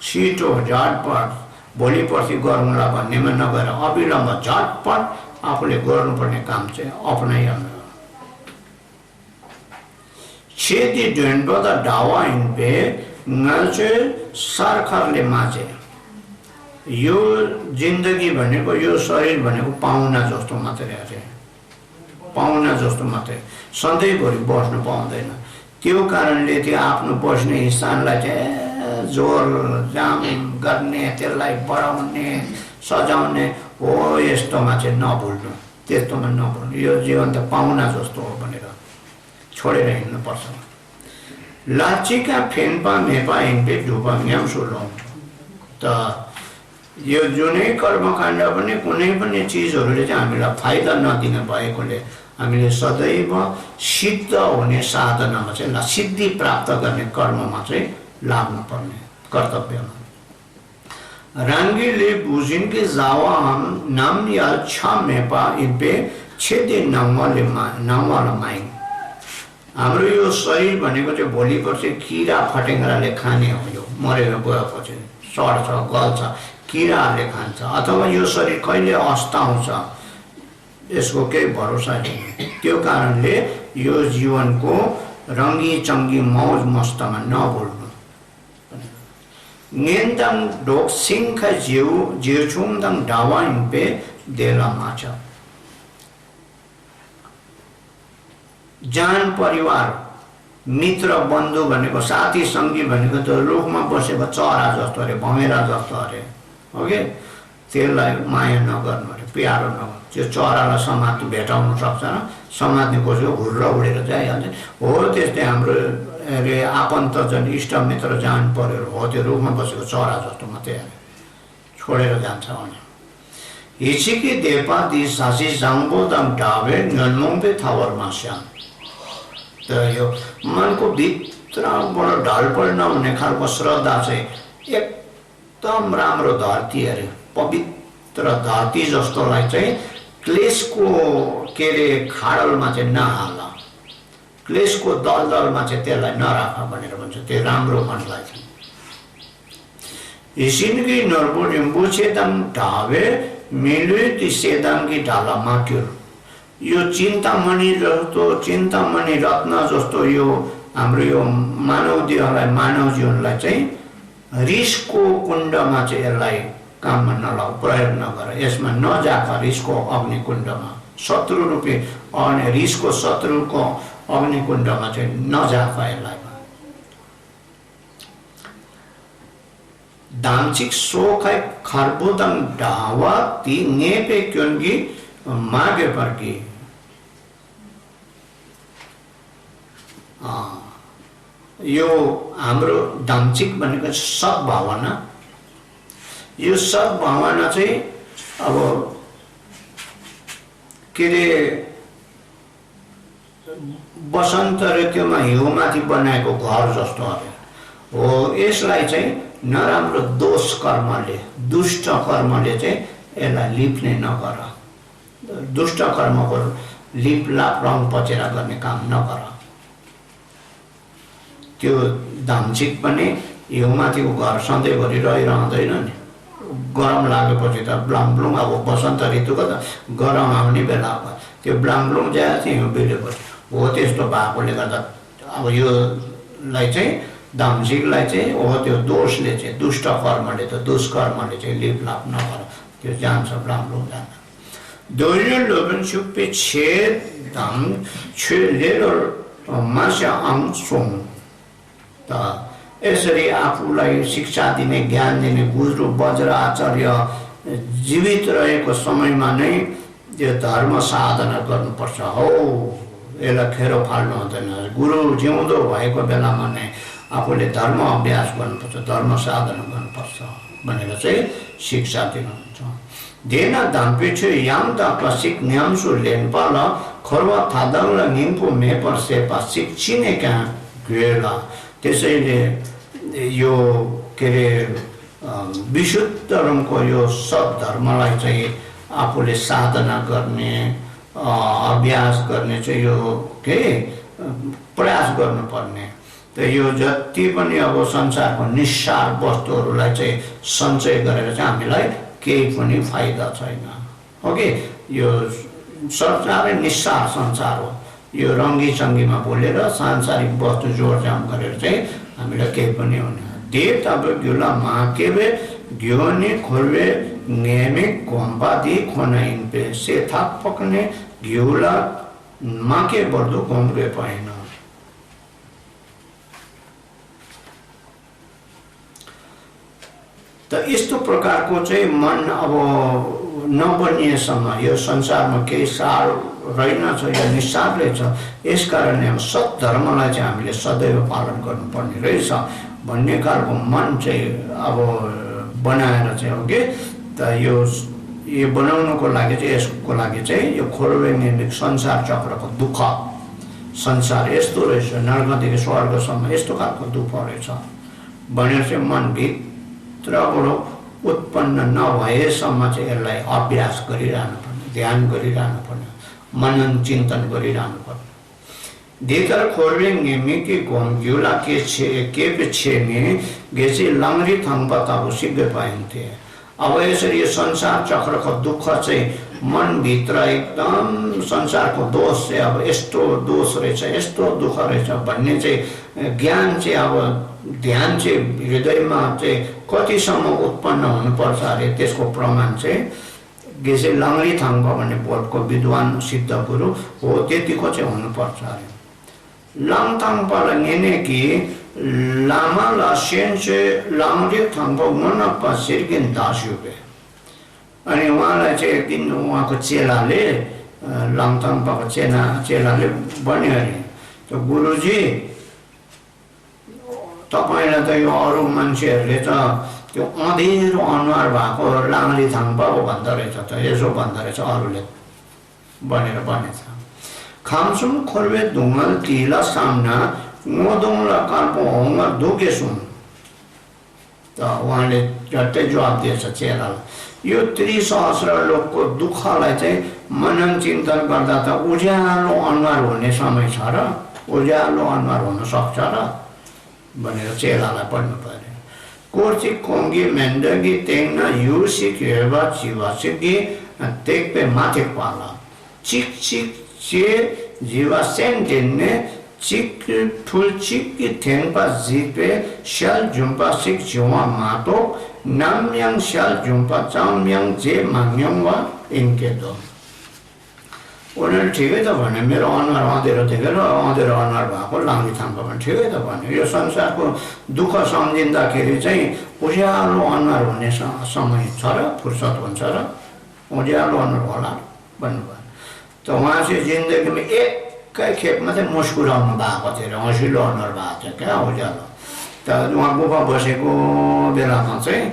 छिटो झटपट भोलि पर्सि गरौँला भन्नेमा नगएर अविलम्ब झटपट आफूले गर्नुपर्ने काम चाहिँ अपनाइहाल्नु। छेदी ढुन्डो त ढावा हिँड्पे नल्चे सरकारले माझे, यो जिन्दगी भनेको यो शरीर भनेको पाहुना जस्तो मात्रै अरे, पाहुना जस्तो मात्रै, सधैँभरि बस्नु पाउँदैन। त्यो कारणले त्यो आफ्नो बस्ने स्थानलाई चाहिँ जोर जाम गर्ने, त्यसलाई बढाउने, सजाउने हो, यस्तोमा चाहिँ नभुल्नु, त्यस्तोमा नभुल्नु। यो जीवन त पाहुना जस्तो हो भनेर छोडेर हिँड्नुपर्छ। लाचिका फेन्पा मेपा हिँड्पे ढुपा म्याउसो लौ। त यो जुनै कर्मकाण्ड पनि कुनै पनि चिजहरूले चाहिँ हामीलाई फाइदा नदिने भएकोले हामीले सदैव सिद्ध हुने साधनामा चाहिँ सिद्धि प्राप्त गर्ने कर्ममा चाहिँ लाग्नुपर्ने, कर्तव्यमा। राङ्गीले बुझिन् कि जावा हम नाम या छ मेपा इबे छेदे नामवाला माइङ। हाम्रो यो शरीर भनेको चाहिँ भोलि पर्सि किरा फटेङ्ग्राले खाने हो। यो मरेर गएपछि सर्छ, गल्छ, किराहरूले खान्छ, अथवा यो शरीर कहिले अस्ताउँछ यसको केही भरोसा छैन। त्यो कारणले यो जीवनको रङ्गी चङ्गी मौज मस्तमा नभुल्नु। नेन्दङ ढोक सिंख जिउछुङदङ ढावाइन पे देला माछा। जान परिवार मित्र बन्धु भनेको, साथी सङ्गी भनेको त रुखमा बसेको चरा जस्तो अरे, भँगेरा जस्तो अरे, ओके। त्यसलाई माया नगर्नु अरे, प्यारो नगर्नु। त्यो चरालाई समात्नु भेटाउनु सक्छ न, समात्ने खोजेको हुर्र उडेर जाइहाल्छ। हो त्यस्तै हाम्रो अरे आफन्तजन इष्टमित्र जान पर्यो हो, त्यो रुखमा बसेको चरा जस्तो मात्रै छोडेर जान्छ भने। हिचिकी देपा दि सासी जाङ्बोदम ढाबे नन्मुङपे थावर मास्या। त यो मनको भित्रबाट ढलपल नहुने खालको श्रद्धा चाहिँ एकदम राम्रो धरती अरे, पवित्र धरती जस्तोलाई चाहिँ क्लेशको के अरे खाडलमा चाहिँ नहाल, क्लेशको दलदलमा चाहिँ त्यसलाई नराख भनेर भन्छ। त्यो राम्रो मनलाई चाहिँ हिसिनकी नर्बोडिम्बु सेदाङ ढाबे मिलुइ ती सेदाङकी ढाला माट्यो। यो चिन्तामणि जस्तो, चिन्तामणि रत्न जस्तो यो हाम्रो यो मानव जीवनलाई चाहिँ रिसको कुण्डमा चाहिँ यसलाई काममा नलाऊ, प्रयोग नगर, यसमा नजाक रिसको अग्निकुण्डमा, शत्रु रूपी अनि रिसको शत्रुको अग्निकुण्डमा चाहिँ नजाक यसलाई। दाम्चिक सोखै खर्बुदङ ढावा ती नेपे क्योन्गी मागे पर्की। यो हाम्रो दाम्चिक भनेको सद्भावना। यो सद्भावना चाहिँ अब के अरे बसन्त ऋतुमा हिउँमाथि बनाएको घर जस्तो हो। यसलाई चाहिँ नराम्रो दोष कर्मले, दुष्ट कर्मले चाहिँ यसलाई लिप्ने नगर, दुष्ट कर्मको लिपलाप रङ पचेरा गर्ने काम नगर। त्यो धामचिक पनि हिउँमाथिको घर सधैँभरि रहिरहँदैन नि, गरम लागेपछि त ब्लाङब्लुङ, अब बसन्त ऋतुको त गरम आउने बेला अब त्यो ब्लाङब्लुङ जाए चाहिँ हिउँ बिलेपछि हो। त्यस्तो भएकोले गर्दा अब योलाई चाहिँ धामचिकलाई चाहिँ हो त्यो दोषले चाहिँ, दुष्ट कर्मले त दुष्कर्मले चाहिँ लिपलाप नगर, त्यो जान्छ ब्लाङब्लुङ जान्छ। दोर्य लोभन सुप्पे छे धाम छे लेलो मास्या आङ सोङ। त यसरी आफूलाई शिक्षा दिने, ज्ञान दिने गुरु वज्र आचार्य जीवित रहेको समयमा नै त्यो धर्म साधना गर्नुपर्छ हो। यसलाई खेरो फाल्नु हुँदैन। गुरु जिउँदो भएको बेलामा नै आफूले धर्म अभ्यास गर्नुपर्छ, धर्म साधना गर्नुपर्छ भनेर चाहिँ शिक्षा दिनुहुन्छ। देना धामपिछु याम त पसिक न्यामसु लेनपाल खर्वा थादाङला निम्पु मेपर सेपा शिक्षिने कहाँ गएला। त्यसैले यो के अरे विशुद्ध रङको यो सद्धर्मलाई चाहिँ आफूले साधना गर्ने, अभ्यास गर्ने चाहिँ यो के प्रयास गर्नुपर्ने। त यो जति पनि अब संसारको निस्सार वस्तुहरूलाई चाहिँ सञ्चय गरेर चाहिँ हामीलाई केही पनि फाइदा छैन। ओके, यो संसारै निस्सार संसार हो। यो रङ्गी चङ्गीमा बोलेर सांसारिक वस्तु जोडजाम गरेर चाहिँ हामीलाई केही पनि हुने। देव तब गुला महाकेवे घिउने खोर्वे नेमे घोम्पादी खोनाइन पे से थाक पक्ने घिउला माके बर्दो घोम्रे पाइन। त यस्तो प्रकारको चाहिँ मन अब नबनिएसम्म यो संसारमा केही सार रहेनछ या निस्सारले छ। यस कारणले अब सद्धर्मलाई चाहिँ हामीले सदैव पालन गर्नुपर्ने रहेछ भन्ने खालको मन चाहिँ अब बनाएर चाहिँ हो कि त यो बनाउनको लागि चाहिँ यसको लागि चाहिँ यो खोरवे निर्मित संसार चक्रको दुःख संसार यस्तो रहेछ नर्कदेखि स्वर्गसम्म यस्तो खालको दुःख रहेछ भनेर चाहिँ मनभित्रबाट उत्पन्न नभएसम्म चाहिँ यसलाई अभ्यास गरिरहनु पर्ने ध्यान गरिरहनु पर्ने मनन चिन्तन गरिरहनु पर्ने। देतर खोर्वे निमिकी घोम्घिउला के छेमे गेसी लङ्री थङपताको सिग्दै पाइन्थे। अब यसरी यो संसार चक्रको दुःख चाहिँ मनभित्र एकदम संसारको दोष चाहिँ अब यस्तो दोष रहेछ यस्तो दुःख रहेछ भन्ने चाहिँ ज्ञान चाहिँ अब ध्यान चाहिँ हृदयमा चाहिँ कतिसम्म उत्पन्न हुनुपर्छ अरे त्यसको प्रमाण चाहिँ गेसे लङ्री थङप भन्ने बोटको विद्वान सिद्ध गुरु हो त्यतिको चाहिँ हुनुपर्छ अरे। लाङथाङपालाई नेने कि लामा लासेन चाहिँ लाङ्री थङप ननप्पा सिर्किन दास्युबे। अनि उहाँलाई चाहिँ एक दिन उहाँको चेलाले लाङथाङपाको चेलाले भन्यो अरे त गुरुजी तपाईलाई त यो अरू मान्छेहरूले त त्यो अँधेरो अनुहार भएको लाङ्री थाङपा हो भन्दो रहेछ त यसो भन्दो रहेछ अरूले भनेर भनेछ। खामसुम खोर्वे धुङ्गल तिला सामना मोदोङला काल्पो होङ्ग दुखेसुङ। त उहाँले झट्टै जवाब दिएछ चेलालाई यो त्रिसहस्र लोकको दुःखलाई चाहिँ मनन चिन्तन गर्दा त उज्यालो अनुहार हुने समय छ र उज्यालो अनुहार हुन सक्छ र भनेर चेलालाई पढ्नु पर्यो। कोर्ची कोङ्गी मेन्डगी तेङ्ना युसिक हेर्बा जीवा सिद्धि तेक्पे माथि पाला चिक चिक चे जीवा सेन्टेन्ने चिक ठुल चिक थेङ्पा जिपे स्याल झुम्पा सिक झुवा मातो नाम्याङ स्याल झुम्पा चाम्याङ जे माग्याङ वा इन्के दो। उनीहरूले ठिकै त भने मेरो अनुहार अँधेरो देखेर अँधेरो अनुहार भएको लाङ्री थाङ्पा भने ठिकै त भन्यो यो संसारको दुःख सम्झिँदाखेरि चाहिँ उज्यालो अनुहार हुने समय छ र फुर्सद हुन्छ र उज्यालो अनुहार होला भन्नुभयो। त उहाँ चाहिँ जिन्दगीमा एकै खेपमा चाहिँ मुस्कुराउनु भएको थियो र हँसिलो अनुहार भएको थियो क्या उज्यालो। त उहाँ गुफा बसेको बेलामा चाहिँ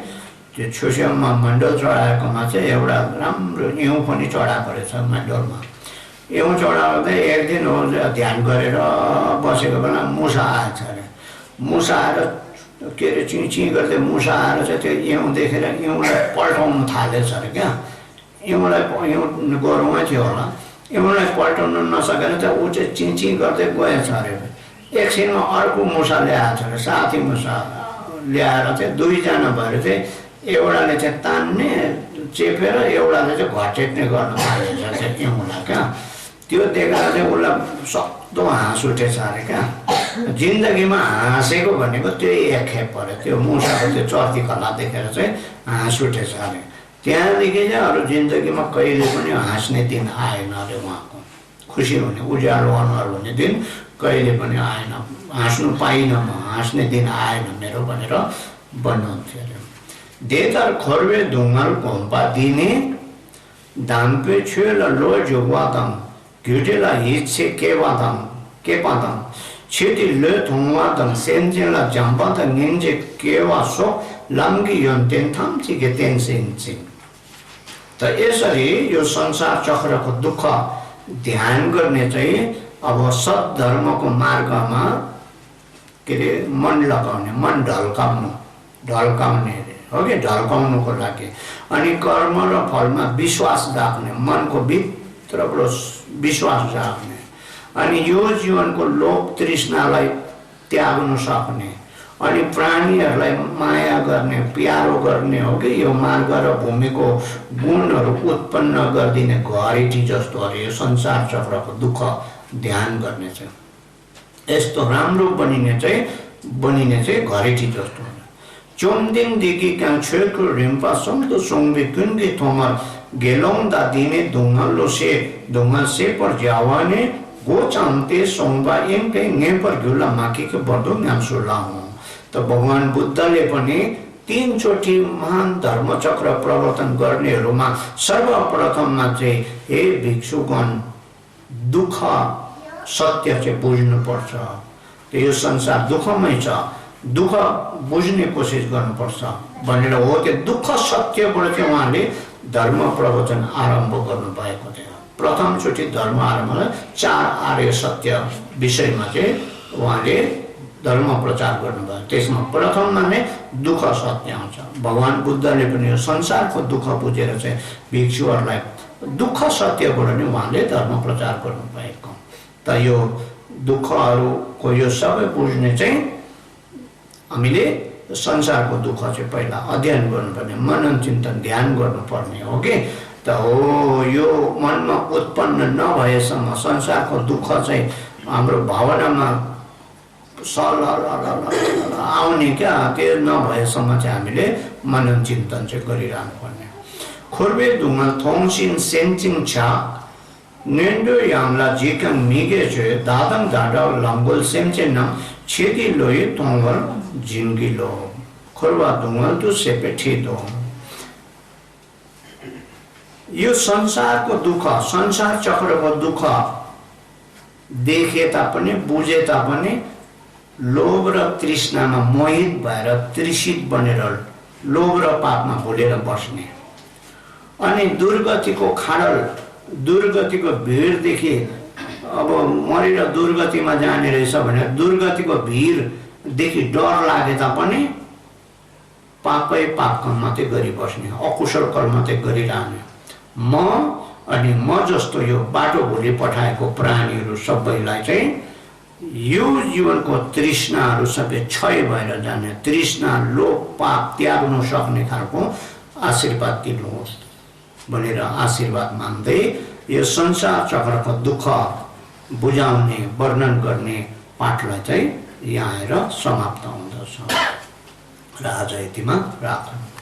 त्यो छेउछेउमा मण्डल चढाएकोमा चाहिँ एउटा राम्रो इउँ पनि चढाएको रहेछ मण्डलमा। इउँ चढाउँदै एक दिन हो ध्यान गरेर बसेको बेला मुसा आएछ अरे। मुसा आएर के अरे चिँ गर्दै मुसा आएर चाहिँ त्यो इउँ देखेर इउँलाई पल्टाउनु थालेछ अरे क्या। इउँलाई इउँ गरौँ थियो होला इउँलाई पल्टाउनु नसकेर चाहिँ ऊ चाहिँ चिँ गर्दै गएछ अरे। एकछिनमा अर्को मुसा ल्याएछ अरे साथी मुसा ल्याएर चाहिँ दुईजना भएर चाहिँ एउटाले चाहिँ तान्ने चेपेर एउटाले चाहिँ घटेट्ने गर्न थालेछ चाहिँ इउँलाई क्या। त्यो देखेर चाहिँ उसलाई सक्दो हाँस उठेछ अरे क्या। जिन्दगीमा हाँसेको भनेको त्यही एकखेप पऱ्यो त्यो मुसाको त्यो चर्ती कला देखेर चाहिँ हाँस उठेछ अरे। त्यहाँदेखि चाहिँ अरू जिन्दगीमा कहिले पनि हाँस्ने दिन आएन अरे उहाँको खुसी हुने उज्यालो अनुहार हुने दिन कहिले पनि आएन हाँस्नु पाइनँ म हाँस्ने दिन आएन मेरो भनेर भन्नुहुन्थ्यो अरे। देतर खोर्वे धुङ्गल घोम्पा दिने धाम्पे छुएल लो जुवादम घिउटेला हिच्छे के पादम छिटी लो थुङवादम सेन्जेला झम्पाद निन्जे केवा सो लम्गी योन तेन्थाम चिके तेन्सिन्चिङ। त यसरी यो संसार चक्रको दुःख ध्यान गर्ने चाहिँ अब सद्धर्मको मार्गमा के अरे मन लगाउने मन ढल्काउने हो कि ढल्काउनुको लागि अनि कर्म र फलमा विश्वास राख्ने मनको भित्रबाट विश्वास राख्ने अनि यो जीवनको लोभ तृष्णालाई त्याग्नु सक्ने अनि प्राणीहरूलाई माया गर्ने प्यारो गर्ने हो कि यो मार्ग र भूमिको गुणहरू उत्पन्न गरिदिने घरेटी जस्तो अरे यो संसार चक्रको दुःख ध्यान गर्ने चाहिँ यस्तो राम्रो बनिने चाहिँ घरेटी जस्तो Chomding digi kang chökru rimpa somdo songbi kungi thomar gelong da dine dungal se par jawane go chamte songba empe nge par gyula maki ke bardo nyamsu lamu. तो भगवान बुद्धले पनि तीनचोटि महान धर्म चक्र प्रवर्तन गर्नेहरुमा सर्वप्रथममा चाहिँ हे भिक्षुगण दुःख सत्य चाहिँ बुझ्नु पर्छ। यो संसार दुःखमै छ, दुःख बुझ्ने कोसिस गर्नुपर्छ भनेर हो। त्यो दुःख सत्यबाट चाहिँ उहाँले धर्म प्रवचन आरम्भ गर्नु भएको थियो। प्रथम चोटि धर्म आरम्भ 4 आर्य सत्य विषयमा चाहिँ उहाँले धर्म प्रचार गर्नुभयो। त्यसमा प्रथममा नै दुःख सत्य आउँछ। भगवान बुद्धले पनि यो संसारको दुःख बुझेर चाहिँ भिक्षुहरूलाई दुःख सत्यबाट नै उहाँले धर्म प्रचार गर्नुभएको। त यो दुःखहरूको यो सबै बुझ्ने चाहिँ हामीले संसारको दुःख चाहिँ पहिला अध्ययन गर्नुपर्ने, मनन चिन्तन ध्यान गर्नुपर्ने हो कि त हो। यो मनमा उत्पन्न नभएसम्म संसारको दुःख चाहिँ हाम्रो भावनामा आउने क्या, त्यो नभएसम्म चाहिँ हामीले मनन चिन्तन चाहिँ गरिरहनु पर्ने। खुर्बे दुङल थोङसिन सेन्चिङ छा नेन्डो यामला जिकङ मिगे छे दादङ दाडा लंगोल सेमचे न छेदी लोय तोंगल जिंगी लो खुर्बा दुङल तो सेपेठी दो। यो संसारको दुःख, संसार चक्रको दुःख देखे तापनि बुझे तापनि लोभ र तृष्णामा मोहित भएर तृषित बनेर लोभ र पापमा भुलेर बस्ने। अनि दुर्गतिको खाडल, दुर्गतिको भिडदेखि अब मरेर दुर्गतिमा जाने रहेछ भने दुर्गतिको भिडदेखि डर लागे तापनि पापै पाप कर्म मात्रै गरिबस्ने, अकुशल कर्म मात्रै गरिरहने। अनि म जस्तो यो बाटो भुली पठाएको प्राणीहरू सबैलाई चाहिँ यो जीवनको तृष्णाहरू सबै क्षय भएर जाने, तृष्णा लोभ पाप त्याग्नु सक्ने खालको आशीर्वाद दिनुहोस् भनेर आशीर्वाद माग्दै यो संसार चक्रको दुःख बुझाउने वर्णन गर्ने पाठलाई चाहिँ यहाँ आएर समाप्त हुँदछ र आज यतिमा राखौँ।